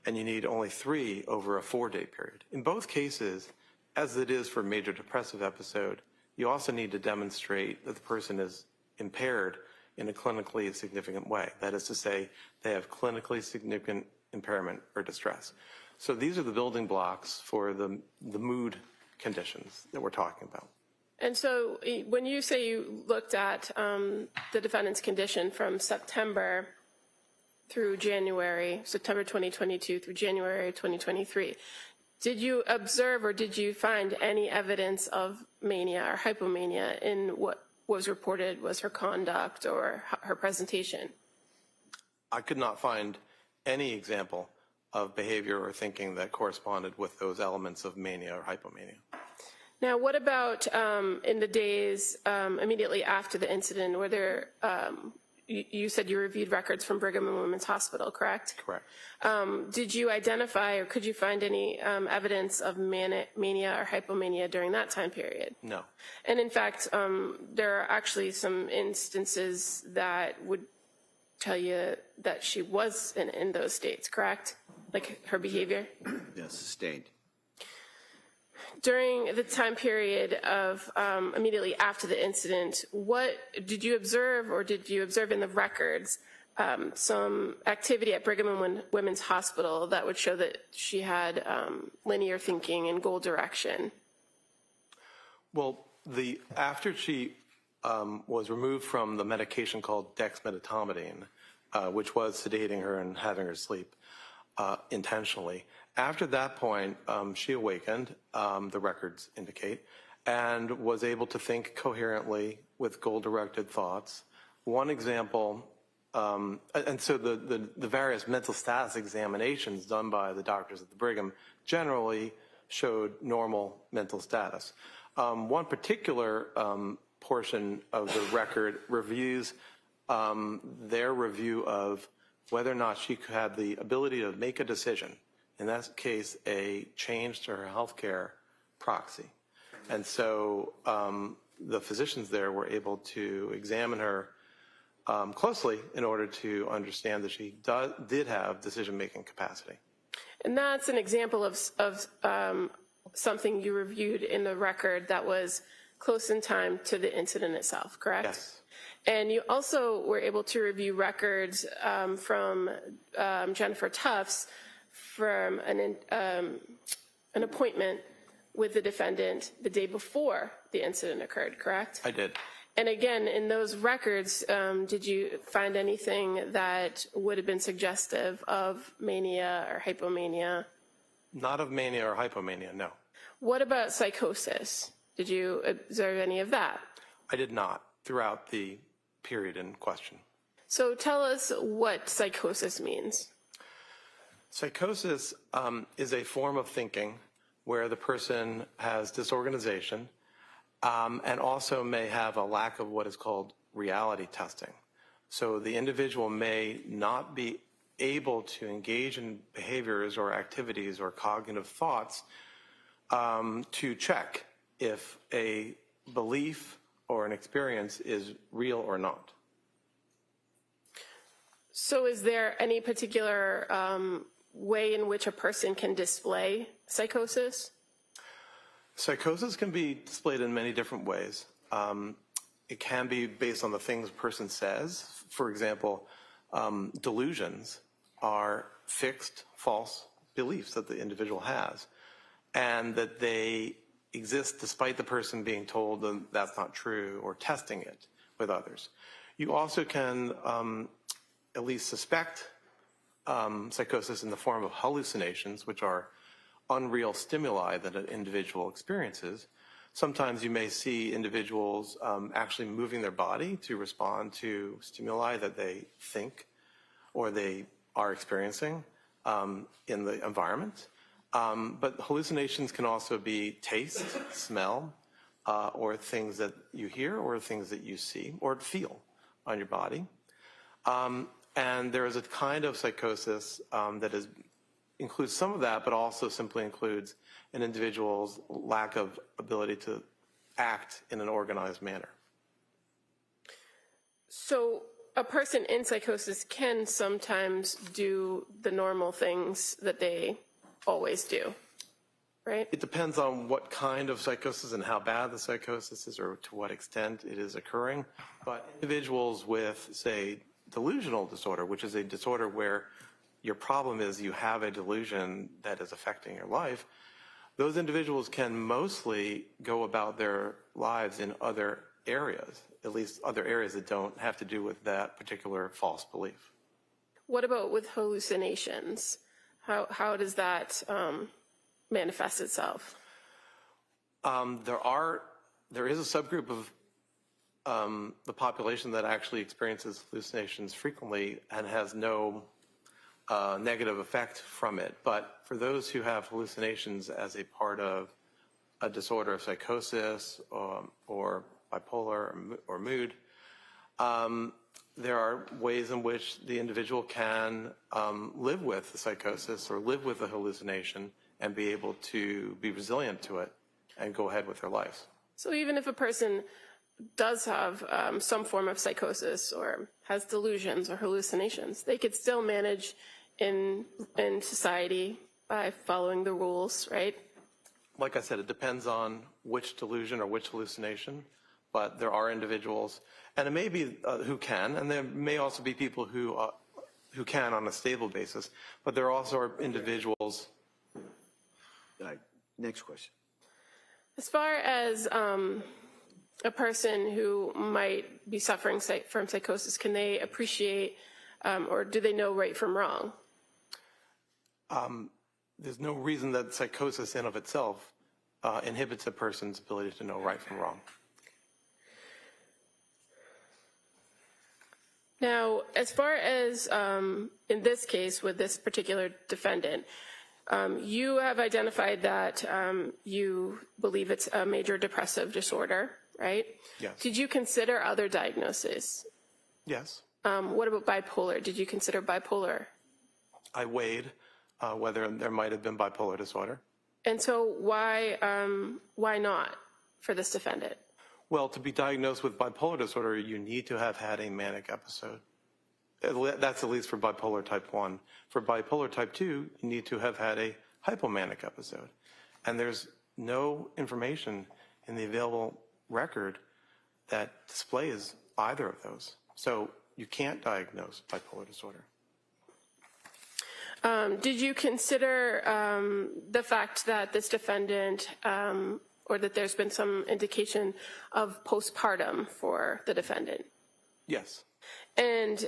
and you need only 3 over a 4-day period. In both cases, as it is for major depressive episode, you also need to demonstrate that the person is impaired in a clinically significant way. That is to say, they have clinically significant impairment or distress. So these are the building blocks for the mood conditions that we're talking about. And so when you say you looked at the defendant's condition from September through January, September 2022 through January 2023, did you observe or did you find any evidence of mania or hypomania in what was reported was her conduct or her presentation? I could not find any example of behavior or thinking that corresponded with those elements of mania or hypomania. Now, what about in the days immediately after the incident, were there, you said you reviewed records from Brigham and Women's Hospital, correct? Correct. Did you identify or could you find any evidence of mania or hypomania during that time period? No. And in fact, there are actually some instances that would tell you that she was in those states, correct? Like her behavior? Yes, sustained. During the time period of immediately after the incident, what did you observe or did you observe in the records some activity at Brigham and Women's Hospital that would show that she had linear thinking and goal direction? Well, after she was removed from the medication called dexmedetomidine, which was sedating her and having her sleep, intentionally. After that point, she awakened, the records indicate, and was able to think coherently with goal-directed thoughts. One example, and so the various mental status examinations done by the doctors at the Brigham generally showed normal mental status. One particular portion of the record reviews their review of whether or not she had the ability to make a decision. In that case, a change to her healthcare proxy. And so the physicians there were able to examine her closely in order to understand that she did have decision-making capacity. And that's an example of something you reviewed in the record that was close in time to the incident itself, correct? Yes. And you also were able to review records from Jennifer Tufts from an appointment with the defendant the day before the incident occurred, correct? I did. And again, in those records, did you find anything that would have been suggestive of mania or hypomania? Not of mania or hypomania, no. What about psychosis? Did you observe any of that? I did not throughout the period in question. So tell us what psychosis means. Psychosis is a form of thinking where the person has disorganization and also may have a lack of what is called reality testing. So the individual may not be able to engage in behaviors or activities or cognitive thoughts to check if a belief or an experience is real or not. So is there any particular way in which a person can display psychosis? Psychosis can be displayed in many different ways. It can be based on the things a person says. For example, delusions are fixed, false beliefs that the individual has, and that they exist despite the person being told that that's not true or testing it with others. You also can at least suspect psychosis in the form of hallucinations, which are unreal stimuli that an individual experiences. Sometimes you may see individuals actually moving their body to respond to stimuli that they think or they are experiencing in the environment. But hallucinations can also be taste, smell, or things that you hear or things that you see or feel on your body. And there is a kind of psychosis that includes some of that, but also simply includes an individual's lack of ability to act in an organized manner. So a person in psychosis can sometimes do the normal things that they always do, right? It depends on what kind of psychosis and how bad the psychosis is or to what extent it is occurring. But individuals with, say, delusional disorder, which is a disorder where your problem is you have a delusion that is affecting your life, those individuals can mostly go about their lives in other areas, at least other areas that don't have to do with that particular false belief. What about with hallucinations? How does that manifest itself? There is a subgroup of the population that actually experiences hallucinations frequently and has no negative effect from it. But for those who have hallucinations as a part of a disorder of psychosis or bipolar or mood, there are ways in which the individual can live with the psychosis or live with the hallucination and be able to be resilient to it and go ahead with their lives. So even if a person does have some form of psychosis or has delusions or hallucinations, they could still manage in society by following the rules, right? Like I said, it depends on which delusion or which hallucination, but there are individuals, and it may be who can, and there may also be people who can on a stable basis, but there also are individuals. Next question. As far as a person who might be suffering from psychosis, can they appreciate or do they know right from wrong? there's no reason that psychosis in of itself inhibits a person's ability to know right from wrong. Now, as far as in this case with this particular defendant, you have identified that you believe it's a major depressive disorder, right? Yes. Did you consider other diagnoses? Yes. What about bipolar? Did you consider bipolar? I weighed whether there might have been bipolar disorder. And so why not for this defendant? Well, to be diagnosed with bipolar disorder, you need to have had a manic episode. That's at least for bipolar type 1. For bipolar type 2, you need to have had a hypomanic episode. And there's no information in the available record that displays either of those. So you can't diagnose bipolar disorder. Did you consider the fact that this defendant, or that there's been some indication of postpartum for the defendant? Yes. And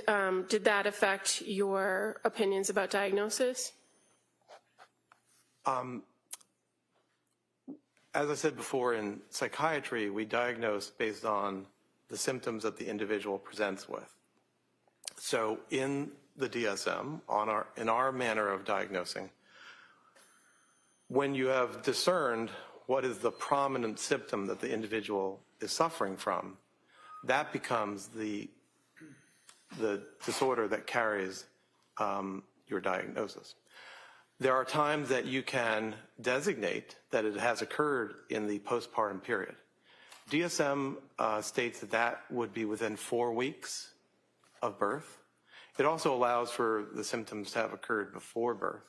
did that affect your opinions about diagnosis? As I said before, in psychiatry, we diagnose based on the symptoms that the individual presents with. So in the DSM, in our manner of diagnosing, when you have discerned what is the prominent symptom that the individual is suffering from, that becomes the disorder that carries your diagnosis. There are times that you can designate that it has occurred in the postpartum period. DSM states that that would be within 4 weeks of birth. It also allows for the symptoms to have occurred before birth.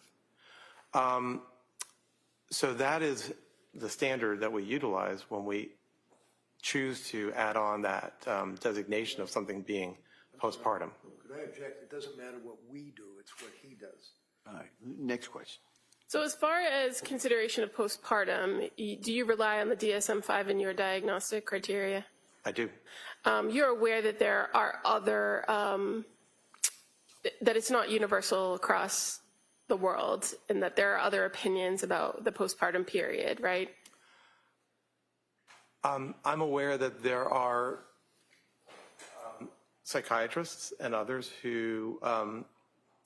So that is the standard that we utilize when we choose to add on that designation of something being postpartum. Could I object? It doesn't matter what we do, it's what he does. All right, next question. So as far as consideration of postpartum, do you rely on the DSM-5 in your diagnostic criteria? I do. You're aware that there are other, that it's not universal across the world, and that there are other opinions about the postpartum period, right? I'm aware that there are psychiatrists and others who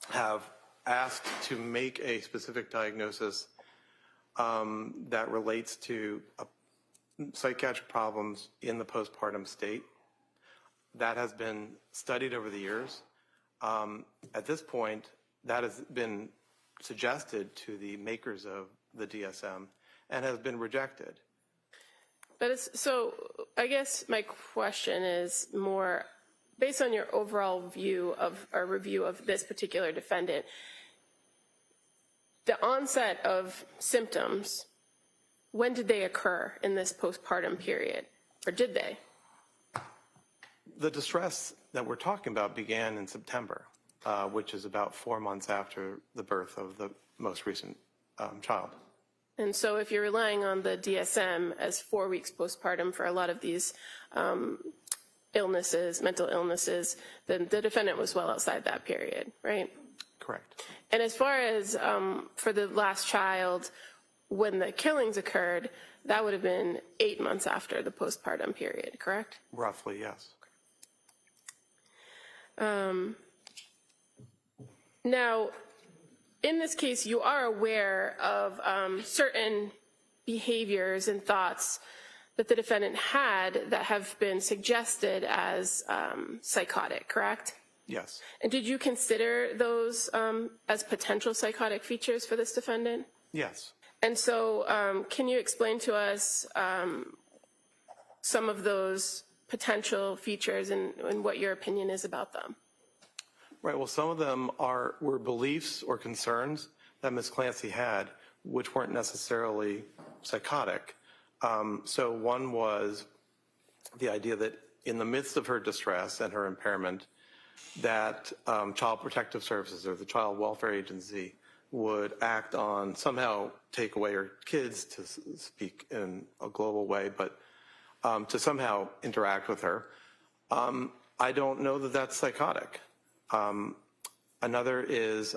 have asked to make a specific diagnosis that relates to psychiatric problems in the postpartum state. That has been studied over the years. At this point, that has been suggested to the makers of the DSM and has been rejected. But so I guess my question is more based on your overall view of or review of this particular defendant. The onset of symptoms, when did they occur in this postpartum period, or did they? The distress that we're talking about began in September, which is about 4 months after the birth of the most recent child. And so if you're relying on the DSM as 4 weeks postpartum for a lot of these illnesses, mental illnesses, then the defendant was well outside that period, right? Correct. And as far as for the last child, when the killings occurred, that would have been 8 months after the postpartum period, correct? Roughly, yes. Now, in this case, you are aware of certain behaviors and thoughts that the defendant had that have been suggested as psychotic, correct? Yes. And did you consider those as potential psychotic features for this defendant? Yes. And so can you explain to us some of those potential features and what your opinion is about them? Right. Well, some of them were beliefs or concerns that Ms. Clancy had, which weren't necessarily psychotic. So one was the idea that in the midst of her distress and her impairment, that Child Protective Services or the Child Welfare Agency would act on, somehow take away her kids, to speak in a global way, but to somehow interact with her. I don't know that that's psychotic. Another is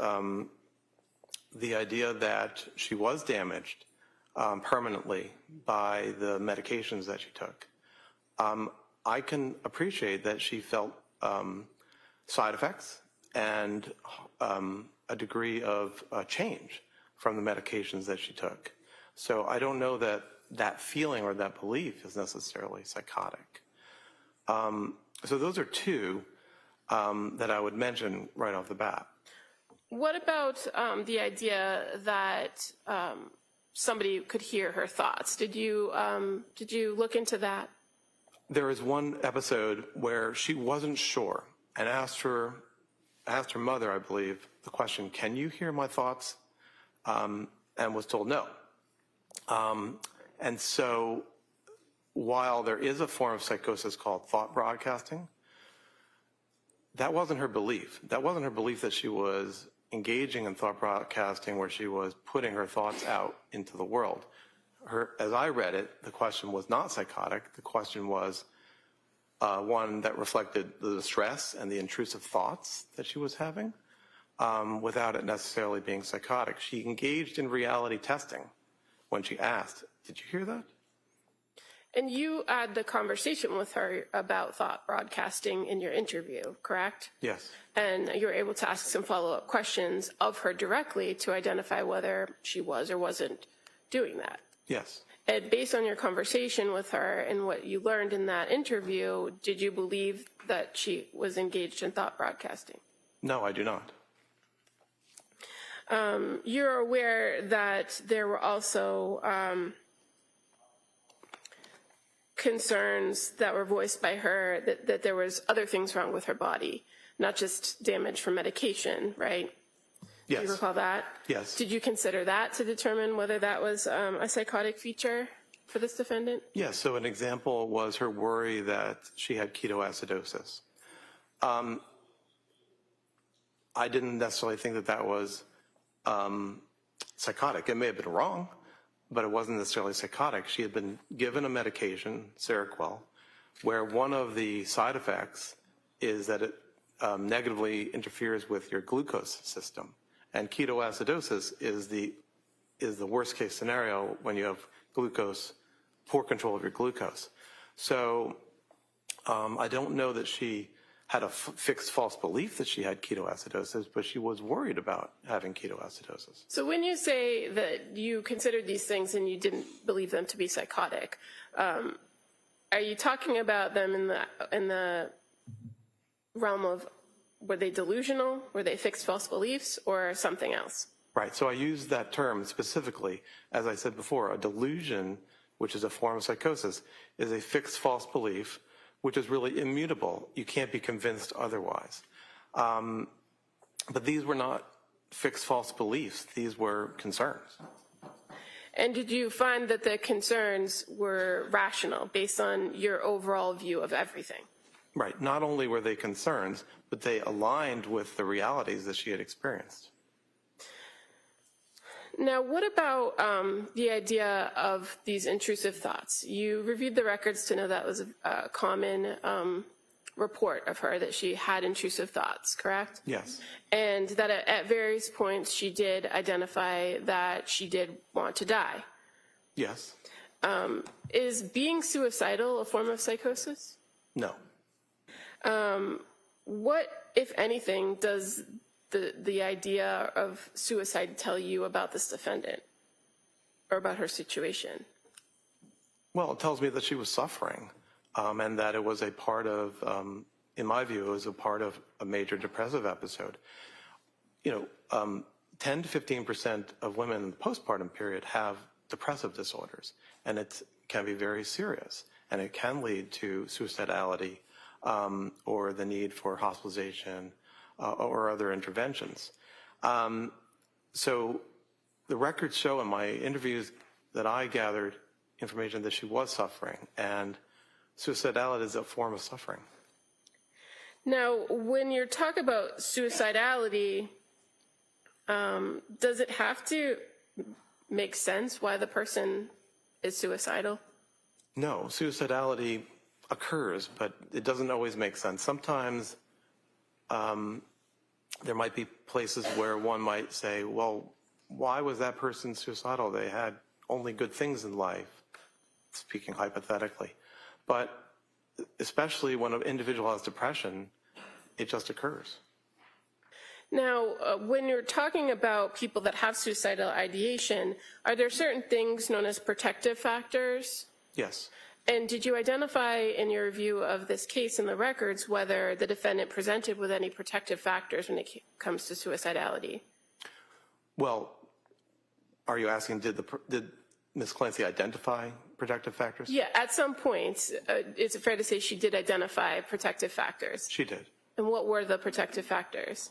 the idea that she was damaged permanently by the medications that she took. I can appreciate that she felt side effects and a degree of change from the medications that she took. So I don't know that that feeling or that belief is necessarily psychotic. So those are two that I would mention right off the bat. What about the idea that somebody could hear her thoughts? Did you look into that? There is one episode where she wasn't sure and asked her mother, I believe, the question, "Can you hear my thoughts?" And was told no. And so while there is a form of psychosis called thought broadcasting, that wasn't her belief. That wasn't her belief that she was engaging in thought broadcasting where she was putting her thoughts out into the world. As I read it, the question was not psychotic. The question was one that reflected the distress and the intrusive thoughts that she was having without it necessarily being psychotic. She engaged in reality testing when she asked, "Did you hear that?" And you had the conversation with her about thought broadcasting in your interview, correct? Yes. And you were able to ask some follow-up questions of her directly to identify whether she was or wasn't doing that. Yes. And based on your conversation with her and what you learned in that interview, did you believe that she was engaged in thought broadcasting? No, I do not. You're aware that there were also concerns that were voiced by her that there was other things wrong with her body, not just damage from medication, right? Yes. Do you recall that? Yes. Did you consider that to determine whether that was a psychotic feature for this defendant? Yes, so an example was her worry that she had ketoacidosis. I didn't necessarily think that that was psychotic. It may have been wrong, but it wasn't necessarily psychotic. She had been given a medication, Seroquel, where one of the side effects is that it negatively interferes with your glucose system. And ketoacidosis is the worst case scenario when you have glucose, poor control of your glucose. So I don't know that she had a fixed false belief that she had ketoacidosis, but she was worried about having ketoacidosis. So when you say that you considered these things and you didn't believe them to be psychotic, are you talking about them in the realm of, were they delusional, were they fixed false beliefs, or something else? Right, so I use that term specifically, as I said before, a delusion, which is a form of psychosis, is a fixed false belief, which is really immutable. You can't be convinced otherwise. But these were not fixed false beliefs. These were concerns. And did you find that the concerns were rational based on your overall view of everything? Right, not only were they concerns, but they aligned with the realities that she had experienced. Now, what about the idea of these intrusive thoughts? You reviewed the records to know that was a common report of her, that she had intrusive thoughts, correct? Yes. And that at various points she did identify that she did want to die. Yes. Is being suicidal a form of psychosis? No. What, if anything, does the idea of suicide tell you about this defendant or about her situation? Well, it tells me that she was suffering and that it was a part of, in my view, it was a part of a major depressive episode. 10 to 15% of women in the postpartum period have depressive disorders, and it can be very serious, and it can lead to suicidality or the need for hospitalization or other interventions. So the records show in my interviews that I gathered information that she was suffering, and suicidality is a form of suffering. Now, when you talk about suicidality, does it have to make sense why the person is suicidal? No, suicidality occurs, but it doesn't always make sense. Sometimes there might be places where one might say, well, why was that person suicidal? They had only good things in life, speaking hypothetically. But especially when an individual has depression, it just occurs. Now, when you're talking about people that have suicidal ideation, are there certain things known as protective factors? Yes. And did you identify in your review of this case in the records whether the defendant presented with any protective factors when it comes to suicidality? Well, are you asking, did Ms. Clancy identify protective factors? Yeah, at some point, is it fair to say she did identify protective factors? She did. And what were the protective factors?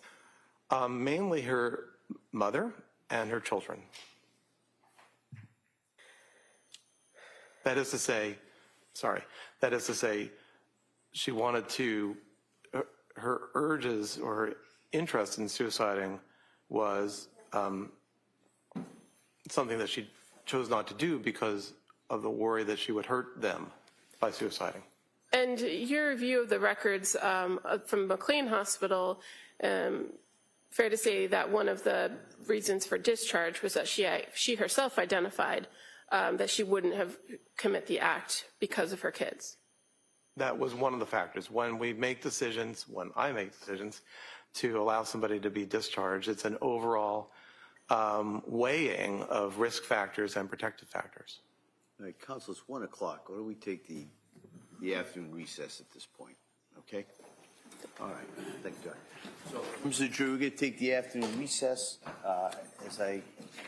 Mainly her mother and her children. That is to say, she wanted to, her urges or her interest in suiciding was something that she chose not to do because of the worry that she would hurt them by suiciding. And your review of the records from McLean Hospital, fair to say that one of the reasons for discharge was that she herself identified that she wouldn't have commit the act because of her kids. That was one of the factors. When I make decisions to allow somebody to be discharged, it's an overall weighing of risk factors and protective factors. All right, Council, it's 1 o'clock. Why don't we take the afternoon recess at this point, okay? All right, thank you, John. So, Mr. Drew, we're going to take the afternoon recess. As I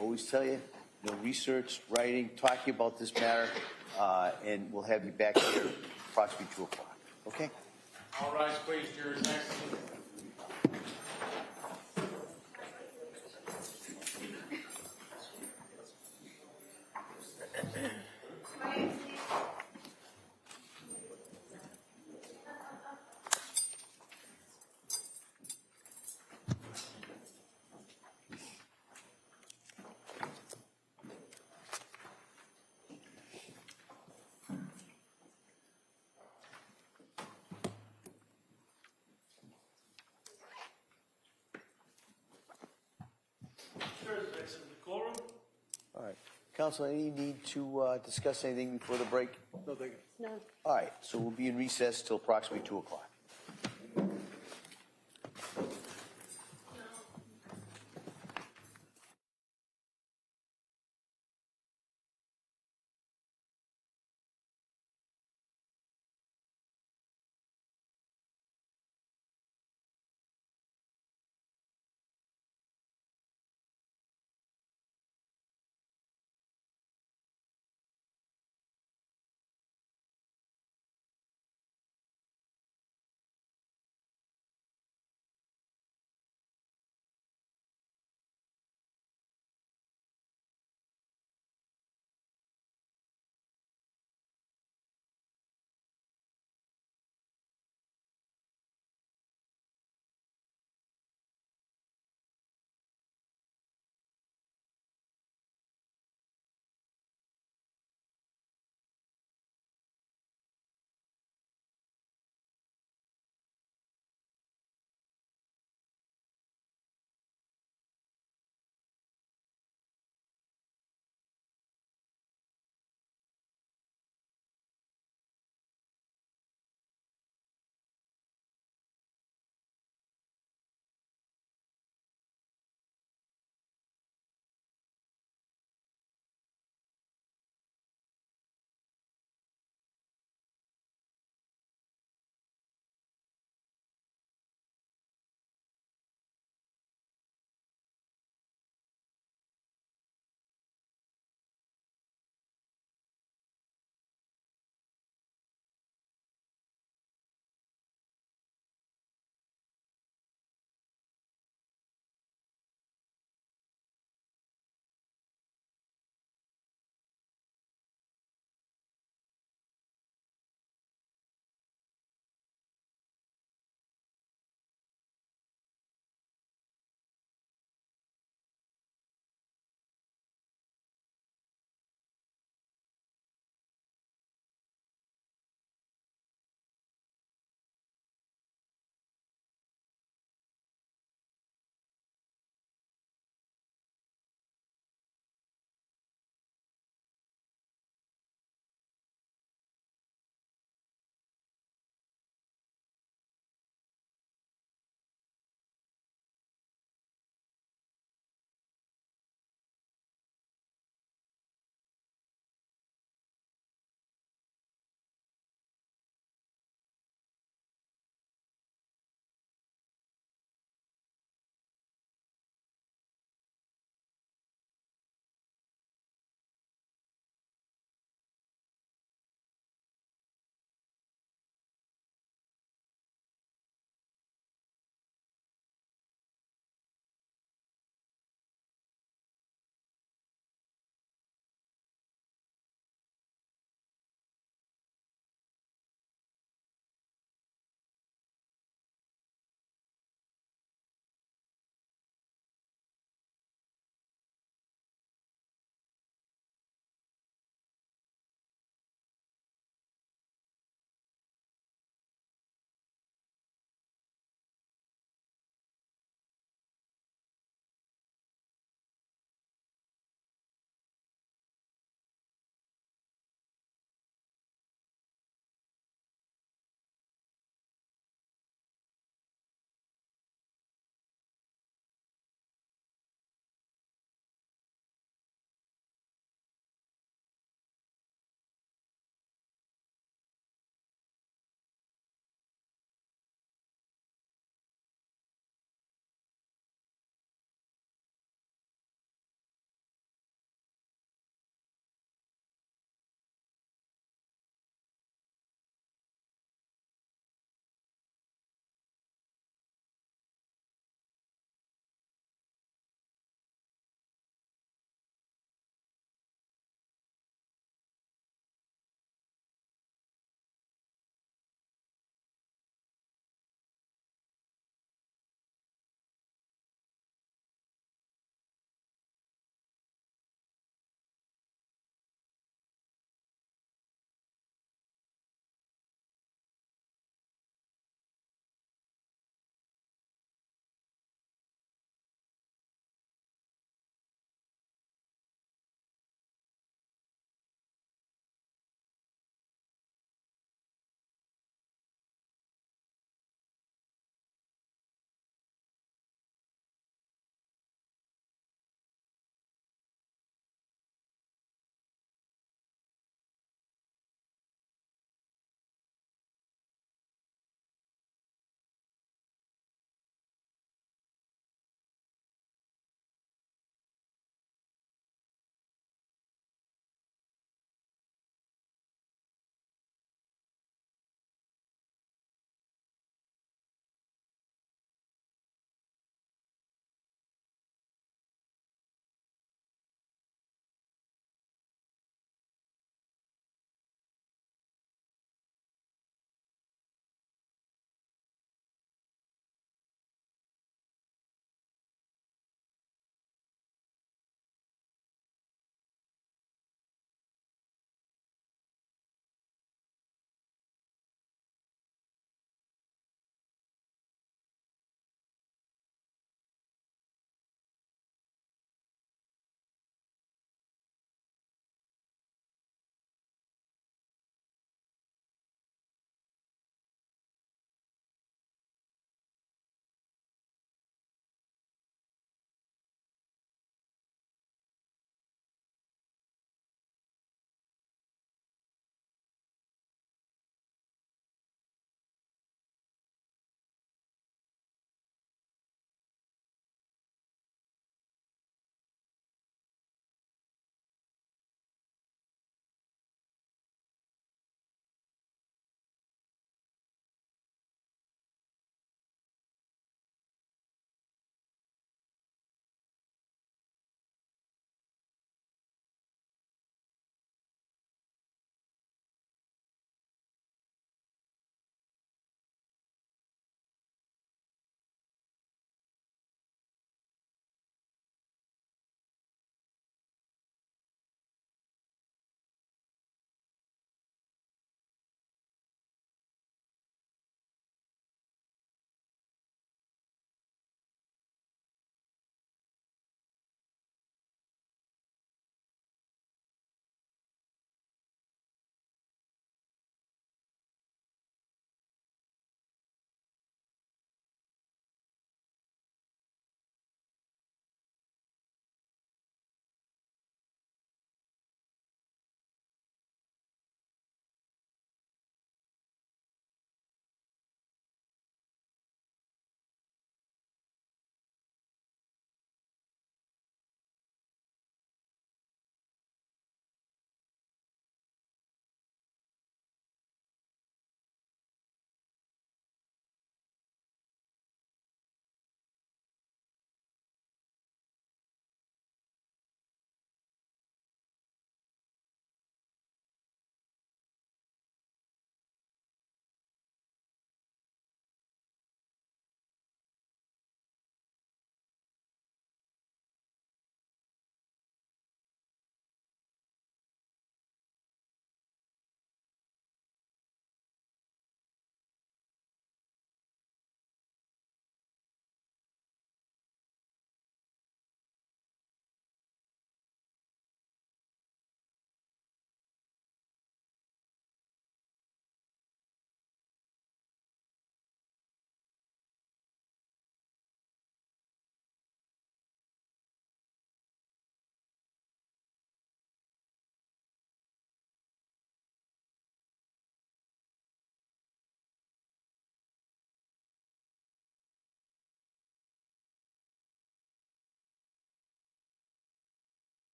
always tell you, no research, writing, talking about this matter, and we'll have you back here approximately 2 o'clock, okay? All rise, please. Your next. All right. Council, any need to discuss anything before the break? No, thank you. No. All right, so we'll be in recess till approximately 2 o'clock.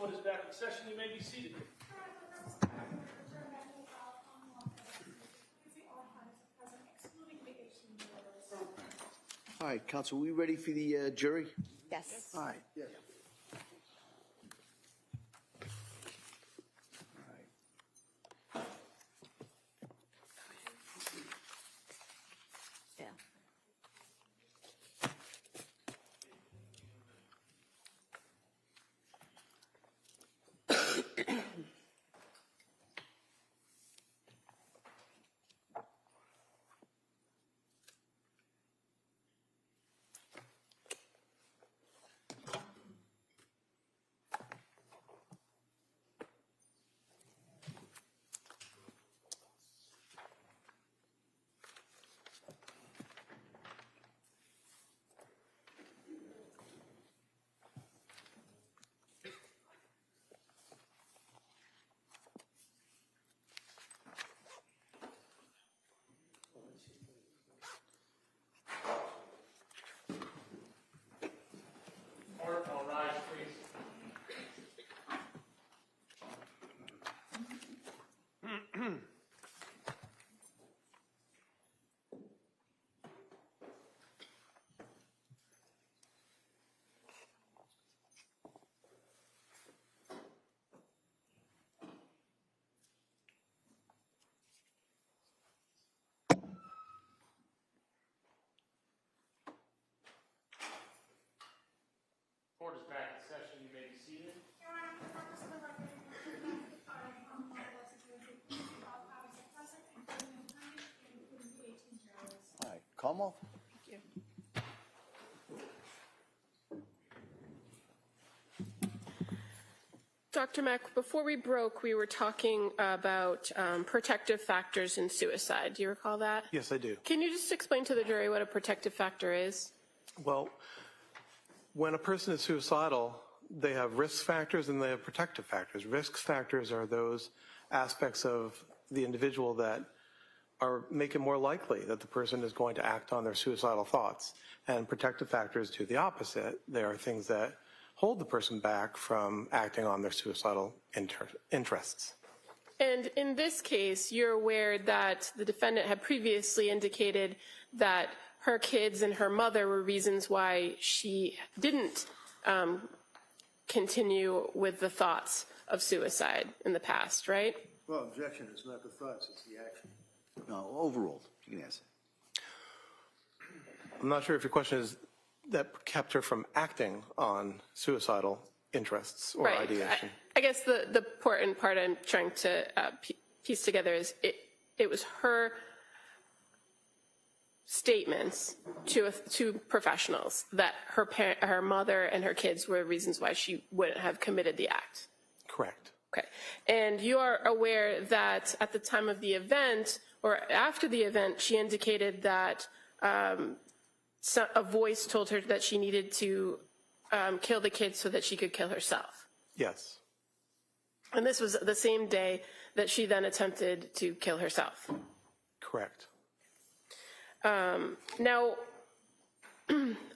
Court is back in session. You may be seated. All right, counsel, we ready for the jury? Yes. All right. Yeah. Yeah. Court, all rise, please. Court is back in session. You may be seated. Your Honor, for the purpose of the record, copies of present, including the attorney, including the 18 jurors. All right, Commonwealth? Dr. Mack, before we broke, we were talking about protective factors in suicide. Do you recall that? Yes, I do. Can you just explain to the jury what a protective factor is? Well, when a person is suicidal, they have risk factors and they have protective factors. Risk factors are those aspects of the individual that make it more likely that the person is going to act on their suicidal thoughts. And protective factors do the opposite. They are things that hold the person back from acting on their suicidal interests. And in this case, you're aware that the defendant had previously indicated that her kids and her mother were reasons why she didn't continue with the thoughts of suicide in the past, right? Well, objection is not the thoughts, it's the action. No, overruled. You can answer. I'm not sure if your question is that kept her from acting on suicidal interests or ideation. I guess the important part I'm trying to piece together is it was her statements to professionals that her mother and her kids were reasons why she wouldn't have committed the act. Correct. Okay. And you are aware that at the time of the event or after the event, she indicated that a voice told her that she needed to kill the kids so that she could kill herself. Yes. And this was the same day that she then attempted to kill herself. Correct. Now,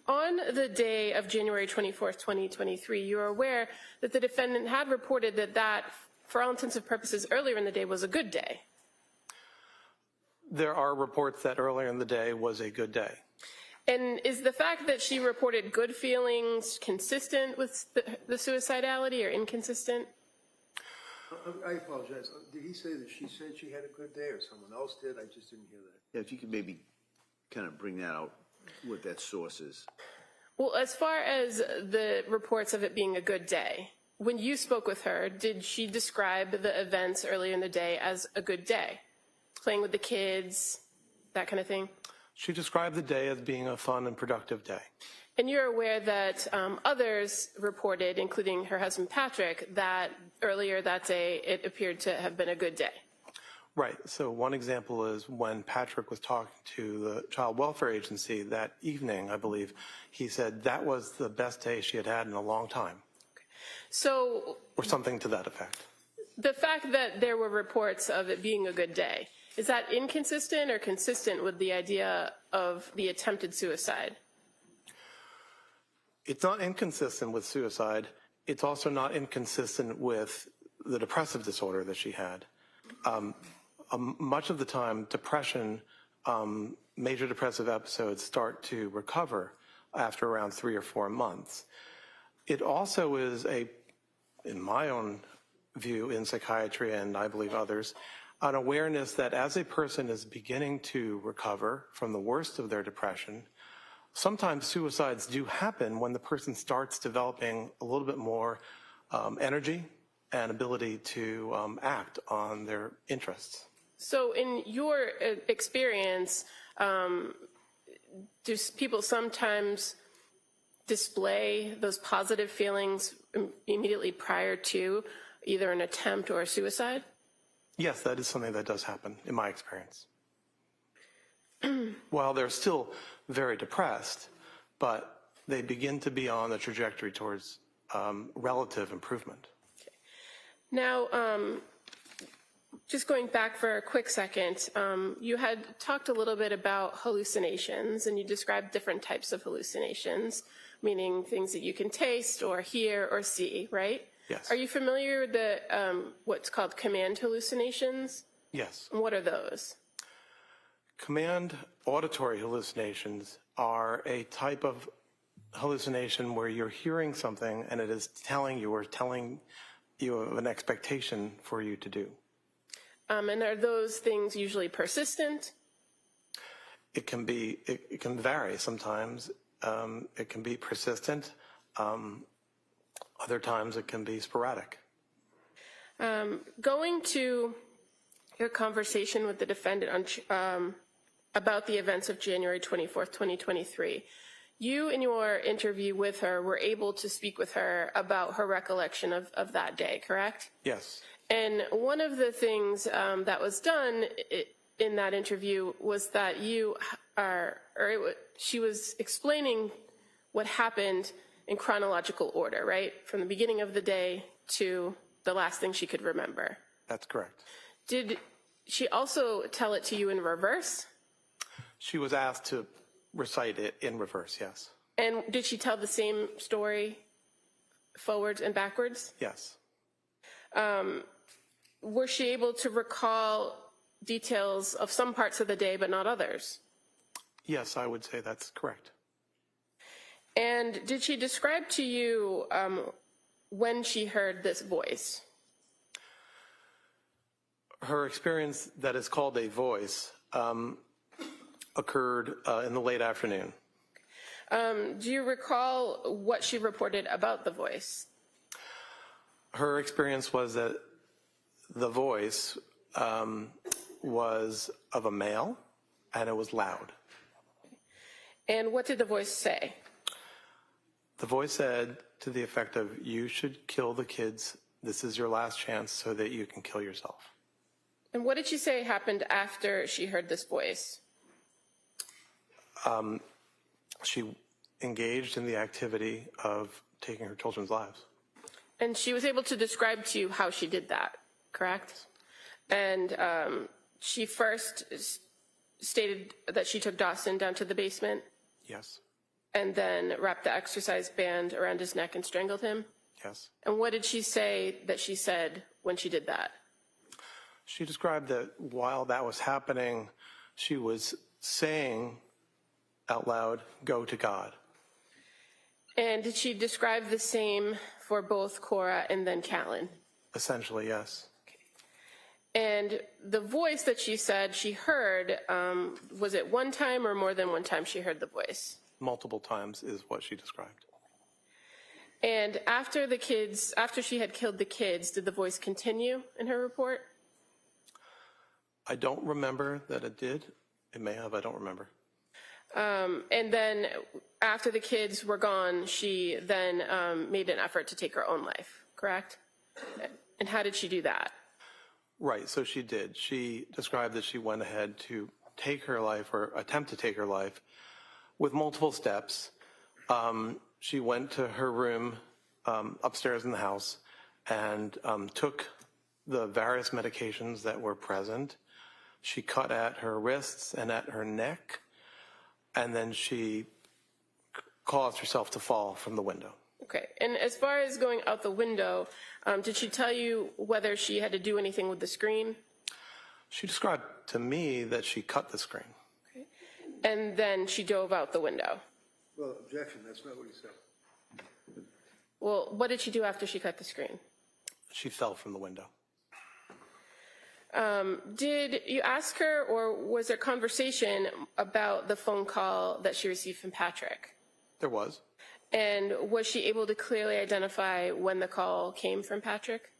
on the day of January 24th, 2023, you are aware that the defendant had reported that, for all intents and purposes, earlier in the day was a good day. There are reports that earlier in the day was a good day. And is the fact that she reported good feelings consistent with the suicidality or inconsistent? I apologize. Did he say that she said she had a good day or someone else did? I just didn't hear that. Yeah, if you could maybe kind of bring that out, what that source is. Well, as far as the reports of it being a good day, when you spoke with her, did she describe the events earlier in the day as a good day? Playing with the kids, that kind of thing? She described the day as being a fun and productive day. And you're aware that others reported, including her husband Patrick, that earlier that day it appeared to have been a good day. Right. So one example is when Patrick was talking to the Child Welfare Agency that evening, I believe, he said that was the best day she had had in a long time. Okay. So, or something to that effect. The fact that there were reports of it being a good day, is that inconsistent or consistent with the idea of the attempted suicide? It's not inconsistent with suicide. it's also not inconsistent with the depressive disorder that she had. Much of the time, depression, major depressive episodes start to recover after around 3 or 4 months. It also is in my own view in psychiatry, and I believe others, an awareness that as a person is beginning to recover from the worst of their depression, sometimes suicides do happen when the person starts developing a little bit more energy and ability to act on their interests. So in your experience, do people sometimes display those positive feelings immediately prior to either an attempt or a suicide? Yes, that is something that does happen in my experience. While they're still very depressed, but they begin to be on the trajectory towards relative improvement. Okay. Now, just going back for a quick second, you had talked a little bit about hallucinations, and you described different types of hallucinations, meaning things that you can taste or hear or see, right? Yes. Are you familiar with the what's called command hallucinations? Yes. And what are those? Command auditory hallucinations are a type of hallucination where you're hearing something and it is telling you of an expectation for you to do. And are those things usually persistent? It can be. It can vary sometimes. It can be persistent. Other times it can be sporadic. Going to your conversation with the defendant on, about the events of January 24th, 2023, you in your interview with her were able to speak with her about her recollection of that day, correct? Yes. And one of the things that was done in that interview was that she was explaining what happened in chronological order, right? From the beginning of the day to the last thing she could remember. That's correct. Did she also tell it to you in reverse? She was asked to recite it in reverse, yes. And did she tell the same story forwards and backwards? Yes. Was she able to recall details of some parts of the day but not others? Yes, I would say that's correct. And did she describe to you when she heard this voice? Her experience that is called a voice occurred in the late afternoon. Do you recall what she reported about the voice? Her experience was that the voice was of a male and it was loud. And what did the voice say? The voice said to the effect of, you should kill the kids. This is your last chance so that you can kill yourself. And what did she say happened after she heard this voice? She engaged in the activity of taking her children's lives. And she was able to describe to you how she did that, correct? And she first stated that she took Dawson down to the basement? Yes. And then wrapped the exercise band around his neck and strangled him? Yes. And what did she say that she said when she did that? She described that while that was happening, she was saying out loud, go to God. And did she describe the same for both Cora and then Callan? Essentially, yes. And the voice that she said she heard, was it one time or more than one time she heard the voice? Multiple times is what she described. And after she had killed the kids, did the voice continue in her report? I don't remember that it did. It may have, I don't remember. And then after the kids were gone, she then made an effort to take her own life, correct? And how did she do that? Right, so she did. She described that she went ahead to take her life or attempt to take her life with multiple steps. She went to her room upstairs in the house and took the various medications that were present. She cut at her wrists and at her neck, and then she caused herself to fall from the window. Okay, and as far as going out the window, did she tell you whether she had to do anything with the screen? She described to me that she cut the screen. Okay. And then she dove out the window. Well, objection, that's not what he said. Well, what did she do after she cut the screen? She fell from the window. Did you ask her, or was there conversation about the phone call that she received from Patrick? There was. And was she able to clearly identify when the call came from Patrick?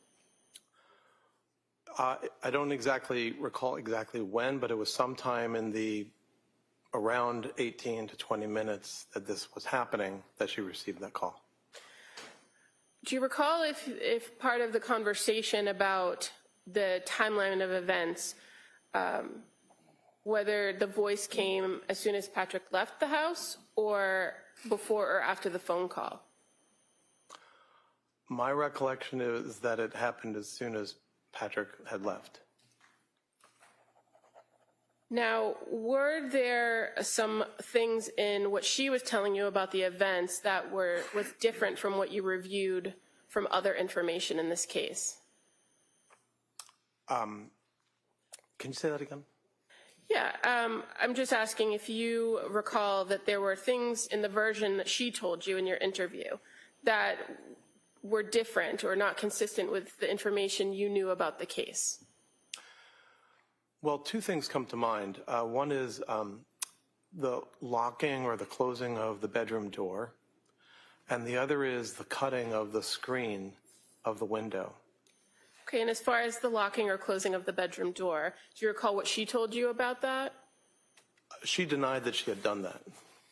I don't exactly recall exactly when, but it was sometime in the around 18 to 20 minutes that this was happening that she received that call. Do you recall if part of the conversation about the timeline of events, whether the voice came as soon as Patrick left the house or before or after the phone call? My recollection is that it happened as soon as Patrick had left. Now, were there some things in what she was telling you about the events that was different from what you reviewed from other information in this case? Can you say that again? Yeah, I'm just asking if you recall that there were things in the version that she told you in your interview that were different or not consistent with the information you knew about the case. Well, two things come to mind. One is the locking or the closing of the bedroom door, and the other is the cutting of the screen of the window. Okay, and as far as the locking or closing of the bedroom door, do you recall what she told you about that? She denied that she had done that.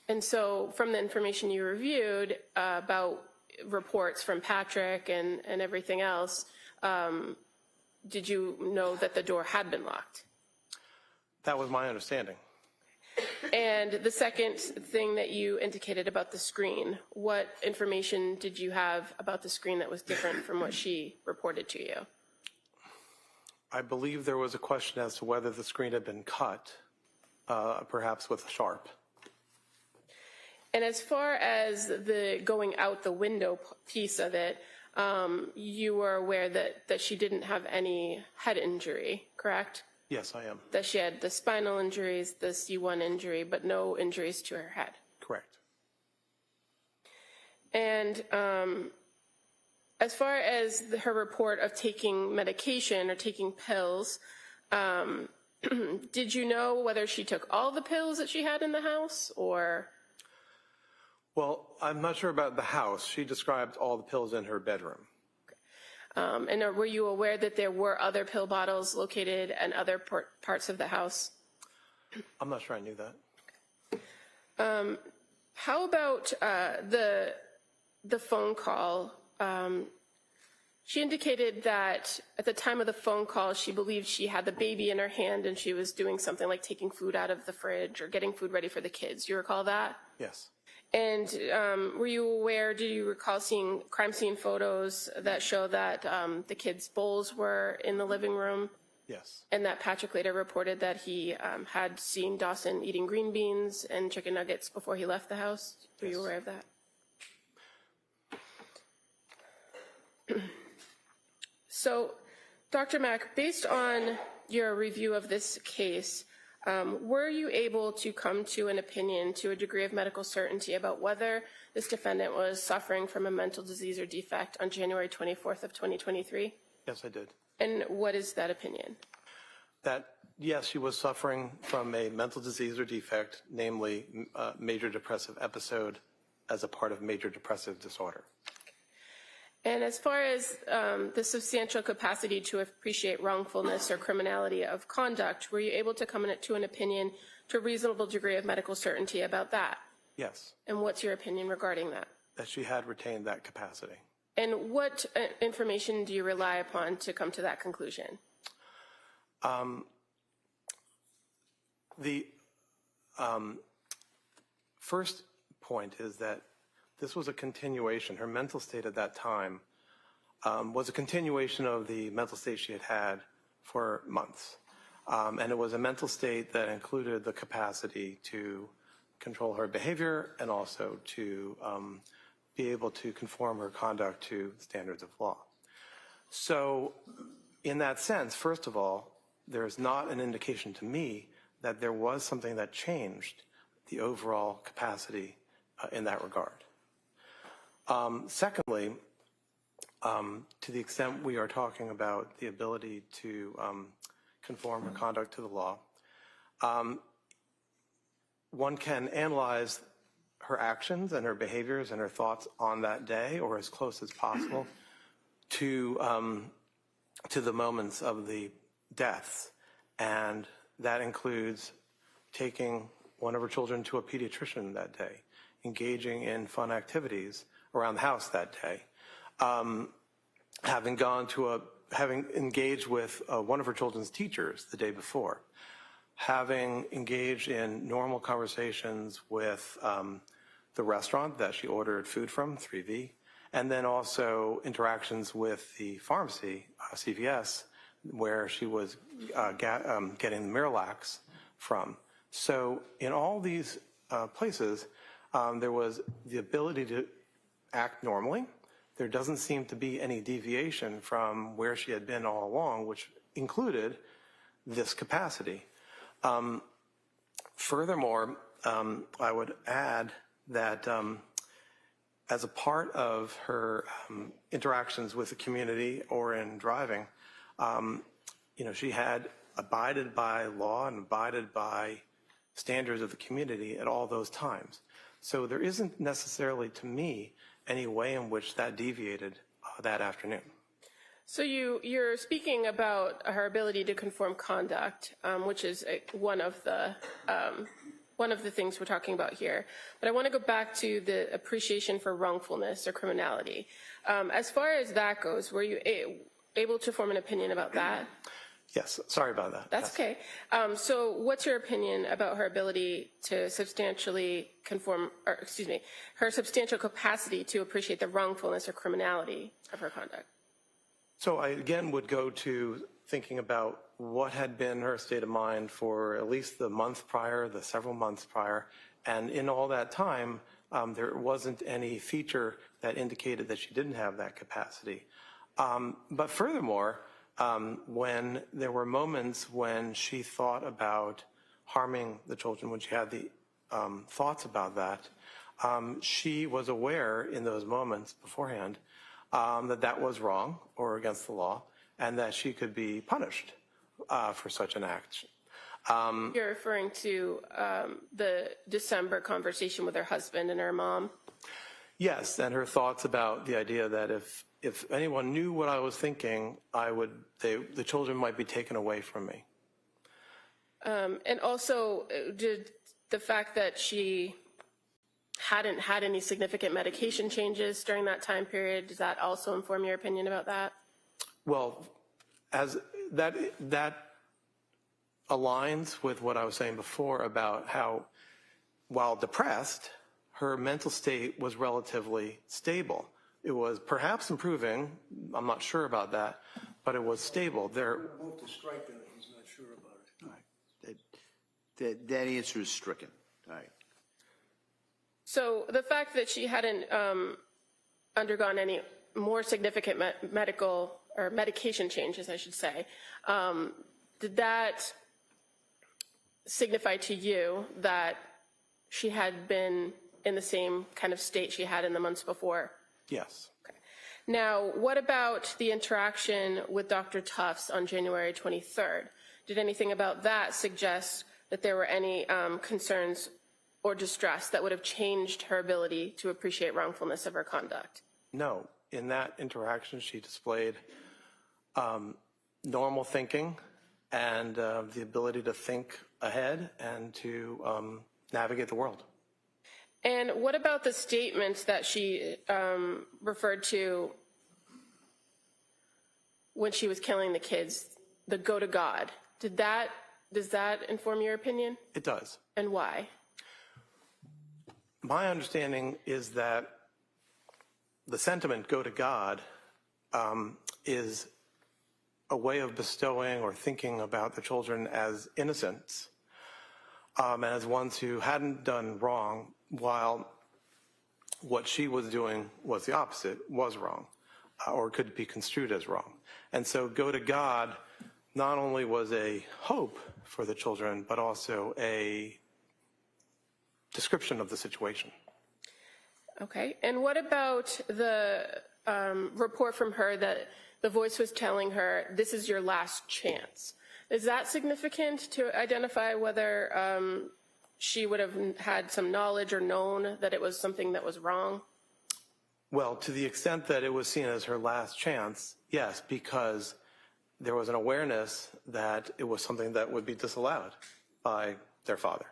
And so from the information you reviewed about reports from Patrick and everything else, did you know that the door had been locked? That was my understanding. And the second thing that you indicated about the screen, what information did you have about the screen that was different from what she reported to you? I believe there was a question as to whether the screen had been cut, perhaps with a sharp. And as far as the going out the window piece of it, you were aware that she didn't have any head injury, correct? Yes, I am. That she had the spinal injuries, the C1 injury, but no injuries to her head. Correct. And as far as her report of taking medication or taking pills, did you know whether she took all the pills that she had in the house or? Well, I'm not sure about the house. She described all the pills in her bedroom. And were you aware that there were other pill bottles located in other parts of the house? I'm not sure I knew that. How about the phone call? She indicated that at the time of the phone call, she believed she had the baby in her hand and she was doing something like taking food out of the fridge or getting food ready for the kids. Do you recall that? Yes. And were you aware, do you recall seeing crime scene photos that show that the kids' bowls were in the living room? Yes. And that Patrick later reported that he had seen Dawson eating green beans and chicken nuggets before he left the house? Were you aware of that? So, Dr. Mack, based on your review of this case, were you able to come to an opinion to a degree of medical certainty about whether this defendant was suffering from a mental disease or defect on January 24th of 2023? Yes, I did. And what is that opinion? That, yes, she was suffering from a mental disease or defect, namely major depressive episode as a part of major depressive disorder. And as far as the substantial capacity to appreciate wrongfulness or criminality of conduct, were you able to come to an opinion to a reasonable degree of medical certainty about that? Yes. And what's your opinion regarding that? That she had retained that capacity. And what information do you rely upon to come to that conclusion? The first point is that this was a continuation. Her mental state at that time was a continuation of the mental state she had had for months. And it was a mental state that included the capacity to control her behavior and also to be able to conform her conduct to standards of law. So in that sense, first of all, there's not an indication to me that there was something that changed the overall capacity in that regard. Secondly, to the extent we are talking about the ability to conform her conduct to the law, one can analyze her actions and her behaviors and her thoughts on that day, or as close as possible, to the moments of the deaths. And that includes taking one of her children to a pediatrician that day, engaging in fun activities around the house that day, having engaged with one of her children's teachers the day before, having engaged in normal conversations with the restaurant that she ordered food from, 3V, and then also interactions with the pharmacy, CVS, where she was getting the Miralax from. So in all these places, there was the ability to act normally. There doesn't seem to be any deviation from where she had been all along, which included this capacity. Furthermore, I would add that as a part of her interactions with the community or in driving, she had abided by law and abided by standards of the community at all those times. So there isn't necessarily, to me, any way in which that deviated that afternoon. So you're speaking about her ability to conform conduct, which is one of the things we're talking about here. But I want to go back to the appreciation for wrongfulness or criminality. As far as that goes, were you able to form an opinion about that? Yes, sorry about that. That's yes. Okay. So what's your opinion about her ability to substantially conform, or excuse me, her substantial capacity to appreciate the wrongfulness or criminality of her conduct? So I again would go to thinking about what had been her state of mind for at least the month prior, the several months prior, and in all that time, there wasn't any feature that indicated that she didn't have that capacity. But furthermore, when there were moments when she thought about harming the children, when she had the thoughts about that, she was aware in those moments beforehand that was wrong or against the law, and that she could be punished for such an act. You're referring to the December conversation with her husband and her mom? Yes, and her thoughts about the idea that if anyone knew what I was thinking, the children might be taken away from me. And also, did the fact that she hadn't had any significant medication changes during that time period, does that also inform your opinion about that? Well, as that aligns with what I was saying before about how, while depressed, her mental state was relatively stable. It was perhaps improving, I'm not sure about that, but it was stable. Move to strike that, he's not sure about it. All right. That answer is stricken. All right. So the fact that she hadn't undergone any more significant medical or medication changes, I should say, did that signify to you that she had been in the same kind of state she had in the months before? Yes. Okay. Now, what about the interaction with Dr. Tufts on January 23rd? Did anything about that suggest that there were any concerns or distress that would have changed her ability to appreciate wrongfulness of her conduct? No. In that interaction, she displayed normal thinking and the ability to think ahead and to navigate the world. And what about the statements that she referred to when she was killing the kids, the go to God? Does that inform your opinion? It does. And why? My understanding is that the sentiment, go to God, is a way of bestowing or thinking about the children as innocents and as ones who hadn't done wrong, while what she was doing was the opposite, was wrong, or could be construed as wrong. And so go to God not only was a hope for the children, but also a description of the situation. Okay, and what about the report from her that the voice was telling her, this is your last chance? Is that significant to identify whether she would have had some knowledge or known that it was something that was wrong? Well, to the extent that it was seen as her last chance, yes, because there was an awareness that it was something that would be disallowed by their father.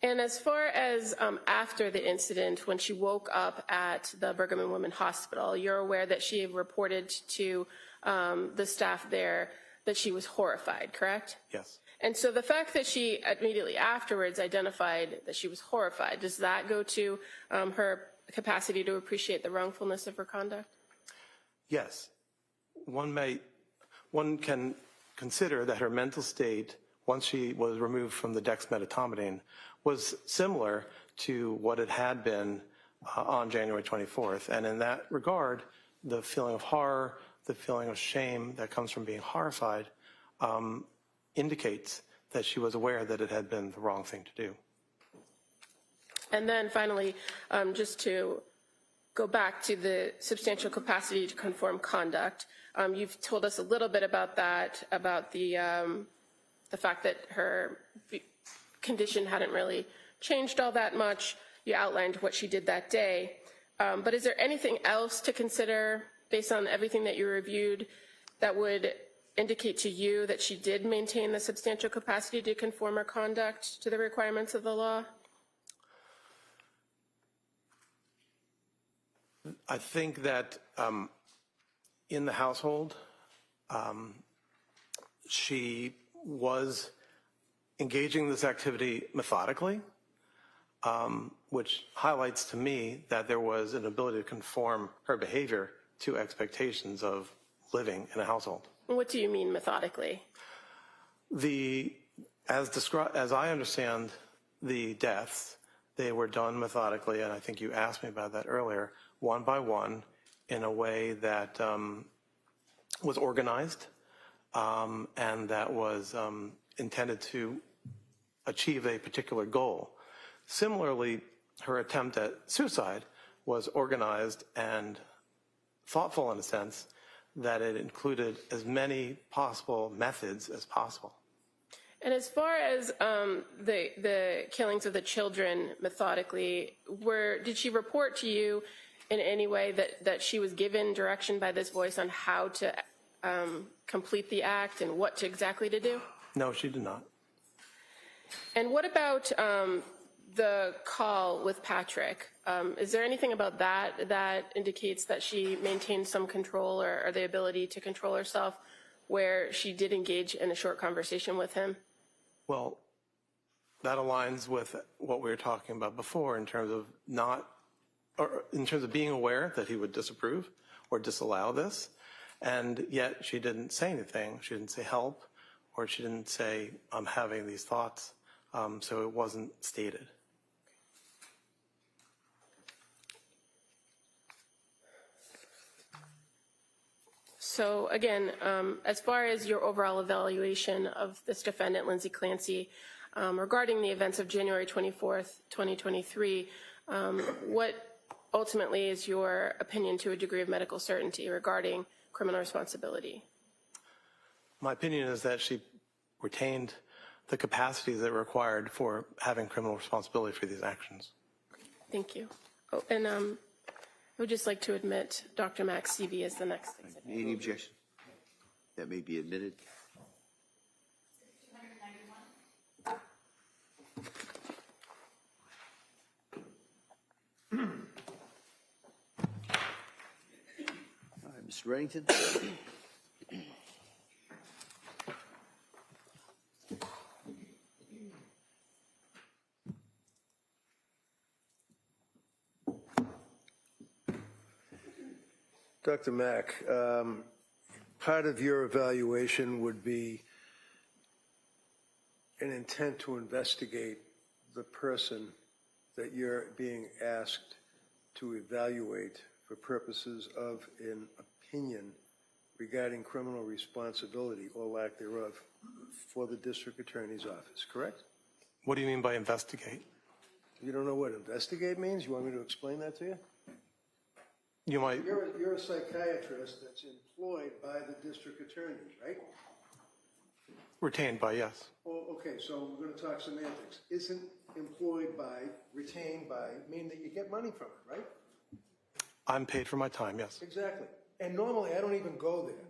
And as far as after the incident, when she woke up at the Brigham and Women's Hospital, you're aware that she reported to the staff there that she was horrified, correct? Yes. And so the fact that she immediately afterwards identified that she was horrified, does that go to her capacity to appreciate the wrongfulness of her conduct? Yes. One can consider that her mental state, once she was removed from the dexmedetomidine, was similar to what it had been on January 24th. And in that regard, the feeling of horror, the feeling of shame that comes from being horrified indicates that she was aware that it had been the wrong thing to do. And then finally, just to go back to the substantial capacity to conform conduct, you've told us a little bit about that, about the fact that her condition hadn't really changed all that much. You outlined what she did that day. But is there anything else to consider based on everything that you reviewed that would indicate to you that she did maintain the substantial capacity to conform her conduct to the requirements of the law? I think that in the household, she was engaging this activity methodically, which highlights to me that there was an ability to conform her behavior to expectations of living in a household. What do you mean methodically? As I understand the deaths, they were done methodically, and I think you asked me about that earlier, one by one, in a way that was organized and that was intended to achieve a particular goal. Similarly, her attempt at suicide was organized and thoughtful in a sense that it included as many possible methods as possible. And as far as the killings of the children methodically, did she report to you in any way that she was given direction by this voice on how to complete the act and what exactly to do? No, she did not. And what about the call with Patrick? Is there anything about that indicates that she maintained some control or the ability to control herself where she did engage in a short conversation with him? Well, that aligns with what we were talking about before in terms of being aware that he would disapprove or disallow this, and yet she didn't say anything. She didn't say help, or she didn't say, I'm having these thoughts, so it wasn't stated. So again, as far as your overall evaluation of this defendant, Lindsay Clancy, regarding the events of January 24th, 2023, what ultimately is your opinion to a degree of medical certainty regarding criminal responsibility? My opinion is that she retained the capacity that required for having criminal responsibility for these actions. Thank you. Oh, and I would just like to admit Dr. Max CV as the next exhibit. Any objection? That may be admitted. All right, Mr. Reddington. Dr. Mack, part of your evaluation would be an intent to investigate the person that you're being asked to evaluate for purposes of an opinion regarding criminal responsibility or lack thereof for the district attorney's office, correct? What do you mean by investigate? You don't know what investigate means? You want me to explain that to you? You might, You're a psychiatrist that's employed by the district attorney, right? retained by, yes. Oh, okay, so we're going to talk semantics. Isn't employed by, retained by, mean that you get money from it, right? I'm paid for my time, yes. Exactly. And normally, I don't even go there.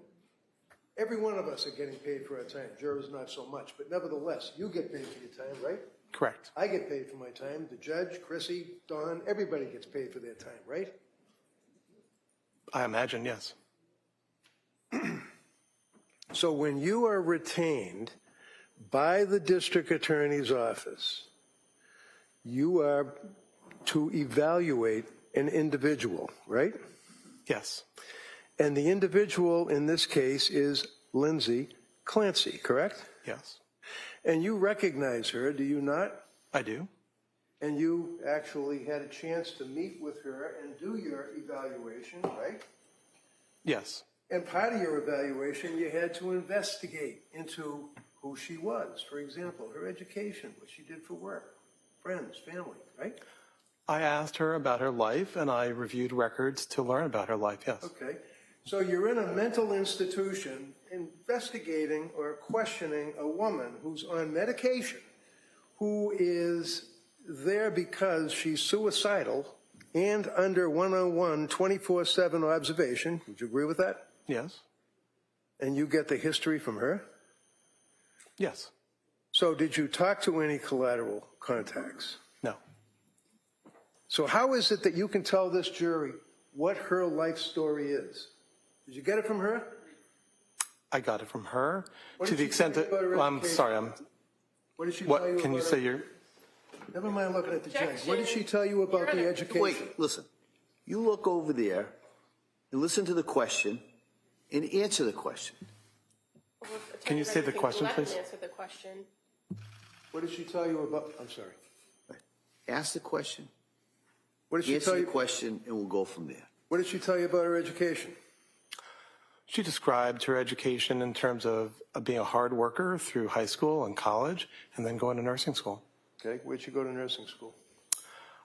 Every one of us are getting paid for our time. Jurors, not so much. But nevertheless, you get paid for your time, right? Correct. I get paid for my time. The judge, Chrissy, Don, everybody gets paid for their time, right? I imagine, yes. So when you are retained by the district attorney's office, you are to evaluate an individual, right? Yes. And the individual in this case is Lindsay Clancy, correct? Yes. And you recognize her, do you not? I do. And you actually had a chance to meet with her and do your evaluation, right? Yes. And part of your evaluation, you had to investigate into who she was. For example, her education, what she did for work, friends, family, right? I asked her about her life, and I reviewed records to learn about her life, yes. Okay. So you're in a mental institution investigating or questioning a woman who's on medication, who is there because she's suicidal and under 101 24/7 observation. Would you agree with that? Yes. And you get the history from her? Yes. So did you talk to any collateral contacts? No. So how is it that you can tell this jury what her life story is? Did you get it from her? I got it from her What to did the she extent tell that, you about her I'm education? sorry, What did she tell what, you can you about say her? your, Never mind looking at the judge. What did she tell you about the education? Wait, listen. You look over there and listen to the question and answer the question. Can you say the question, Let him please? answer the question. What did she tell you about? I'm sorry. Ask the question, What did she answer tell the you? question, and we'll go from there. What did she tell you about her education? She described her education in terms of being a hard worker through high school and college, and then going to nursing school. Okay, where'd she go to nursing school?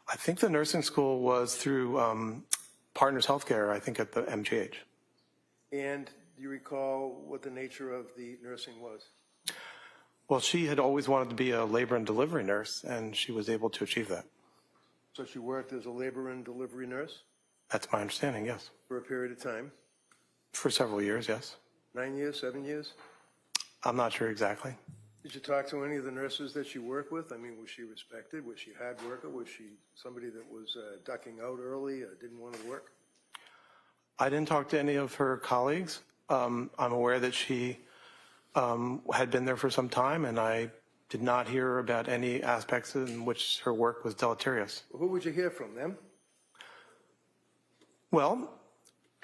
I think the nursing school was through Partners Healthcare, I think at the MGH. And do you recall what the nature of the nursing was? Well, she had always wanted to be a labor and delivery nurse, and she was able to achieve that. So she worked as a labor and delivery nurse That's my understanding, yes. for a period of time. For several years, yes. 9 years, 7 years? I'm not sure exactly. Did you talk to any of the nurses that she worked with? I mean, was she respected? Was she a hard worker? Was she somebody that was ducking out early, didn't want to work? I didn't talk to any of her colleagues. I'm aware that she had been there for some time, and I did not hear about any aspects in which her work was deleterious. Who would you hear from, them? Well,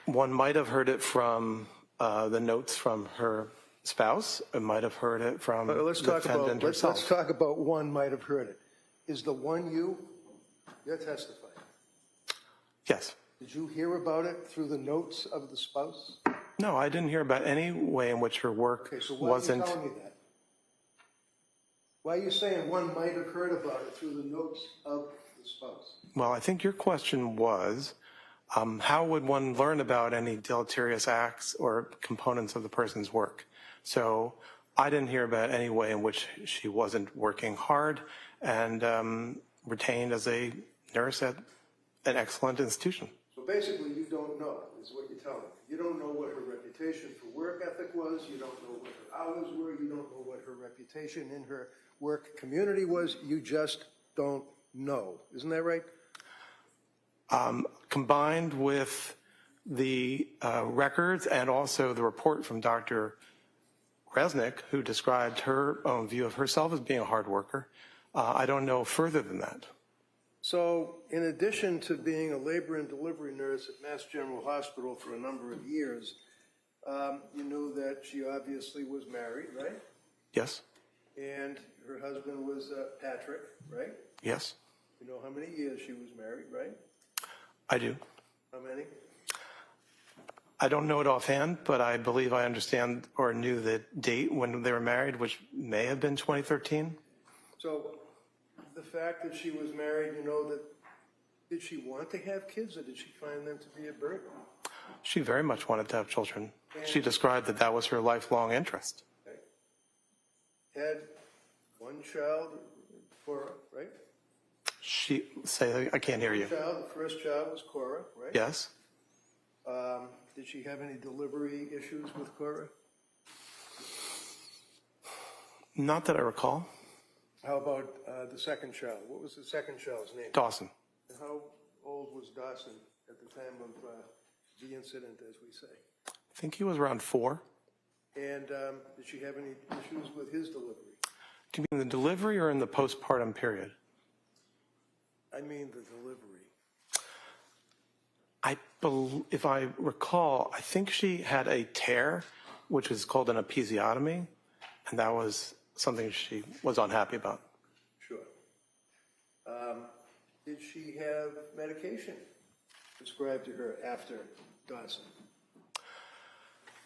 one might have heard it from the notes from her spouse, and might have heard it from the defendant herself. Let's talk about one might have heard it. Is the one you're testifying? Yes. Did you hear about it through the notes of the spouse? No, I didn't hear about any way in which her work Okay, so why wasn't. are you telling me that? Why are you saying one might have heard about it through the notes of the spouse? Well, I think your question was, how would one learn about any deleterious acts or components of the person's work? So I didn't hear about any way in which she wasn't working hard and retained as a nurse at an excellent institution. So basically, you don't know, is what you're telling me. You don't know what her reputation for work ethic was. You don't know what her hours were. You don't know what her reputation in her work community was. You just don't know. Isn't that right? Combined with the records and also the report from Dr. Resnick, who described her own view of herself as being a hard worker, I don't know further than that. So in addition to being a labor and delivery nurse at Mass General Hospital for a number of years, you knew that she obviously was married, right? Yes? And her husband was Patrick, right? Yes? You know how many years she was married, right? I do. How many? I don't know it offhand, but I believe I understand or knew the date when they were married, which may have been 2013. So the fact that she was married, you know, that did she want to have kids or did she find them to be a burden? She very much wanted to have children. She described that that was her lifelong interest. Okay. Had one child, Cora, right? I can't hear you. The first child was Cora, right? Yes. Did she have any delivery issues with Cora? Not that I recall. How about the second child? What was the second child's name? Dawson. And how old was Dawson at the time of the incident, as we say? I think he was around 4. And did she have any issues with his delivery? Do you mean the delivery or in the postpartum period? I mean the delivery. If I recall, I think she had a tear, which is called an episiotomy, and that was something she was unhappy about. Sure. Did she have medication prescribed to her after Dawson?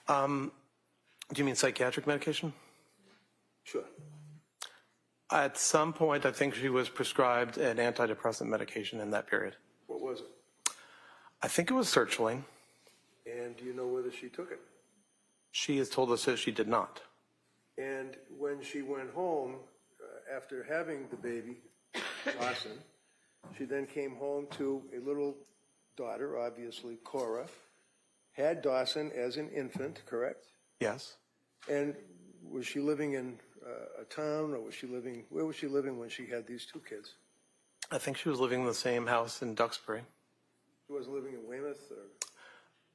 Do you mean psychiatric medication? Sure. At some point, I think she was prescribed an antidepressant medication in that period. What was it? I think it was sertraline. And do you know whether she took it? She has told us that she did not. And when she went home, after having the baby, Dawson, she then came home to a little daughter, obviously Cora, had Dawson as an infant, correct? Yes. And was she living in a town, or where was she living when she had these two kids? I think she was living in the same house in Duxbury. She wasn't living in Weymouth? Or?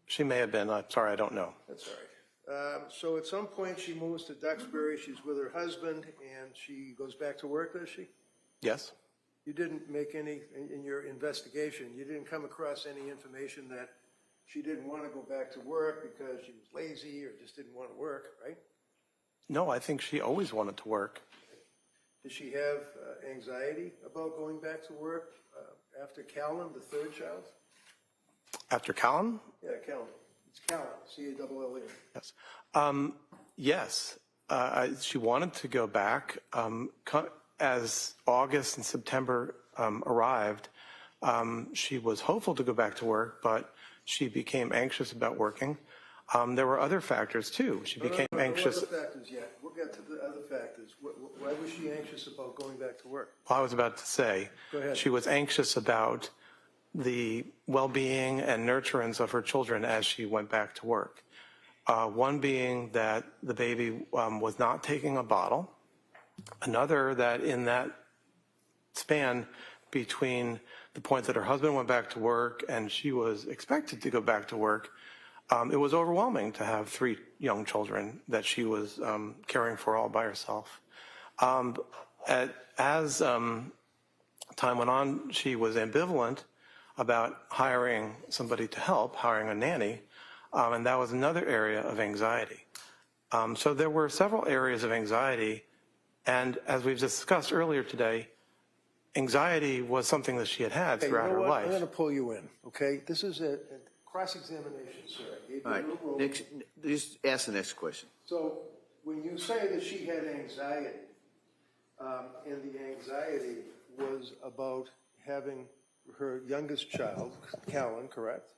She may have been. I'm sorry, I don't know. That's all right. So at some point she moves to Duxbury, she's with her husband, and she goes back to work, does she? Yes. You didn't make any, in your investigation, you didn't come across any information that she didn't want to go back to work because she was lazy or just didn't want to work, right? No, I think she always wanted to work. Did she have anxiety about going back to work after Callan, the third child? After Callum? Yeah, Callan. It's Callan, C-A-L-L-E. Yes. Yes. She wanted to go back. As August and September arrived, she was hopeful to go back to work, but she became anxious about working. There were other factors, too. She became anxious. No other factors yet. We'll get to the other factors. Why was she anxious about going back to work? Well, I was about to say, Go ahead. she was anxious about the well-being and nurturance of her children as she went back to work. One being that the baby was not taking a bottle. Another, that in that span between the point that her husband went back to work and she was expected to go back to work, it was overwhelming to have 3 young children that she was caring for all by herself. As time went on, she was ambivalent about hiring somebody to help, hiring a nanny, and that was another area of anxiety. So there were several areas of anxiety, and as we've discussed earlier today, anxiety was something that she had throughout her life. I'm going to pull you in, okay? This is a cross-examination, sir. I gave you All a right, little room. next, just ask the next question. So when you say that she had anxiety, and the anxiety was about having her youngest child, Callan, correct?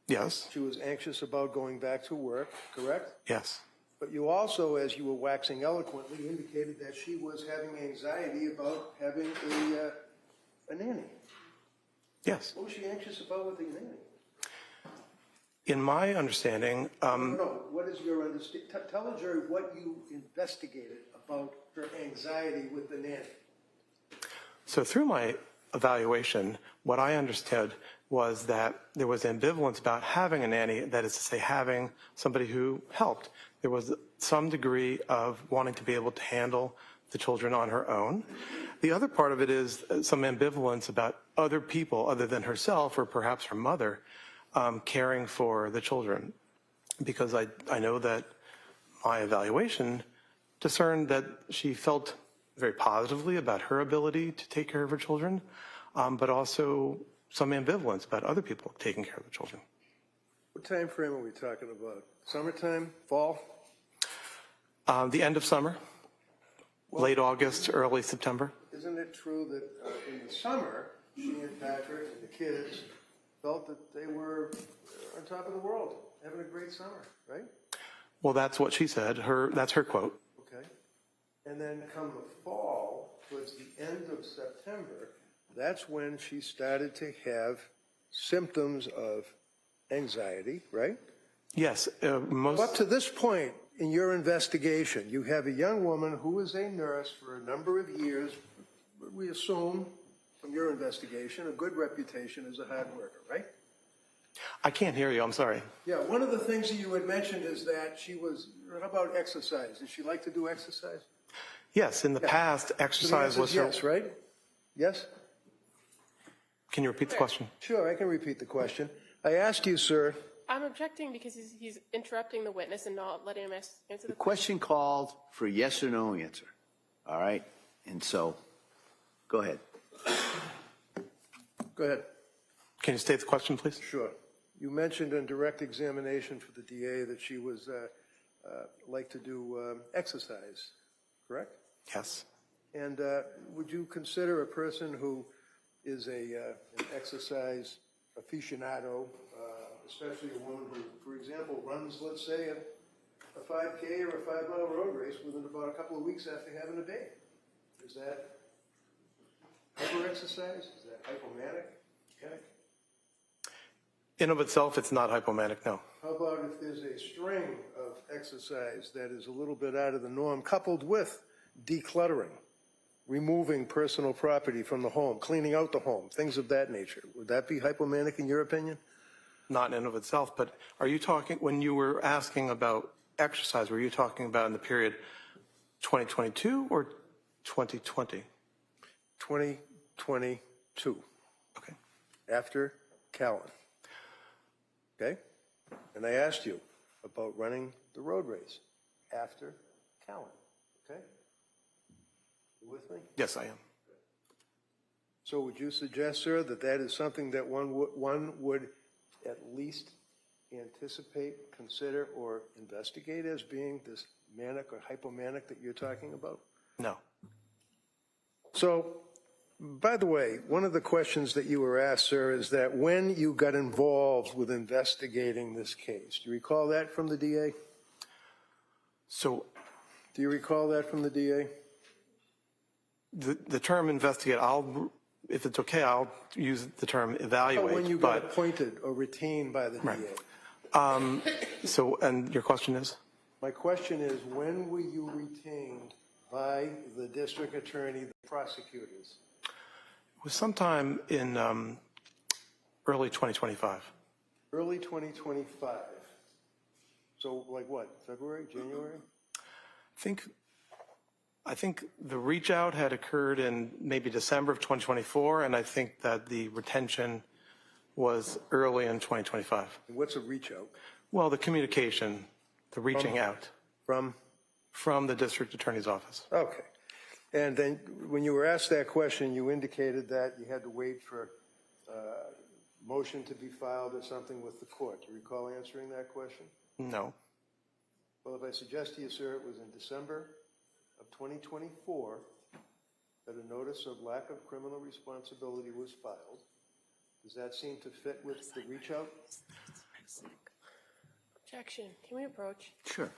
Yes, She was anxious about going back to work, correct? yes, But you also, as you were waxing eloquently, indicated that she was having anxiety about having a nanny. yes. What was she anxious about with the nanny? In my understanding, No, what is your understanding? Tell the jury what you investigated about her anxiety with the nanny. so through my evaluation, what I understood was that there was ambivalence about having a nanny, that is to say, having somebody who helped. There was some degree of wanting to be able to handle the children on her own. The other part of it is some ambivalence about other people other than herself or perhaps her mother caring for the children. Because I know that my evaluation discerned that she felt very positively about her ability to take care of her children, but also some ambivalence about other people taking care of the children. What time frame are we talking about? Summertime, fall? The end of summer, late August, early September. Isn't it true that in the summer, she and Patrick and the kids felt that they were on top of the world, having a great summer, right? Well, that's what she said. That's her quote. Okay. And then come the fall, towards the end of September, that's when she started to have symptoms of anxiety, right? Yes, Up to this point in your investigation, you have a young woman who was a nurse for a number of years, we assume from your investigation, a good reputation as a hard worker, right? I can't hear you. I'm sorry. Yeah, one of the things that you had mentioned is that she was, how about exercise? Does she like to do exercise? Yes, in the past, exercise was her. Yes, right? Yes? Can you repeat the question? Sure, I can repeat the question. I asked you, sir. I'm objecting because he's interrupting the witness and not letting him answer The the question called for a yes or no answer. All right? And so, go ahead. Go ahead. Can you state the question, please? Sure. You mentioned in direct examination for the DA that she was like to do exercise, correct? Yes. And would you consider a person who is an exercise aficionado, especially a woman who, for example, runs, let's say, a 5K or a 5-mile road race within about a couple of weeks after having a baby? Is that hyper-exercise? Is that hypomanic? Panic? In of itself, it's not hypomanic, no. How about if there's a string of exercise that is a little bit out of the norm, coupled with decluttering, removing personal property from the home, cleaning out the home, things of that nature? Would that be hypomanic in your opinion? Not in of itself, but are you talking, when you were asking about exercise, were you talking about in the period 2022 or 2020? 2022, Okay. after Callan. Okay? And I asked you about running the road race after Callan. Okay? You with me? Yes, I am. So would you suggest, sir, that that is something that one would at least anticipate, consider, or investigate as being this manic or hypomanic that you're talking about? No. So, by the way, one of the questions that you were asked, sir, is that when you got involved with investigating this case, do you recall that from the DA? So Do you recall that from the DA? the term investigate, if it's okay, I'll use the term evaluate. When you got appointed or retained by the Right. DA? So, and your question is? My question is, when were you retained by the district attorney, the prosecutors? It was sometime in early 2025. Early 2025. So like what, February, January? I think the reach out had occurred in maybe December of 2024, and I think that the retention was early in 2025. And what's a reach out? Well, the communication, the reaching out From? the district attorney's office. Okay. And then when you were asked that question, you indicated that you had to wait for a motion to be filed or something with the court. Do you recall answering that question? No. Well, if I suggest to you, sir, it was in December of 2024 that a notice of lack of criminal responsibility was filed. Does that seem to fit with the reach out? objection. Can we approach? Sure.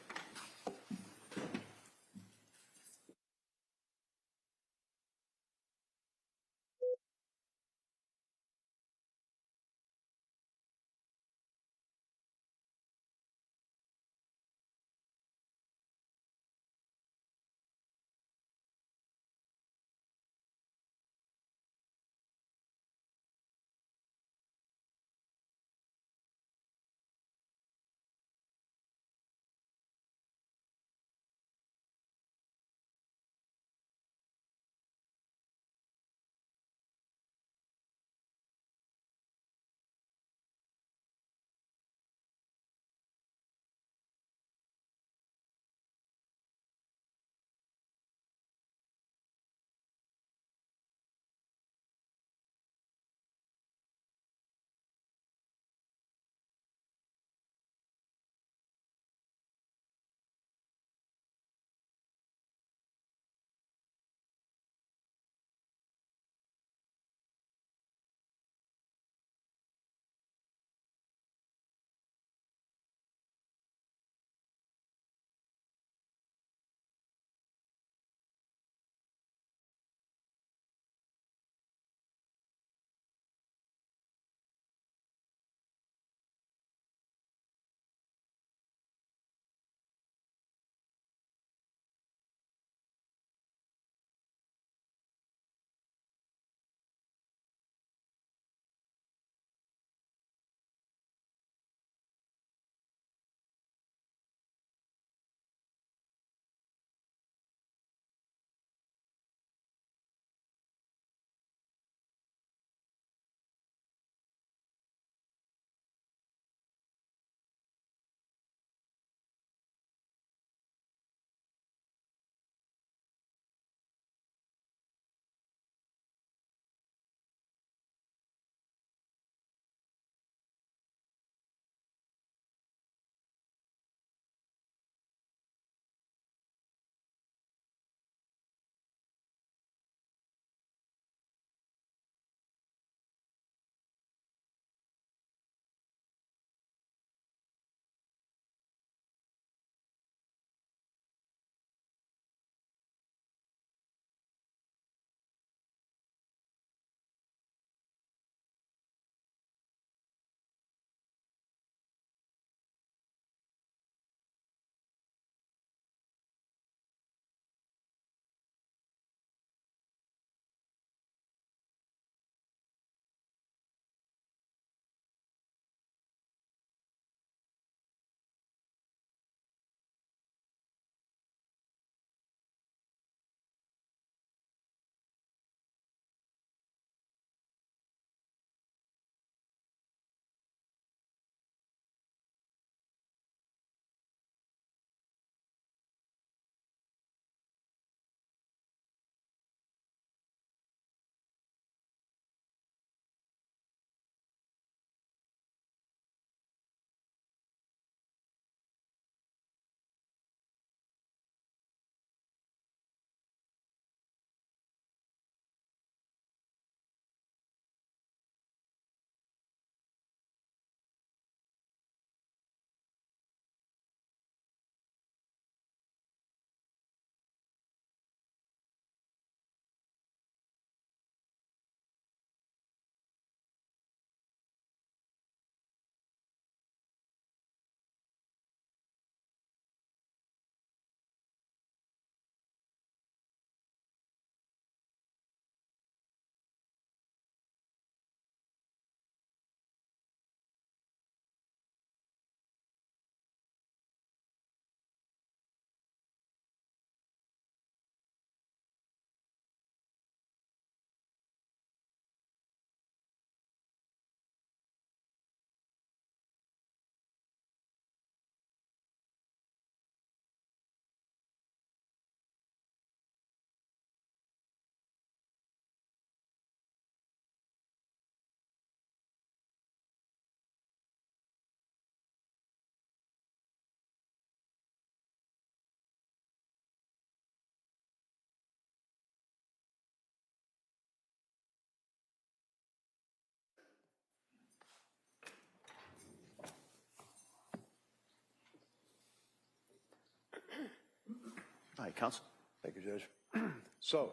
Hi, Counsel. Thank you, Judge. So,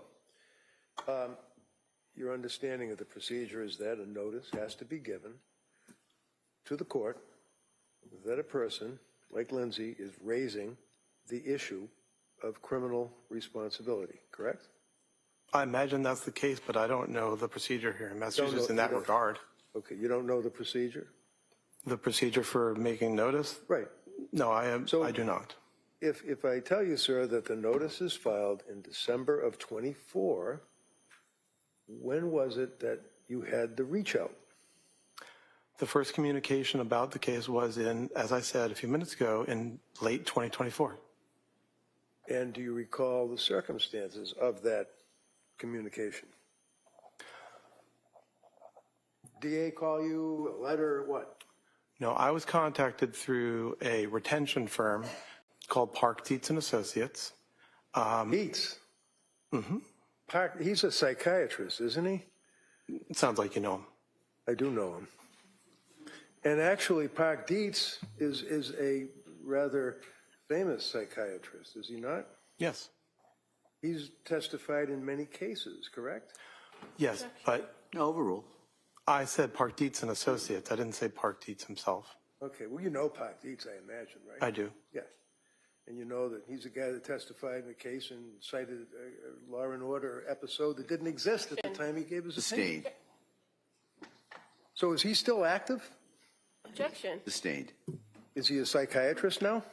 your understanding of the procedure is that a notice has to be given to the court that a person, like Lindsay, is raising the issue of criminal responsibility, correct? I imagine that's the case, but I don't know the procedure here in Massachusetts in that you don't- regard. Okay, you don't know the procedure? The procedure for making notice? Right. No, I do not. If I tell you, sir, that the notice is filed in December of '24, when was it that you had the reach out? The first communication about the case was in, as I said a few minutes ago, in late 2024. And do you recall the circumstances of that communication? DA call you, a letter, what? No, I was contacted through a retention firm called Park Dietz and Associates. Dietz? Mm-hmm. He's a psychiatrist, isn't he? It sounds like you know him. I do know him. And actually, Park Dietz is a rather famous psychiatrist, is he not? Yes. He's testified in many cases, correct? Yes, but No, overruled. I said Park Dietz and Associates. I didn't say Park Dietz himself. Okay, well, you know Park Dietz, I imagine, right? I do. Yes. And you know that he's the guy that testified in the case and cited a Law and Order episode that didn't exist at the time he gave his opinion. Sustained. So is he still active? Objection. Sustained. Is he a psychiatrist now?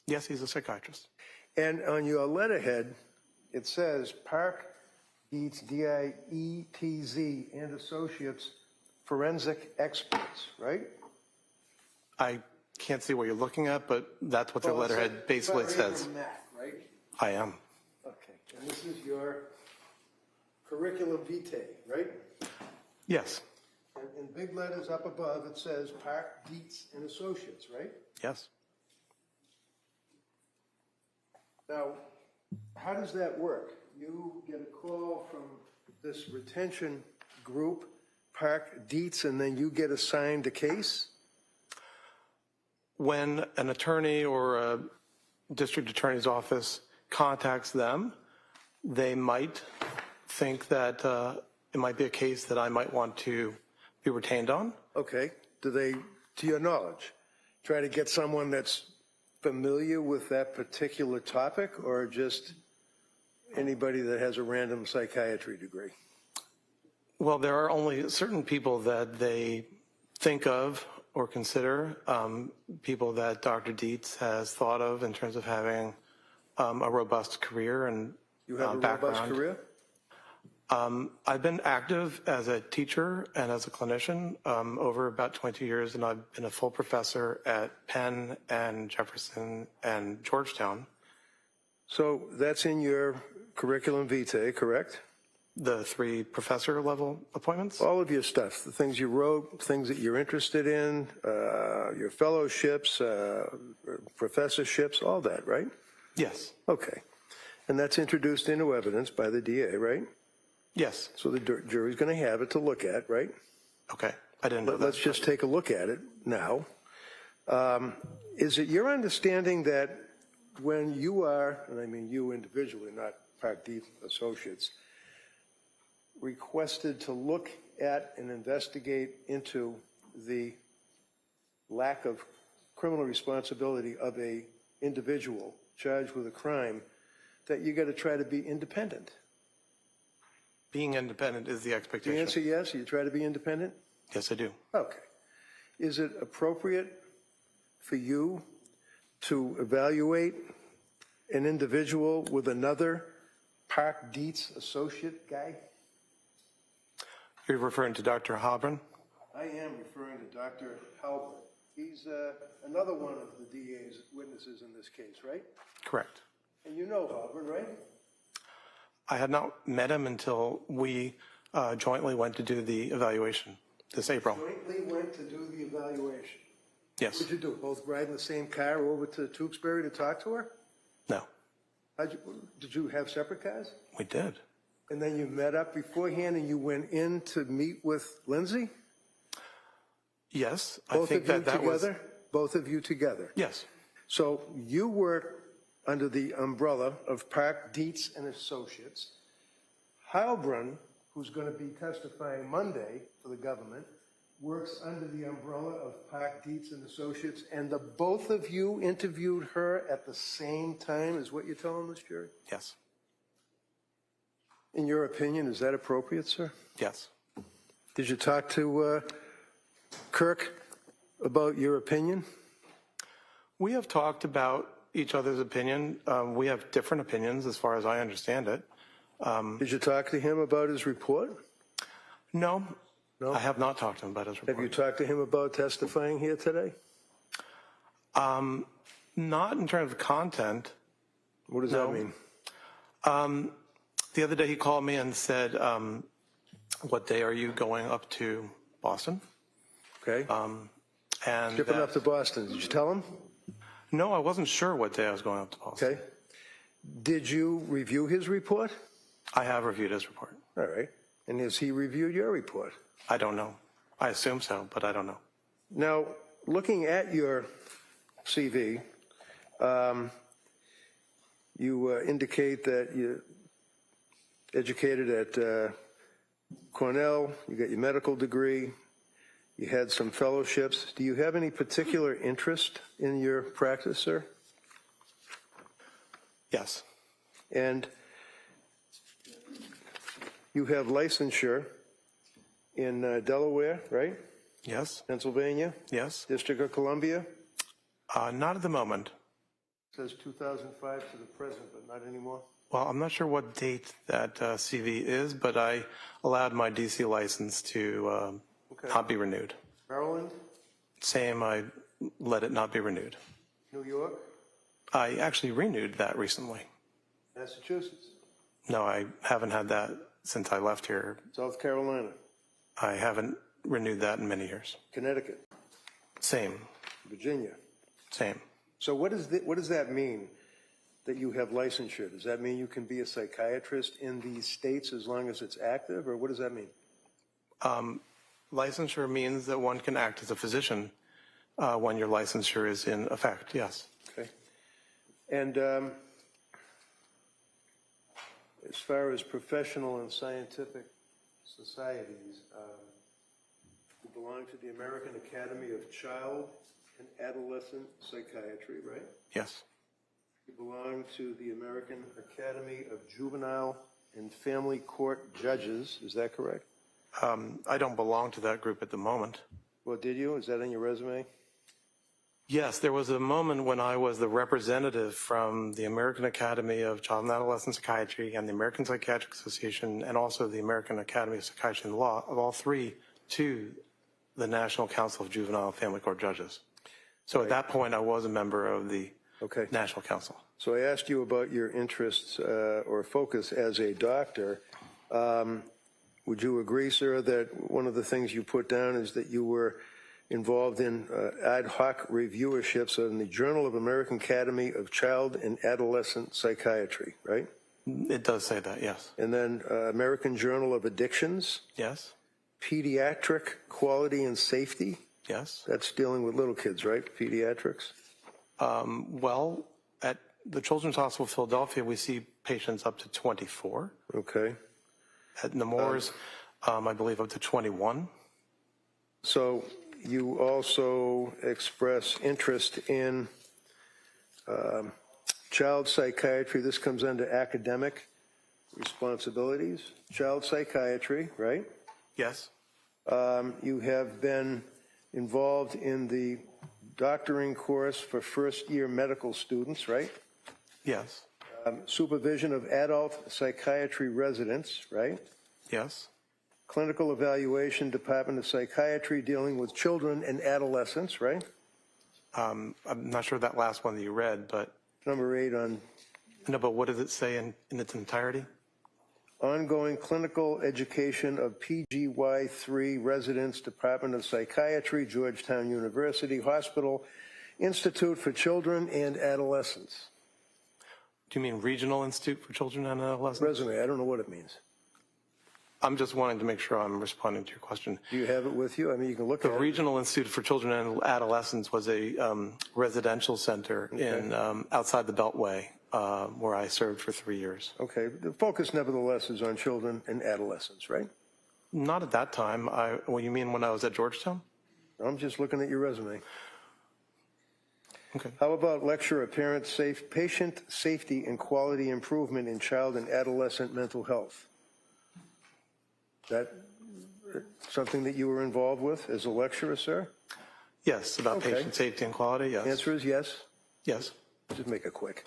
Yes, he's a psychiatrist. And on your letterhead, it says Park Dietz, D-I-E-T-Z, and Associates, forensic experts, right? I can't see what you're looking at, but that's what their letterhead basically says. Right? I am. Okay, and this is your curriculum vitae, right? Yes. And in big letters up above, it says Park Dietz and Associates, right? Yes. Now, how does that work? You get a call from this retention group, Park Dietz, and then you get assigned a case? When an attorney or a district attorney's office contacts them, they might think that it might be a case that I might want to be retained on. Okay. Do they, to your knowledge, try to get someone that's familiar with that particular topic, or just anybody that has a random psychiatry degree? Well, there are only certain people that they think of or consider, people that Dr. Dietz has thought of in terms of having a robust career and You have a background. robust career? I've been active as a teacher and as a clinician over about 20 years, and I've been a full professor at Penn and Jefferson and Georgetown. So that's in your curriculum vitae, correct? The 3 professor level appointments? All of your stuff, the things you wrote, things that you're interested in, your fellowships, professorships, all that, right? Yes. Okay. And that's introduced into evidence by the DA, right? Yes. So the jury's going to have it to look at, right? Okay. I didn't know that. Let's just take a look at it now. Is it your understanding that when you are, and I mean you individually, not Park Dietz Associates, requested to look at and investigate into the lack of criminal responsibility of a individual charged with a crime, that you got to try to be independent? Being independent is the expectation. The answer yes, you try to be independent? Yes, I do. Okay. Is it appropriate for you to evaluate an individual with another Park Dietz associate guy? You're referring to Dr. Habran? I am referring to Dr. Halbert. He's another one of the DA's witnesses in this case, right? Correct. And you know Halbert, right? I had not met him until we jointly went to do the evaluation this April. Jointly went to do the evaluation. Yes. What did you do? Both ride in the same car over to Tewksbury to talk to her? No, Did you have separate cars? we did. And then you met up beforehand and you went in to meet with Lindsay? Yes, I Both think of you that was. together? Both of you together? Yes. So you were under the umbrella of Park Dietz and Associates. Heilbrunn, who's going to be testifying Monday for the government, works under the umbrella of Park Dietz and Associates, and the both of you interviewed her at the same time, is what you're telling this jury? Yes. In your opinion, is that appropriate, sir? Yes. Did you talk to Kirk about your opinion? We have talked about each other's opinion. We have different opinions as far as I understand it. Did you talk to him about his report? No, No? I have not talked to him about his report. Have you talked to him about testifying here today? Not in terms of content. What does No. that mean? The other day he called me and said, what day are you going up to Boston? Okay. And Shipping that- up to Boston. Did you tell him? No, I wasn't sure what day I was going up to Boston. Okay. Did you review his report? I have reviewed his report. All right. And has he reviewed your report? I don't know. I assume so, but I don't know. Now, looking at your CV, you indicate that you're educated at Cornell, you got your medical degree, you had some fellowships. Do you have any particular interest in your practice, sir? Yes. And you have licensure in Delaware, right? Yes. Pennsylvania, Yes. District of Columbia? Not at the moment. It says 2005 to the present, but not anymore. Well, I'm not sure what date that CV is, but I allowed my DC license to not be renewed. Maryland, Same, I let it not be renewed. New York, I actually renewed that recently. Massachusetts, No, I haven't had that since I left here. South Carolina, I haven't renewed that in many years. Connecticut, Same, Virginia. same. So what does that mean that you have licensure? Does that mean you can be a psychiatrist in these states as long as it's active, or what does that mean? Licensure means that one can act as a physician when your licensure is in effect, yes. Okay. And as far as professional and scientific societies, you belong to the American Academy of Child and Adolescent Psychiatry, right? Yes. You belong to the American Academy of Juvenile and Family Court Judges, is that correct? I don't belong to that group at the moment. Well, did you? Is that on your resume? Yes, there was a moment when I was the representative from the American Academy of Child and Adolescent Psychiatry and the American Psychiatric Association and also the American Academy of Psychiatry and Law, of all three, to the National Council of Juvenile and Family Court Judges. So at that point, I was a member of the National Council. So I asked you about your interests or focus as a doctor. Would you agree, sir, that one of the things you put down is that you were involved in ad hoc reviewerships in the Journal of American Academy of Child and Adolescent Psychiatry, right? It does say that, yes. And then American Journal of Addictions, Yes, Pediatric Quality and Safety. yes. That's dealing with little kids, right? Pediatrics. Well, at the Children's Hospital of Philadelphia, we see patients up to 24. Okay. At Nemours, I believe up to 21. So you also express interest in child psychiatry. This comes under academic responsibilities. Child psychiatry, right? Yes, You have been involved in the doctoring course for first-year medical students, right? yes, Supervision of adult psychiatry residents, right? yes, Clinical evaluation, Department of Psychiatry, dealing with children and adolescents, right? I'm not sure that last one that you read, but Number 8 on no, but what does it say in its entirety? ongoing clinical education of PGY3 residents, Department of Psychiatry, Georgetown University Hospital, Institute for Children and Adolescents. Do you mean Regional Institute for Children and Adolescents? Resume, I don't know what it means. I'm just wanting to make sure I'm responding to your question. Do you have it with you? I mean, you can look The at it. Regional Institute for Children and Adolescents was a residential center in outside the Beltway where I served for 3 years. Okay, the focus nevertheless is on children and adolescents, right? Not at that time. What you mean when I was at Georgetown? I'm just looking at your resume. Okay. How about lecture of patient safety and quality improvement in child and adolescent mental health? That something that you were involved with as a lecturer, sir? Yes, about Okay. patient safety and quality, yes. Answer is yes. Yes. Just make it quick.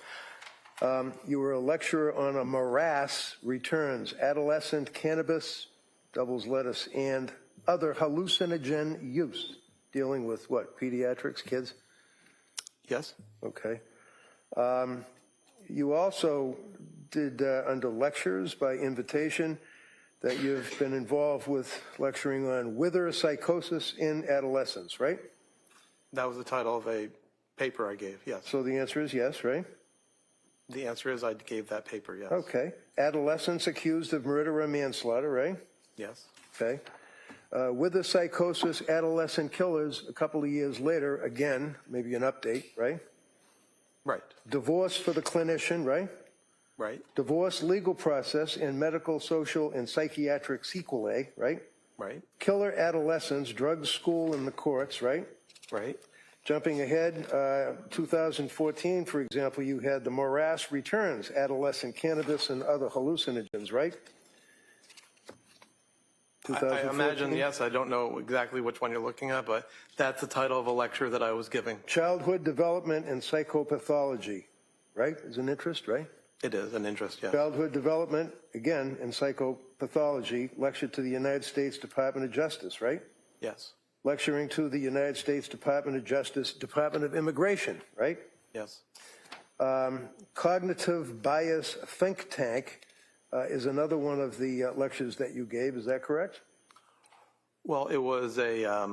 You were a lecturer on a morass returns, adolescent cannabis, doubles lettuce, and other hallucinogen use, dealing with what, pediatrics, kids? Yes. Okay. You also did under lectures by invitation that you've been involved with lecturing on wither psychosis in adolescents, right? That was the title of a paper I gave, yes. So the answer is yes, right? The answer is I gave that paper, yes. Okay. Adolescents accused of murder or manslaughter, right? Yes. Okay. Wither psychosis, adolescent killers, a couple of years later, again, maybe an update, right? Right. Divorce for the clinician, right? Right. Divorce legal process and medical, social, and psychiatric sequelae, right? Right. Killer adolescents, drugs, school, and the courts, right? Right. Jumping ahead, 2014, for example, you had the morass returns, adolescent cannabis and other hallucinogens, right? I imagine, yes, I don't know exactly which one you're looking at, but that's the title of a lecture that I was giving. Childhood development and psychopathology, right? Is an interest, right? It is an interest, yes. Childhood development, again, in psychopathology, lecture to the United States Department of Justice, right? Yes. Lecturing to the United States Department of Justice, Department of Immigration, right? Yes. Cognitive bias think tank is another one of the lectures that you gave. Is that correct? Well, it was a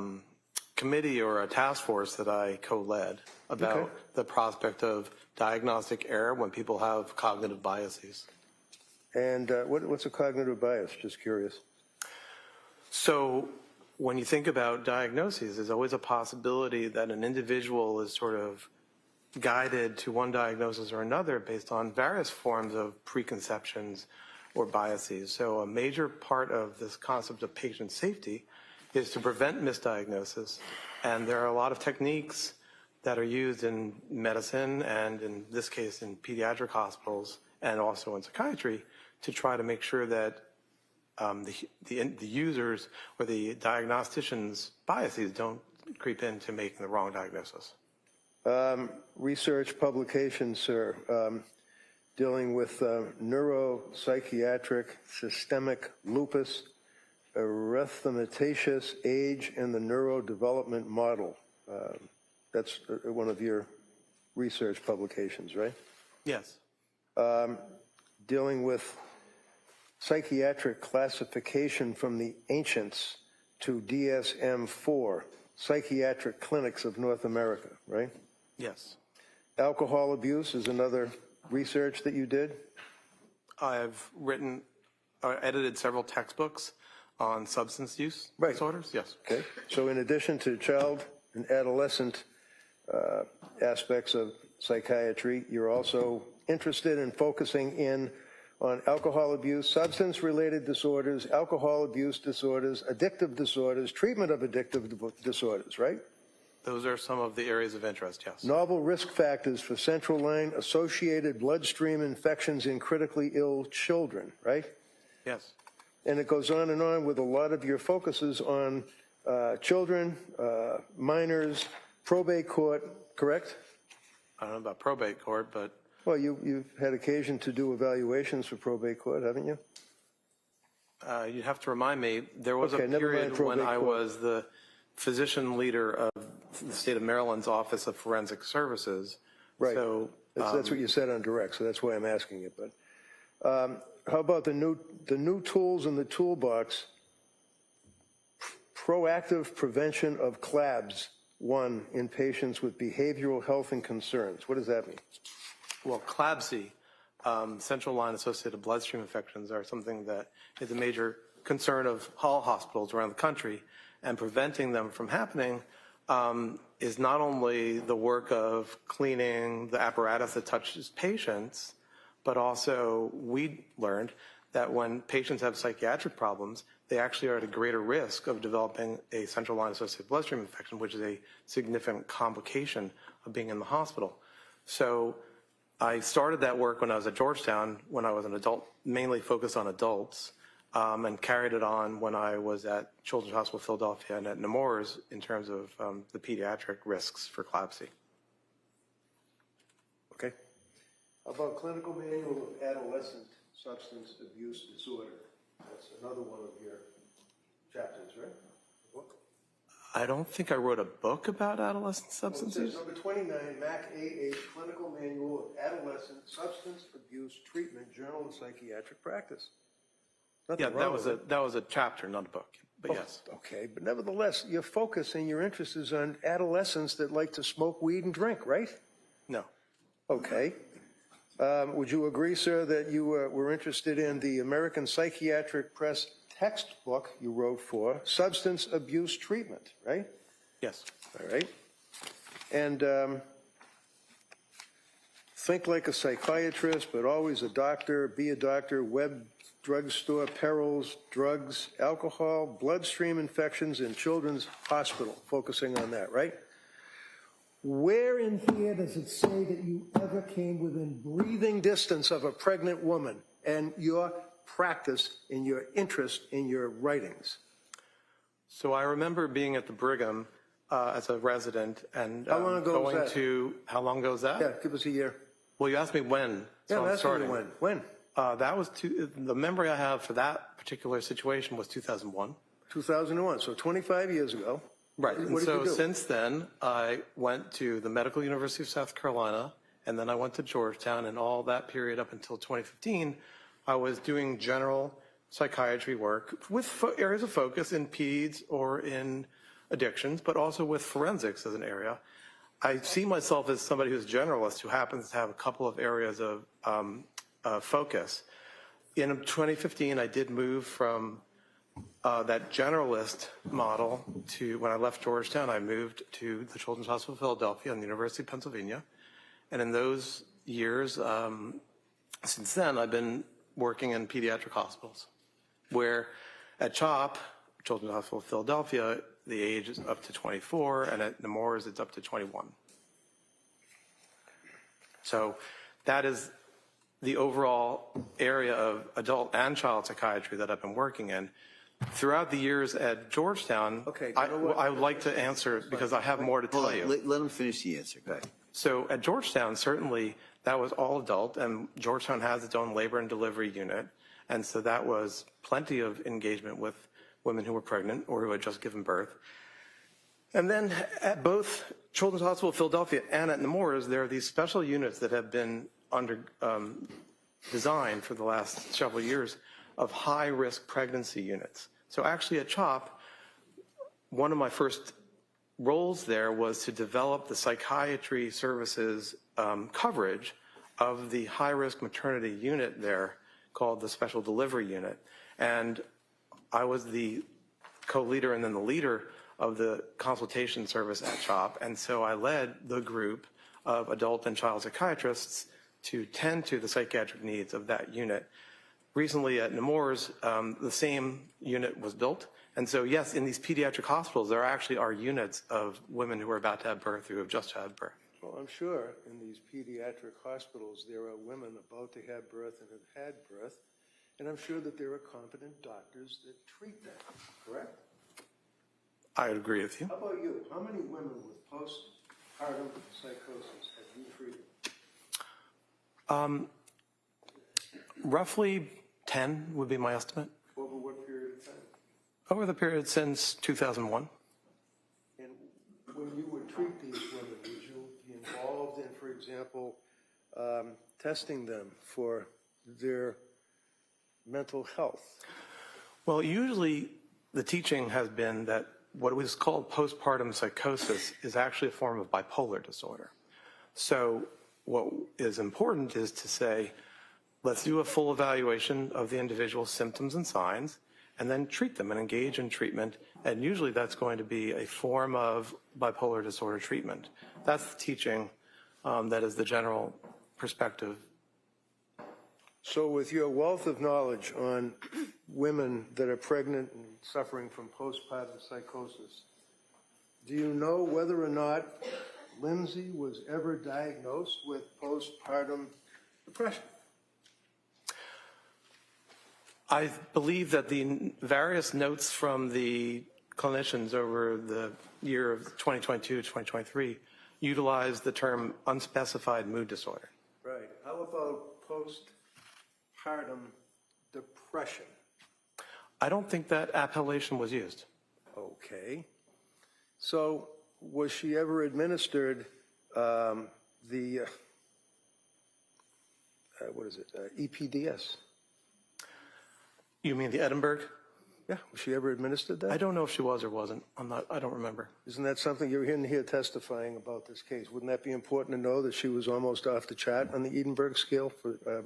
committee or a task force that I co-led about the prospect of diagnostic error when people have cognitive biases. And what's a cognitive bias? Just curious. So when you think about diagnoses, there's always a possibility that an individual is sort of guided to one diagnosis or another based on various forms of preconceptions or biases. So a major part of this concept of patient safety is to prevent misdiagnosis. And there are a lot of techniques that are used in medicine and in this case in pediatric hospitals and also in psychiatry to try to make sure that the users or the diagnosticians' biases don't creep into making the wrong diagnosis. Research publications, sir, dealing with neuropsychiatric systemic lupus, erythematosus age, and the neurodevelopment model. That's one of your research publications, right? Yes. Dealing with psychiatric classification from the ancients to DSM-4, psychiatric clinics of North America, right? Yes. Alcohol abuse is another research that you did? I've written or edited several textbooks on substance use disorders. Yes. Okay. So in addition to child and adolescent aspects of psychiatry, you're also interested in focusing in on alcohol abuse, substance-related disorders, alcohol abuse disorders, addictive disorders, treatment of addictive disorders, right? Those are some of the areas of interest, yes. Novel risk factors for central line associated bloodstream infections in critically ill children, right? Yes. And it goes on and on with a lot of your focuses on children, minors, probate court, correct? I don't know about probate court, but... Well, you've had occasion to do evaluations for probate court, haven't you? You have to remind me, there was Okay, a never mind period when probate I court. was the physician leader of the state of Maryland's Office of Forensic Services. Right. So, That's what you said on direct, so that's why I'm asking it. But how about the new tools in the toolbox? Proactive prevention of CLABS, 1, in patients with behavioral health and concerns. What does that mean? Well, CLABSI, central line associated bloodstream infections, are something that is a major concern of all hospitals around the country, and preventing them from happening is not only the work of cleaning the apparatus that touches patients, but also we learned that when patients have psychiatric problems, they actually are at a greater risk of developing a central line associated bloodstream infection, which is a significant complication of being in the hospital. So I started that work when I was at Georgetown, when I was an adult, mainly focused on adults, and carried it on when I was at Children's Hospital Philadelphia and at Nemours in terms of the pediatric risks for CLABSI. Okay. How about Clinical Manual of Adolescent Substance Abuse Disorder? That's another one of your chapters, right? Book? I don't think I wrote a book about adolescent substance use. Number 29, Mac AH, Clinical Manual of Adolescent Substance Abuse Treatment, Journal of Psychiatric Practice. Nothing Yeah, wrong that with was a chapter, not a book, but yes. Okay, but nevertheless, your focus and your interest is on adolescents that like to smoke weed and drink, right? No. Okay. Would you agree, sir, that you were interested in the American Psychiatric Press textbook you wrote for substance abuse treatment, right? Yes. All right. And think like a psychiatrist, but always a doctor, be a doctor, web drugstore, perils, drugs, alcohol, bloodstream infections in children's hospital, focusing on that, right? Where in here does it say that you ever came within breathing distance of a pregnant woman and your practice and your interest in your writings? So I remember being at the Brigham as a resident and How long ago was going that? to, how long ago was that? Yeah, give us a year. Well, you asked me when. So Yeah, I'm that's starting. when. When? That was the memory I have for that particular situation was 2001. 2001, so 25 years ago. Right. What And did so you do? since then, I went to the Medical University of South Carolina, and then I went to Georgetown, and all that period up until 2015, I was doing general psychiatry work with areas of focus in peds or in addictions, but also with forensics as an area. I see myself as somebody who's a generalist who happens to have a couple of areas of focus. In 2015, I did move from that generalist model to, when I left Georgetown, I moved to the Children's Hospital of Philadelphia and the University of Pennsylvania. And in those years, since then, I've been working in pediatric hospitals, where at CHOP, Children's Hospital of Philadelphia, the age is up to 24, and at Nemours, it's up to 21. So that is the overall area of adult and child psychiatry that I've been working in. Throughout the years at Georgetown, Okay, I would like to answer because I have more to tell you. Let him finish the answer. Go ahead. So at Georgetown, certainly that was all adult, and Georgetown has its own labor and delivery unit. And so that was plenty of engagement with women who were pregnant or who had just given birth. And then at both Children's Hospital of Philadelphia and at Nemours, there are these special units that have been designed for the last several years of high-risk pregnancy units. So actually at CHOP, one of my first roles there was to develop the psychiatry services coverage of the high-risk maternity unit there called the Special Delivery Unit. And I was the co-leader and then the leader of the consultation service at CHOP. And so I led the group of adult and child psychiatrists to tend to the psychiatric needs of that unit. Recently at Nemours, the same unit was built. And so, yes, in these pediatric hospitals, there actually are units of women who are about to have birth, who have just had birth. Well, I'm sure in these pediatric hospitals, there are women about to have birth and have had birth, and I'm sure that there are competent doctors that treat them, correct? I would agree with you. How about you? How many women with postpartum psychosis have you treated? Roughly 10 would be my estimate. Over what period of time? Over the period since 2001. And when you would treat these women, would you be involved in, for example, testing them for their mental health? Well, usually the teaching has been that what was called postpartum psychosis is actually a form of bipolar disorder. So what is important is to say, let's do a full evaluation of the individual's symptoms and signs, and then treat them and engage in treatment. And usually that's going to be a form of bipolar disorder treatment. That's the teaching. That is the general perspective. So with your wealth of knowledge on women that are pregnant and suffering from postpartum psychosis, do you know whether or not Lindsay was ever diagnosed with postpartum depression? I believe that the various notes from the clinicians over the year of 2022 to 2023 utilized the term unspecified mood disorder. Right. How about postpartum depression? I don't think that appellation was used. Okay. So was she ever administered EPDS? You mean the Edinburgh? Yeah, was she ever administered that? I don't know if she was or wasn't. I don't remember. Isn't that something you're in here testifying about this case? Wouldn't that be important to know that she was almost off the chart on the Edinburgh scale for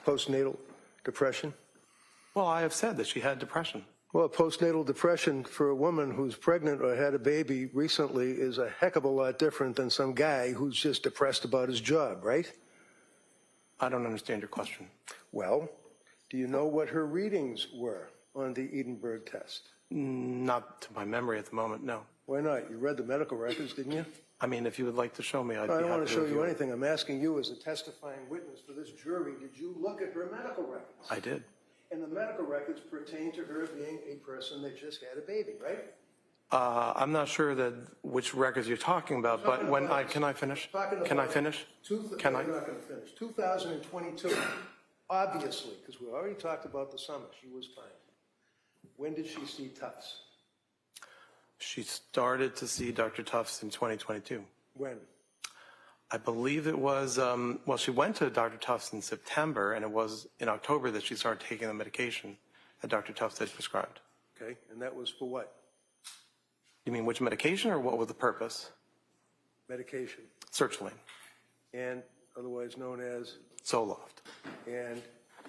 postnatal depression? Well, I have said that she had depression. Well, postnatal depression for a woman who's pregnant or had a baby recently is a heck of a lot different than some guy who's just depressed about his job, right? I don't understand your question. Well, do you know what her readings were on the Edinburgh test? Not to my memory at the moment, no. Why not? You read the medical records, didn't you? I mean, if you would like to show me, I'd be I happy don't want to show review you it. anything. I'm asking you as a testifying witness for this jury, did you look at her medical records? I did. And the medical records pertain to her being a person that just had a baby, right? I'm not sure that which records you're talking about, but when can I finish? Can I finish? Can I? You're not going to finish. 2022, obviously, because we already talked about the summer, she was fine. When did she see Tufts? She started to see Dr. Tufts in 2022. When? I believe it was, well, she went to Dr. Tufts in September, and it was in October that she started taking the medication that Dr. Tufts had prescribed. Okay, and that was for what? You mean which medication, or what was the purpose? Medication. Sertraline. And otherwise known as? Zoloft. And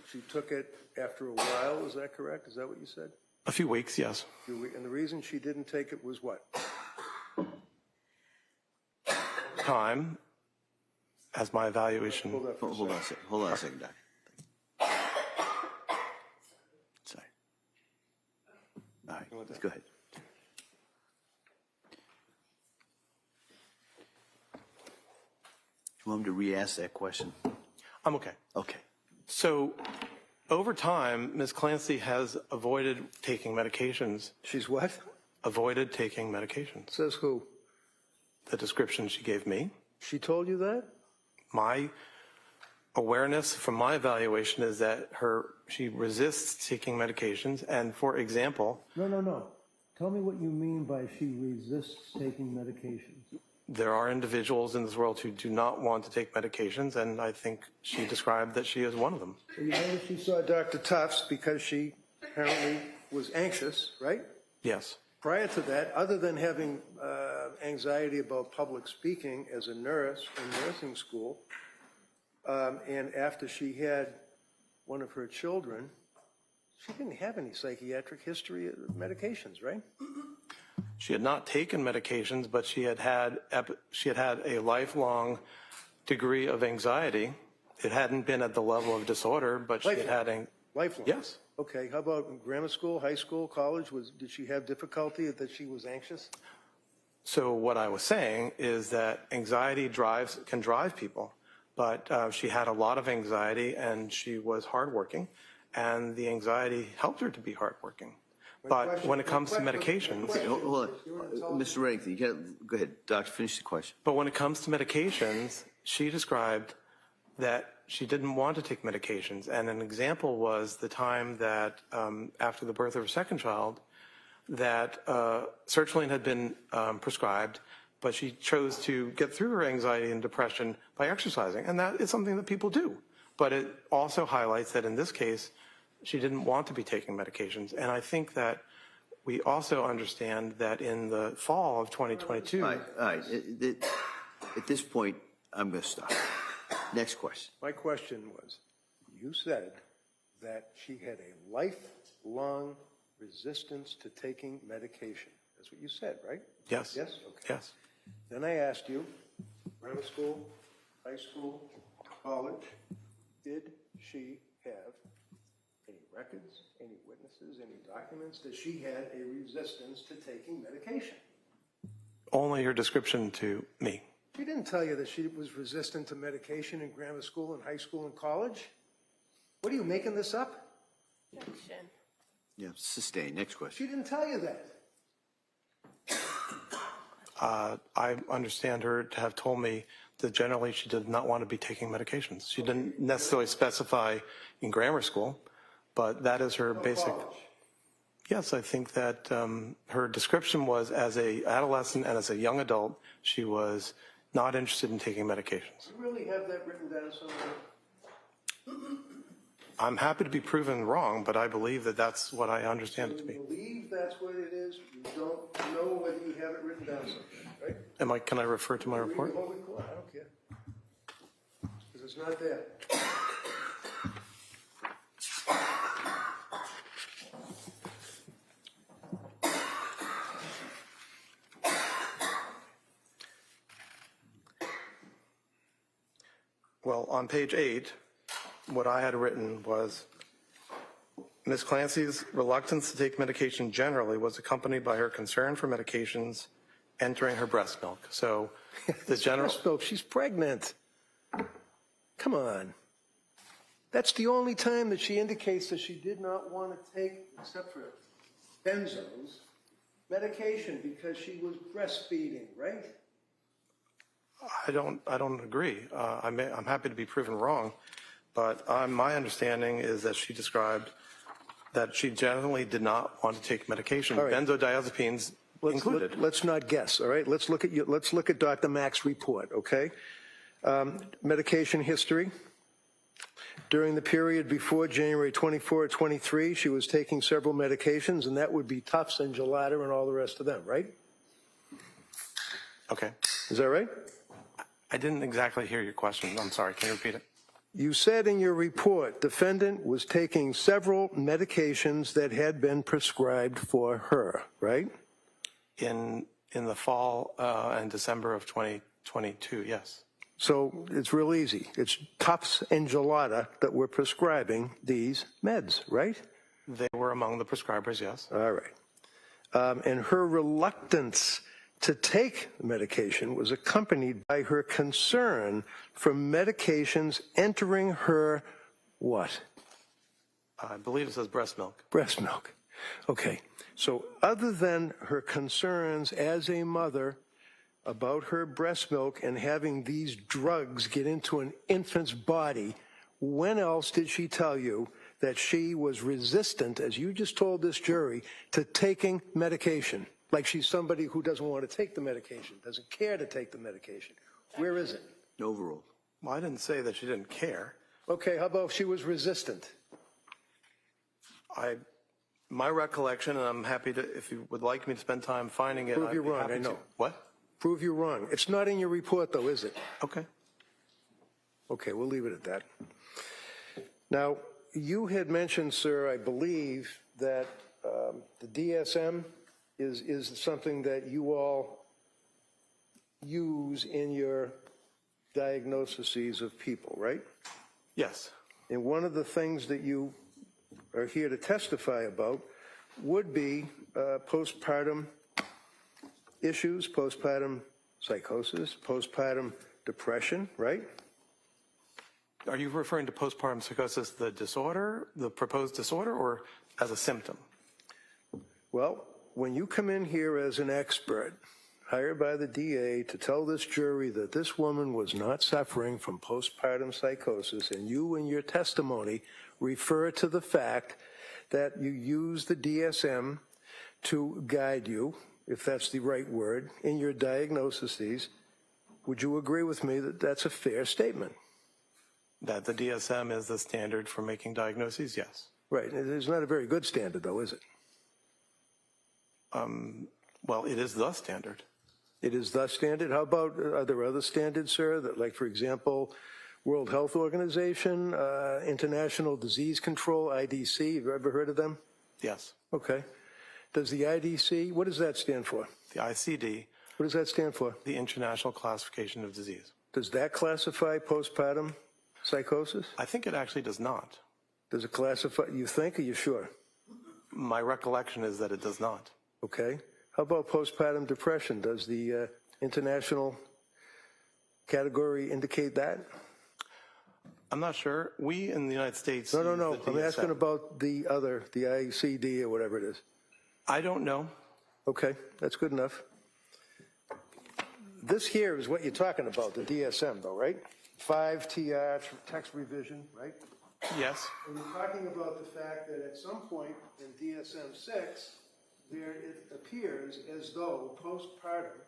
she took it after a while, is that correct? Is that what you said? A few weeks, yes. And the reason she didn't take it was what? Time, as my evaluation. Hold on a second, Doc. Sorry. All right, let's go ahead. You want him to re-ask that question? I'm okay. Okay. So over time, Ms. Clancy has avoided taking medications. She's what? Avoided taking medications. Says who? The description she gave me. She told you that? My awareness from my evaluation is that she resists taking medications. And for example, No. Tell me what you mean by she resists taking medications. there are individuals in this world who do not want to take medications, and I think she described that she is one of them. So you know that she saw Dr. Tufts because she apparently was anxious, right? Yes. Prior to that, other than having anxiety about public speaking as a nurse in nursing school, and after she had one of her children, she didn't have any psychiatric history of medications, right? She had not taken medications, but she had had a lifelong degree of anxiety. It hadn't been at the level of disorder, but she had had Lifelong? Yes. Okay, how about in grammar school, high school, college? Did she have difficulty that she was anxious? So what I was saying is that anxiety can drive people, but she had a lot of anxiety and she was hardworking, and the anxiety helped her to be hardworking. But when it comes to medications... Okay, hold on. Mr. Reddington, you got go ahead. Doctor, finish the question. But when it comes to medications, she described that she didn't want to take medications. And an example was the time that after the birth of her second child, that sertraline had been prescribed, but she chose to get through her anxiety and depression by exercising. And that is something that people do. But it also highlights that in this case, she didn't want to be taking medications. And I think that we also understand that in the fall of 2022... All right. At this point, I'm going to stop. Next question. My question was, you said that she had a lifelong resistance to taking medication. That's what you said, right? Yes. Yes? Okay. Yes. Then I asked you, grammar school, high school, college, did she have any records, any witnesses, any documents that she had a resistance to taking medication? Only her description to me. She didn't tell you that she was resistant to medication in grammar school and high school and college? What are you, making this up? Objection. Yeah, sustain. Next question. She didn't tell you that. I understand her to have told me that generally she did not want to be taking medications. She didn't necessarily specify in grammar school, but that is her basic. College. Yes, I think that her description was as a adolescent and as a young adult, she was not interested in taking medications. You really have that written down somewhere? I'm happy to be proven wrong, but I believe that that's what I understand it to be. You believe that's what it is? You don't know whether you have it written down somewhere, right? Can I refer to my Read report? the whole report. I don't care. Because it's not there. Well, on page 8, what I had written was, Ms. Clancy's reluctance to take medication generally was accompanied by her concern for medications entering her breast milk. So the general... Breast milk, she's pregnant. Come on. That's the only time that she indicates that she did not want to take, except for benzos, medication because she was breastfeeding, right? I don't agree. I'm happy to be proven wrong, but my understanding is that she described that she generally did not want to take medication, All right. benzodiazepines included. Let's not guess, all right? Let's look at Dr. Mack's report, okay? Medication history. During the period before January 24 or 23, she was taking several medications, and that would be Tufts and Gelada and all the rest of them, right? Okay. Is that right? I didn't exactly hear your question. I'm sorry. Can you repeat it? You said in your report, defendant was taking several medications that had been prescribed for her, right? In the fall and December of 2022, yes. So it's real easy. It's Tufts and Gelada that were prescribing these meds, right? They were among the prescribers, yes. All right. And her reluctance to take medication was accompanied by her concern for medications entering her what? I believe it says breast milk. Breast milk. Okay. So other than her concerns as a mother about her breast milk and having these drugs get into an infant's body, when else did she tell you that she was resistant, as you just told this jury, to taking medication? Like she's somebody who doesn't want to take the medication, doesn't care to take the medication. Where is it? Overruled. Well, I didn't say that she didn't care. Okay, how about if she was resistant? My recollection, and I'm happy to, if you would like me to spend time finding it. Prove you're I'd be wrong, happy I know. to. What? Prove you're wrong. It's not in your report, though, is it? Okay. Okay, we'll leave it at that. Now, you had mentioned, sir, I believe, that the DSM is something that you all use in your diagnoses of people, right? Yes. And one of the things that you are here to testify about would be postpartum issues, postpartum psychosis, postpartum depression, right? Are you referring to postpartum psychosis, the disorder, the proposed disorder, or as a symptom? Well, when you come in here as an expert, hired by the DA to tell this jury that this woman was not suffering from postpartum psychosis, and you in your testimony refer to the fact that you use the DSM to guide you, if that's the right word, in your diagnoses, would you agree with me that that's a fair statement? That the DSM is the standard for making diagnoses? Yes. Right. It's not a very good standard, though, is it? Well, it is the standard. It is the standard. How about, are there other standards, sir, that, like, for example, World Health Organization, International Disease Control, IDC, have you ever heard of them? Yes. Okay. Does the IDC, what does that stand for? The ICD, What does that stand for? the International Classification of Disease. Does that classify postpartum psychosis? I think it actually does not. Does it classify, you think, or you sure? My recollection is that it does not. Okay. How about postpartum depression? Does the international category indicate that? I'm not sure. We in the United States. No. use the I'm DSM. asking about the other, the ICD or whatever it is. I don't know. Okay, that's good enough. This here is what you're talking about, the DSM though, right? 5 TR, text revision, right? Yes. And you're talking about the fact that at some point in DSM-6, there it appears as though postpartum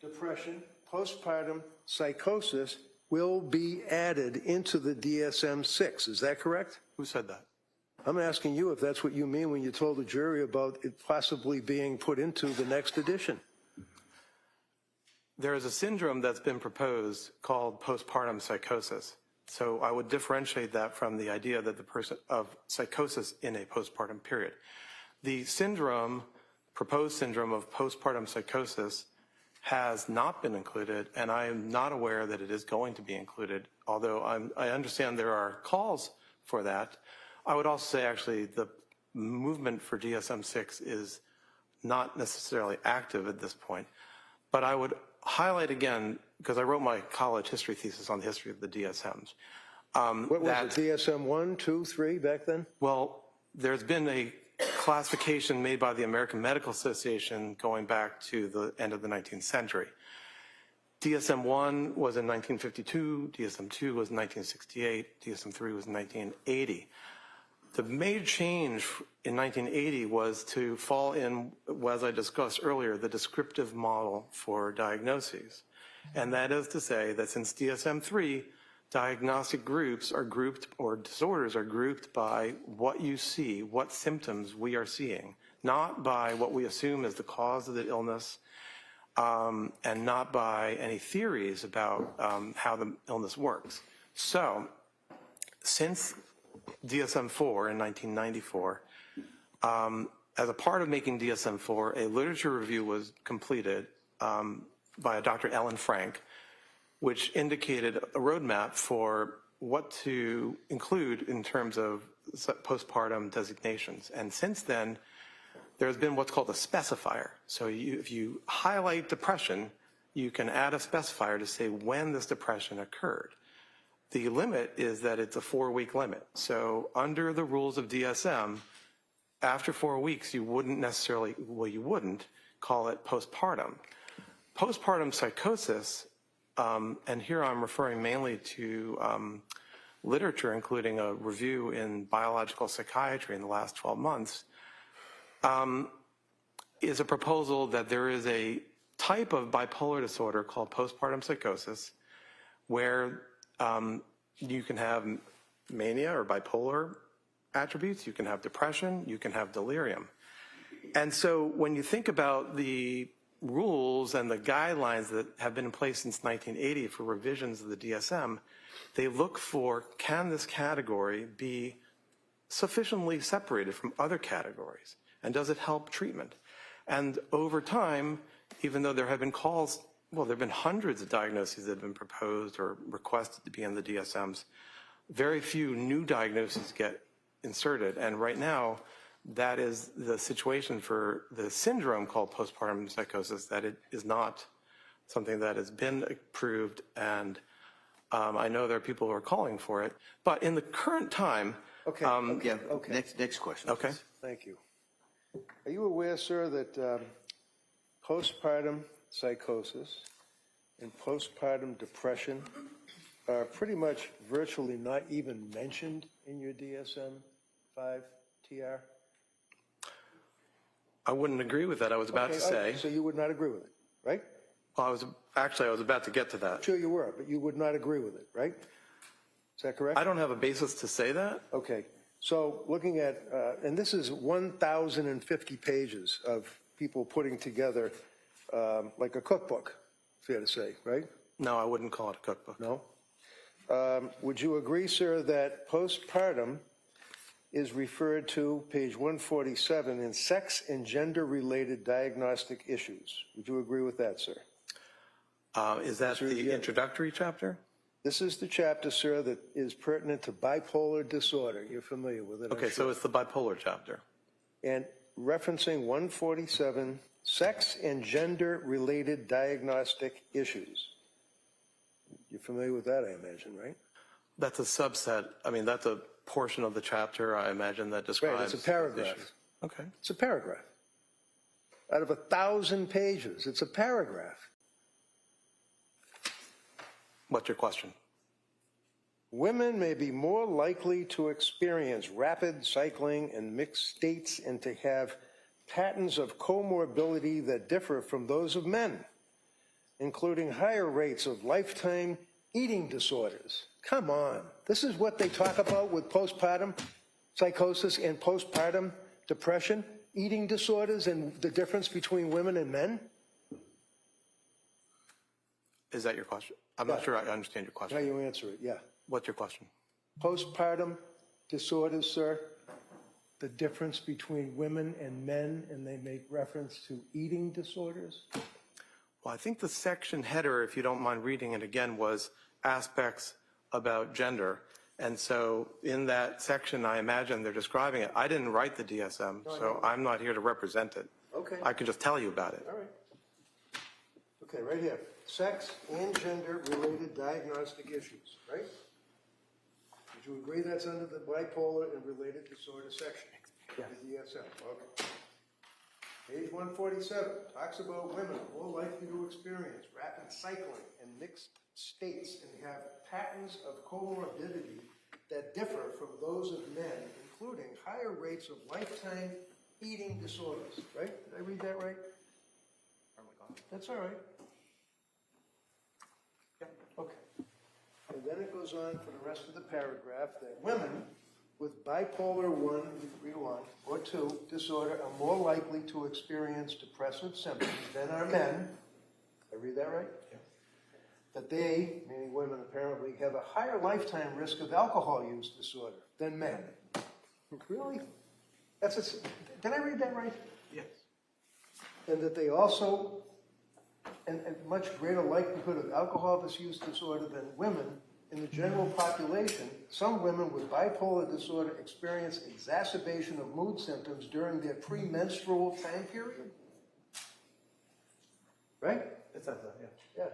depression, postpartum psychosis will be added into the DSM-6. Is that correct? Who said that? I'm asking you if that's what you mean when you told the jury about it possibly being put into the next edition. There is a syndrome that's been proposed called postpartum psychosis. So I would differentiate that from the idea that the person of psychosis in a postpartum period. The syndrome, proposed syndrome of postpartum psychosis has not been included, and I am not aware that it is going to be included, although I understand there are calls for that. I would also say actually the movement for DSM-6 is not necessarily active at this point. But I would highlight again, because I wrote my college history thesis on the history of the DSMs. What was it, DSM 1, 2, 3 back then? Well, there's been a classification made by the American Medical Association going back to the end of the 19th century. DSM 1 was in 1952, DSM 2 was in 1968, DSM 3 was in 1980. The major change in 1980 was to fall in, as I discussed earlier, the descriptive model for diagnoses. And that is to say that since DSM-3, diagnostic groups are grouped, or disorders are grouped by what you see, what symptoms we are seeing, not by what we assume is the cause of the illness, and not by any theories about how the illness works. So, since DSM-4 in 1994, as a part of making DSM-4, a literature review was completed by Dr. Ellen Frank, which indicated a roadmap for what to include in terms of postpartum designations. And since then, there's been what's called a specifier. So if you highlight depression, you can add a specifier to say when this depression occurred. The limit is that it's a 4-week limit. So under the rules of DSM, after 4 weeks, you wouldn't necessarily, well, you wouldn't call it postpartum. Postpartum psychosis, and here I'm referring mainly to literature, including a review in biological psychiatry in the last 12 months, is a proposal that there is a type of bipolar disorder called postpartum psychosis, where you can have mania or bipolar attributes, you can have depression, you can have delirium. And so when you think about the rules and the guidelines that have been in place since 1980 for revisions of the DSM, they look for, can this category be sufficiently separated from other categories? And does it help treatment? And over time, even though there have been calls, well, there have been hundreds of diagnoses that have been proposed or requested to be in the DSMs, very few new diagnoses get inserted. And right now, that is the situation for the syndrome called postpartum psychosis, that it is not something that has been approved. And I know there are people who are calling for it. But in the current time... Okay. Next question. Okay. Please. Thank you. Are you aware, sir, that postpartum psychosis and postpartum depression are pretty much virtually not even mentioned in your DSM-5 TR? I wouldn't agree with that. I was about to say. So you would not agree with it, right? Well, I was about to get to that. Sure you were, but you would not agree with it, right? Is that correct? I don't have a basis to say that. Okay. So looking at, and this is 1,050 pages of people putting together like a cookbook, fair to say, right? No, I wouldn't call it a cookbook. No? Would you agree, sir, that postpartum is referred to, page 147, in sex and gender-related diagnostic issues. Would you agree with that, sir? Is that the introductory chapter? This is the chapter, sir, that is pertinent to bipolar disorder. You're familiar with it, I'm Okay, so sure. it's the bipolar chapter. And referencing 147, sex and gender-related diagnostic issues. You're familiar with that, I imagine, right? That's a subset. I mean, that's a portion of the chapter, I imagine, that describes. Right, it's a paragraph. issues. Okay. It's a paragraph. Out of 1,000 pages, it's a paragraph. What's your question? Women may be more likely to experience rapid cycling and mixed states and to have patterns of comorbidity that differ from those of men, including higher rates of lifetime eating disorders. Come on. This is what they talk about with postpartum psychosis and postpartum depression, eating disorders, and the difference between women and men? Is that your question? I'm not sure I understand your How question. you answer it, yeah. What's your question? Postpartum disorders, sir, the difference between women and men, and they make reference to eating disorders? Well, I think the section header, if you don't mind reading it again, was aspects about gender. And so in that section, I imagine they're describing it. I didn't write the DSM, so I'm not here to represent it. Okay. I can just tell you about it. All right. Okay, right here. Sex and gender-related diagnostic issues, right? Would you agree that's under the bipolar and related disorder section? Yeah. The DSM, okay. Page 147 talks about women more likely to experience rapid cycling and mixed states and have patterns of comorbidity that differ from those of men, including higher rates of lifetime eating disorders, right? Did I read that right? That's all right. Okay. And then it goes on for the rest of the paragraph that women with bipolar 1, read along, or 2 disorder are more likely to experience depressive symptoms than are men. Did I read that right? Yeah. That they, meaning women apparently, have a higher lifetime risk of alcohol use disorder than men. Really? Did I read that right? Yes. And that they also and much greater likelihood of alcohol misuse disorder than women in the general population. Some women with bipolar disorder experience exacerbation of mood symptoms during their premenstrual time period. Right? It says that, yeah. Yeah.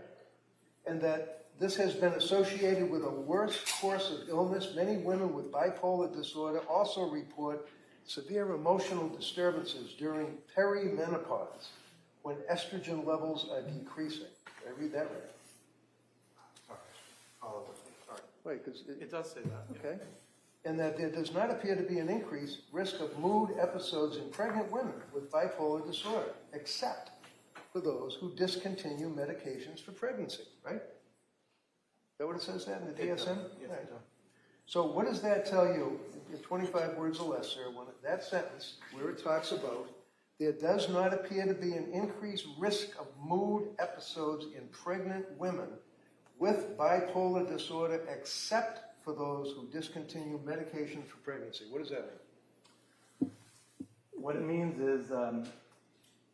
And that this has been associated with a worse course of illness. Many women with bipolar disorder also report severe emotional disturbances during perimenopause, when estrogen levels are decreasing. Did I read that right? Sorry. Wait, because It does say that. okay. And that there does not appear to be an increased risk of mood episodes in pregnant women with bipolar disorder, except for those who discontinue medications for pregnancy, right? Is that what it says that in the DSM? Yes, Right. it does. So what does that tell you, in 25 words or less, sir, when that sentence, where it talks about there does not appear to be an increased risk of mood episodes in pregnant women with bipolar disorder except for those who discontinue medication for pregnancy. What does that mean? What it means is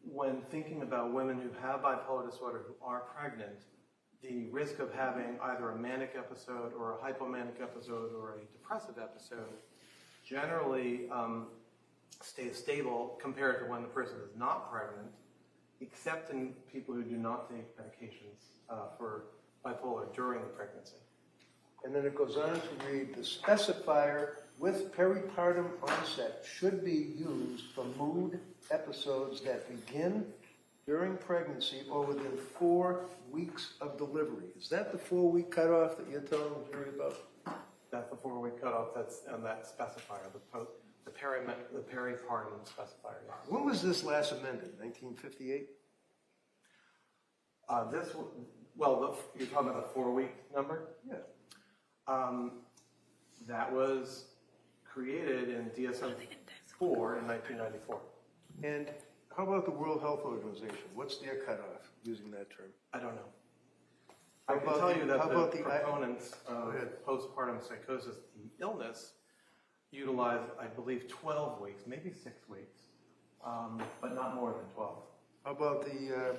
when thinking about women who have bipolar disorder who are pregnant, the risk of having either a manic episode or a hypomanic episode or a depressive episode generally stays stable compared to when the person is not pregnant, except in people who do not take medications for bipolar during the pregnancy. And then it goes on to read, the specifier with peripartum onset should be used for mood episodes that begin during pregnancy or within 4 weeks of delivery. Is that the 4-week cutoff that you're telling the jury about? That's the 4-week cutoff that's on that specifier, the peripartum specifier. Yes. When was this last amended? 1958? You're talking about the 4-week number? Yeah. That was created in DSM-4 in 1994. And how about the World Health Organization? What's their cutoff using that term? I don't know. How I can about tell the- you that how the about the- proponents Go of ahead. postpartum psychosis, the illness, utilize, I believe, 12 weeks, maybe 6 weeks, but not more than 12. How about the,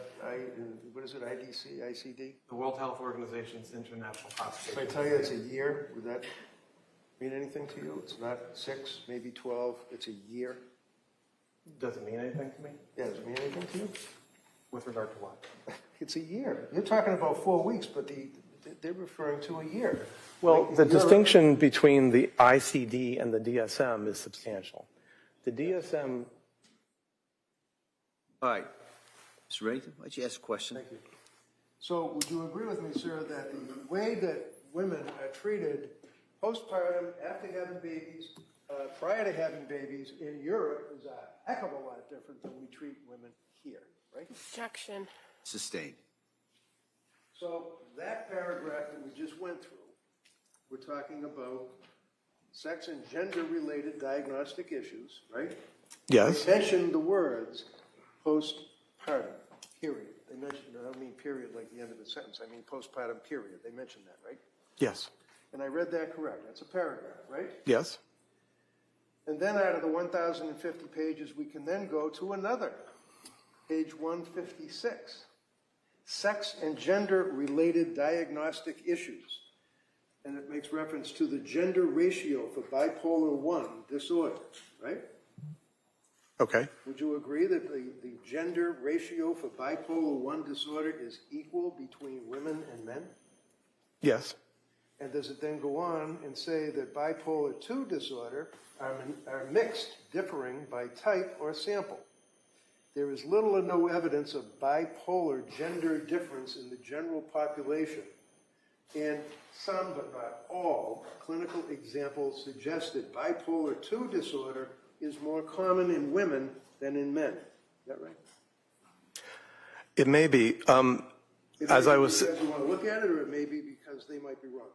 what is it, IDC, ICD? The World Health Organization's International If I Classification. tell you it's a year, would that mean anything to you? It's not 6, maybe 12, it's a year? Does it mean anything to me? Yeah, does it mean anything to you? With regard to what? It's a year. You're talking about 4 weeks, but they're referring to a year. Well, Like, the you're- distinction between the ICD and the DSM is substantial. The DSM, All right. Mr. Reddington, why don't you ask a question? Thank you. So would you agree with me, sir, that the way that women are treated postpartum, after having babies, prior to having babies in Europe is a heck of a lot different than we treat women here, right? Objection. Sustained. So that paragraph that we just went through, we're talking about sex and gender-related diagnostic issues, right? yes, They mentioned the words postpartum, period. They mentioned, I don't mean period like the end of the sentence, I mean postpartum, period. They mentioned that, right? yes, And I read that correct. That's a paragraph, right? yes, And then out of the 1,050 pages, we can then go to another, page 156. Sex and gender-related diagnostic issues. And it makes reference to the gender ratio for bipolar I disorder, right? okay, Would you agree that the gender ratio for bipolar I disorder is equal between women and men? yes, And does it then go on and say that bipolar II disorder are mixed, differing by type or sample? There is little or no evidence of bipolar gender difference in the general population, and some, but not all, clinical examples suggest that bipolar II disorder is more common in women than in men. Is that right? it may be. It As may I be was, because you want to look at it, or it may be because they might be wrong.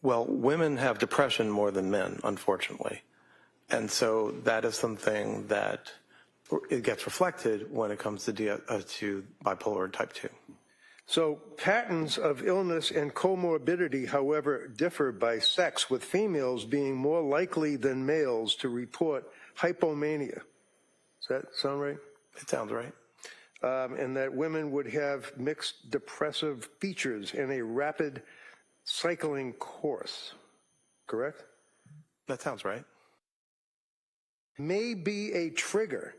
well, women have depression more than men, unfortunately. And so that is something that it gets reflected when it comes to bipolar type 2. So patterns of illness and comorbidity, however, differ by sex, with females being more likely than males to report hypomania. Does that sound right? It sounds right. And that women would have mixed depressive features and a rapid cycling course, correct? That sounds right. May be a trigger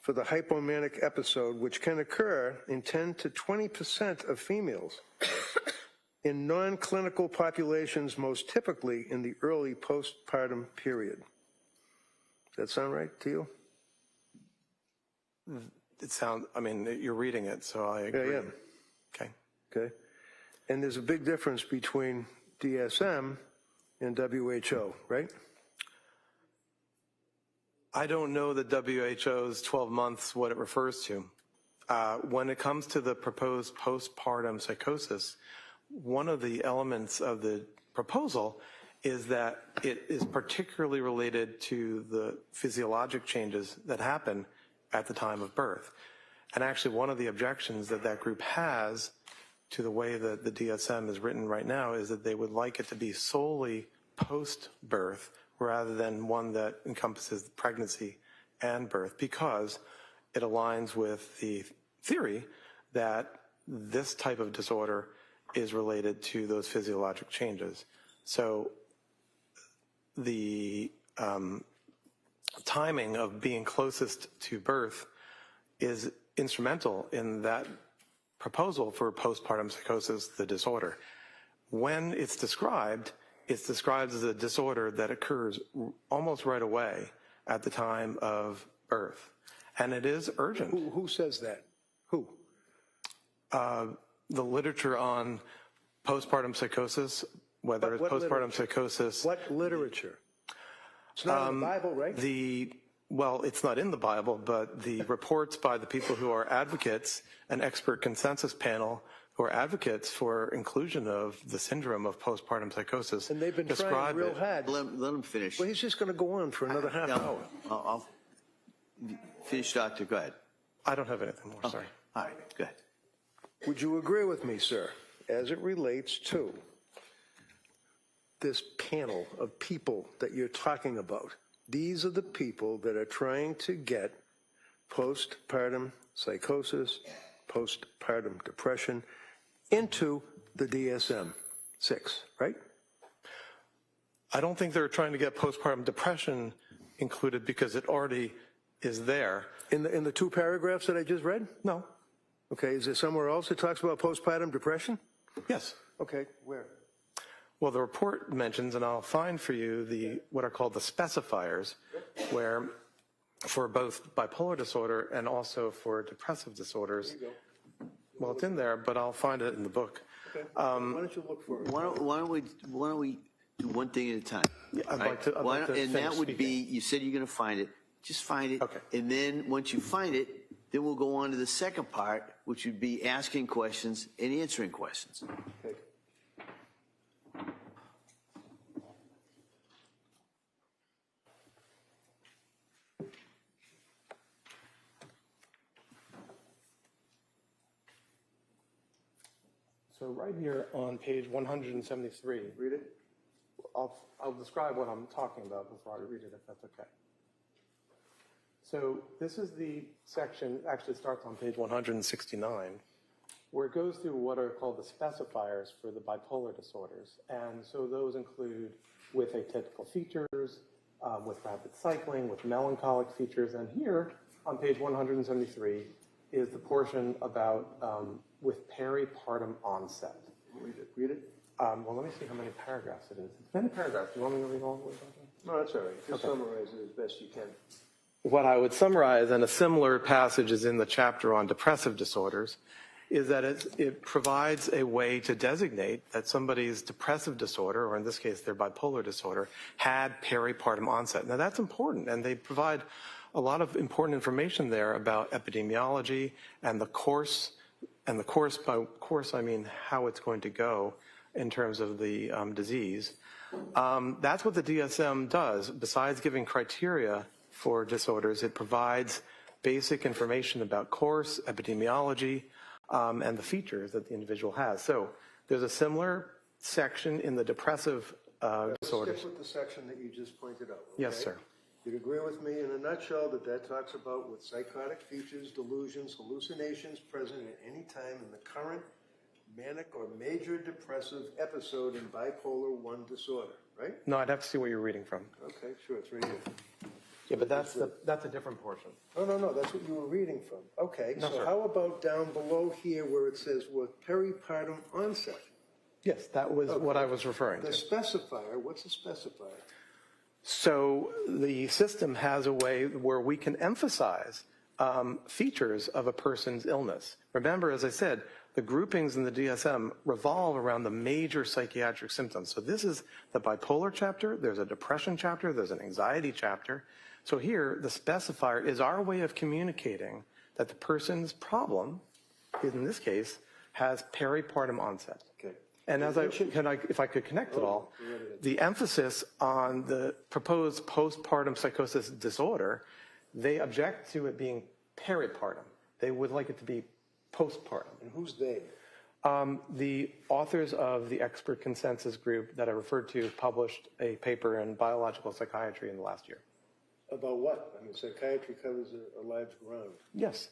for the hypomanic episode, which can occur in 10 to 20% of females. In non-clinical populations, most typically in the early postpartum period. Does that sound right to you? It sounds, I mean, you're reading it, so I agree. Yeah, yeah. Okay. Okay. And there's a big difference between DSM and WHO, right? I don't know the WHO's 12 months, what it refers to. When it comes to the proposed postpartum psychosis, one of the elements of the proposal is that it is particularly related to the physiologic changes that happen at the time of birth. And actually, one of the objections that that group has to the way that the DSM is written right now is that they would like it to be solely post-birth rather than one that encompasses pregnancy and birth, because it aligns with the theory that this type of disorder is related to those physiologic changes. So the timing of being closest to birth is instrumental in that proposal for postpartum psychosis, the disorder. When it's described as a disorder that occurs almost right away at the time of birth. And it is urgent. Who says that? Who? The literature on postpartum psychosis, whether it's postpartum psychosis. What literature? It's not in the Bible, right? Well, it's not in the Bible, but the reports by the people who are advocates, an expert consensus panel who are advocates for inclusion of the syndrome of postpartum psychosis. And they've been trying real hard. Let him finish. Well, he's just going to go on for another half hour. I'll finish, Doctor. Go ahead. I don't have anything more, sorry. All right, go ahead. Would you agree with me, sir, as it relates to this panel of people that you're talking about, these are the people that are trying to get postpartum psychosis, postpartum depression into the DSM-6, right? I don't think they're trying to get postpartum depression included because it already is there. In the 2 paragraphs that I just read? No. Okay, is there somewhere else that talks about postpartum depression? Yes. Okay, where? Well, the report mentions, and I'll find for you what are called the specifiers, where for both bipolar disorder and also for depressive disorders. There you go. Well, it's in there, but I'll find it in the book. Okay. Why don't you look for it? Why don't we do one thing at a time? Yeah, I'd like to And finish that would speaking. be, you said you're going to find it. Just find it. Okay. And then once you find it, then we'll go on to the second part, which would be asking questions and answering questions. Okay. So right here on page 173, Read it. I'll describe what I'm talking about before I read it, if that's okay. So this is the section, actually starts on page 169, where it goes through what are called the specifiers for the bipolar disorders. And so those include with atypical features, with rapid cycling, with melancholic features. And here on page 173 is the portion about with peripartum onset. Read it. Read it. Well, let me see how many paragraphs it is. It's many paragraphs. Do you want me to read all the way down? No, that's all right. Just summarize it as best you can. What I would summarize, and a similar passage is in the chapter on depressive disorders, is that it provides a way to designate that somebody's depressive disorder, or in this case their bipolar disorder, had peripartum onset. Now that's important, and they provide a lot of important information there about epidemiology and the course, by course I mean how it's going to go in terms of the disease. That's what the DSM does. Besides giving criteria for disorders, it provides basic information about course, epidemiology, and the features that the individual has. So there's a similar section in the depressive disorders. Stick with the section that you just pointed out. Okay? Yes, sir. You'd agree with me in a nutshell that talks about with psychotic features, delusions, hallucinations present at any time in the current manic or major depressive episode in bipolar 1 disorder, right? No, I'd have to see what you're reading from. Okay, sure, it's right here. Yeah, but that's a different portion. No, that's what you were reading from. Okay, No, so sir. how about down below here where it says with peripartum onset? Yes, that was what I was referring The to. specifier, what's a specifier? So the system has a way where we can emphasize features of a person's illness. Remember, as I said, the groupings in the DSM revolve around the major psychiatric symptoms. So this is the bipolar chapter, there's a depression chapter, there's an anxiety chapter. So here, the specifier is our way of communicating that the person's problem, in this case, has peripartum onset. Okay. And as if I could connect it all, the emphasis on the proposed postpartum psychosis disorder, they object to it being peripartum. They would like it to be postpartum. And who's they? The authors of the expert consensus group that I referred to published a paper in biological psychiatry in the last year. About what? I mean, psychiatry covers a large ground. Yes.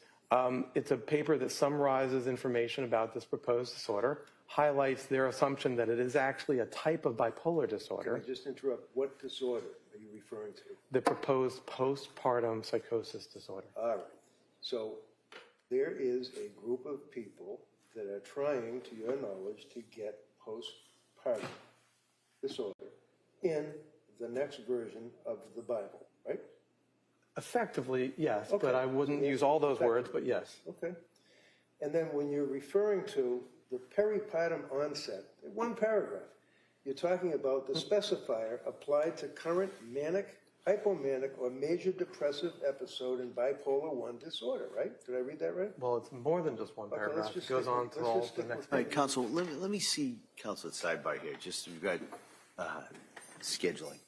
It's a paper that summarizes information about this proposed disorder, highlights their assumption that it is actually a type of bipolar Can disorder, I just interrupt? What disorder are you referring to? the proposed postpartum psychosis disorder. All right. So there is a group of people that are trying, to your knowledge, to get postpartum disorder in the next version of the Bible, right? Effectively, yes, Okay. but I wouldn't use all those words, but yes. Okay. And then when you're referring to the peripartum onset, in one paragraph, you're talking about the specifier applied to current manic, hypomanic, or major depressive episode in bipolar 1 disorder, right? Did I read that right? Well, it's more than just one Okay, let's paragraph. It just goes stick on with- to let's all just the stick next. with All right, Counsel, let me see Counsel at sidebar here, just so we've got scheduling.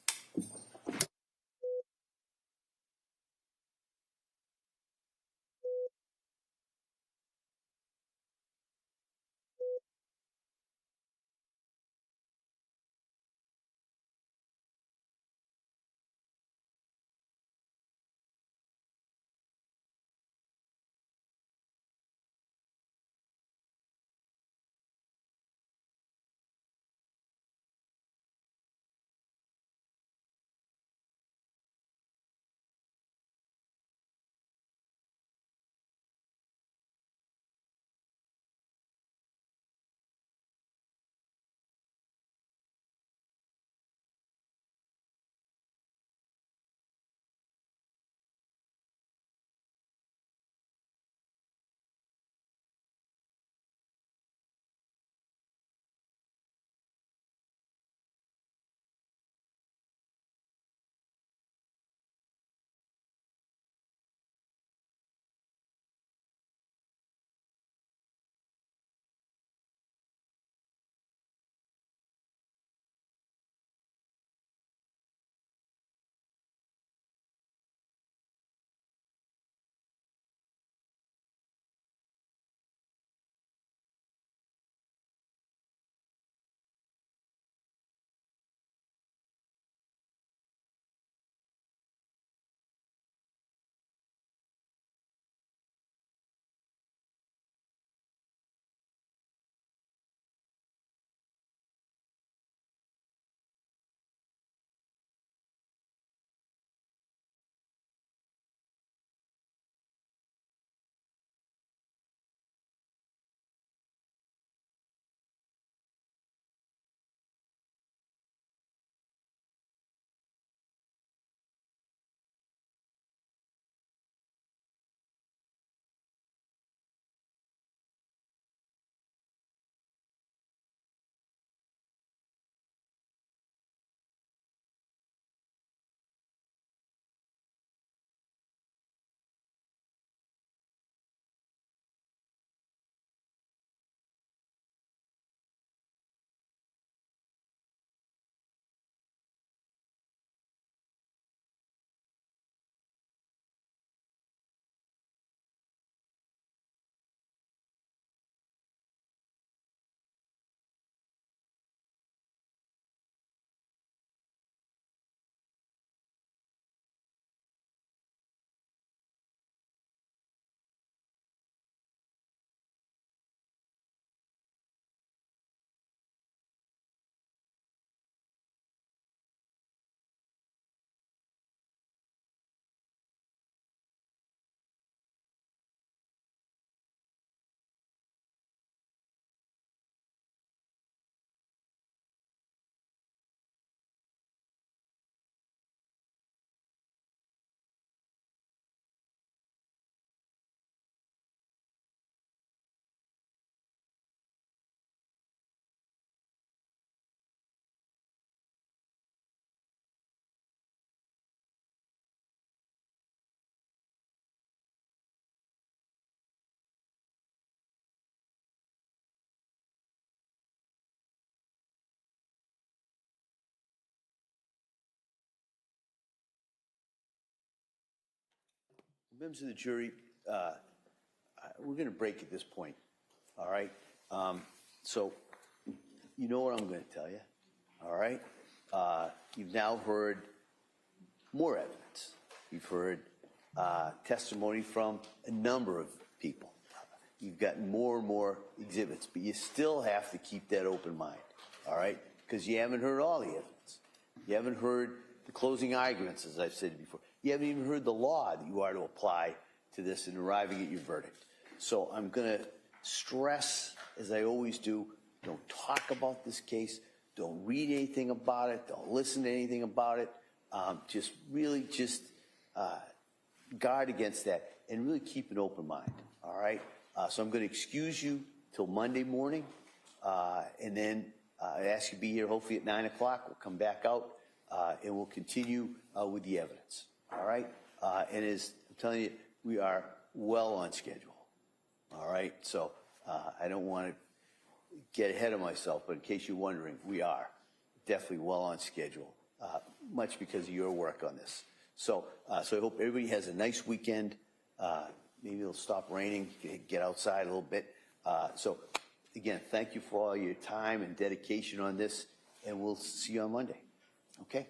Members of the jury, we're going to break at this point, all right? So you know what I'm going to tell you, all right? You've now heard more evidence. You've heard testimony from a number of people. You've gotten more and more exhibits, but you still have to keep that open mind, all right? Because you haven't heard all the evidence. You haven't heard the closing arguments, as I've said before. You haven't even heard the law that you are to apply to this in arriving at your verdict. So I'm going to stress, as I always do, don't talk about this case. Don't read anything about it. Don't listen to anything about it. Just really guard against that and really keep an open mind, all right? So I'm going to excuse you till Monday morning, and then I ask you to be here hopefully at 9 o'clock. We'll come back out, and we'll continue with the evidence, all right? And as I'm telling you, we are well on schedule, all right? So I don't want to get ahead of myself, but in case you're wondering, we are definitely well on schedule, much because of your work on this. So I hope everybody has a nice weekend. Maybe it'll stop raining, get outside a little bit. So again, thank you for all your time and dedication on this, and we'll see you on Monday. Okay?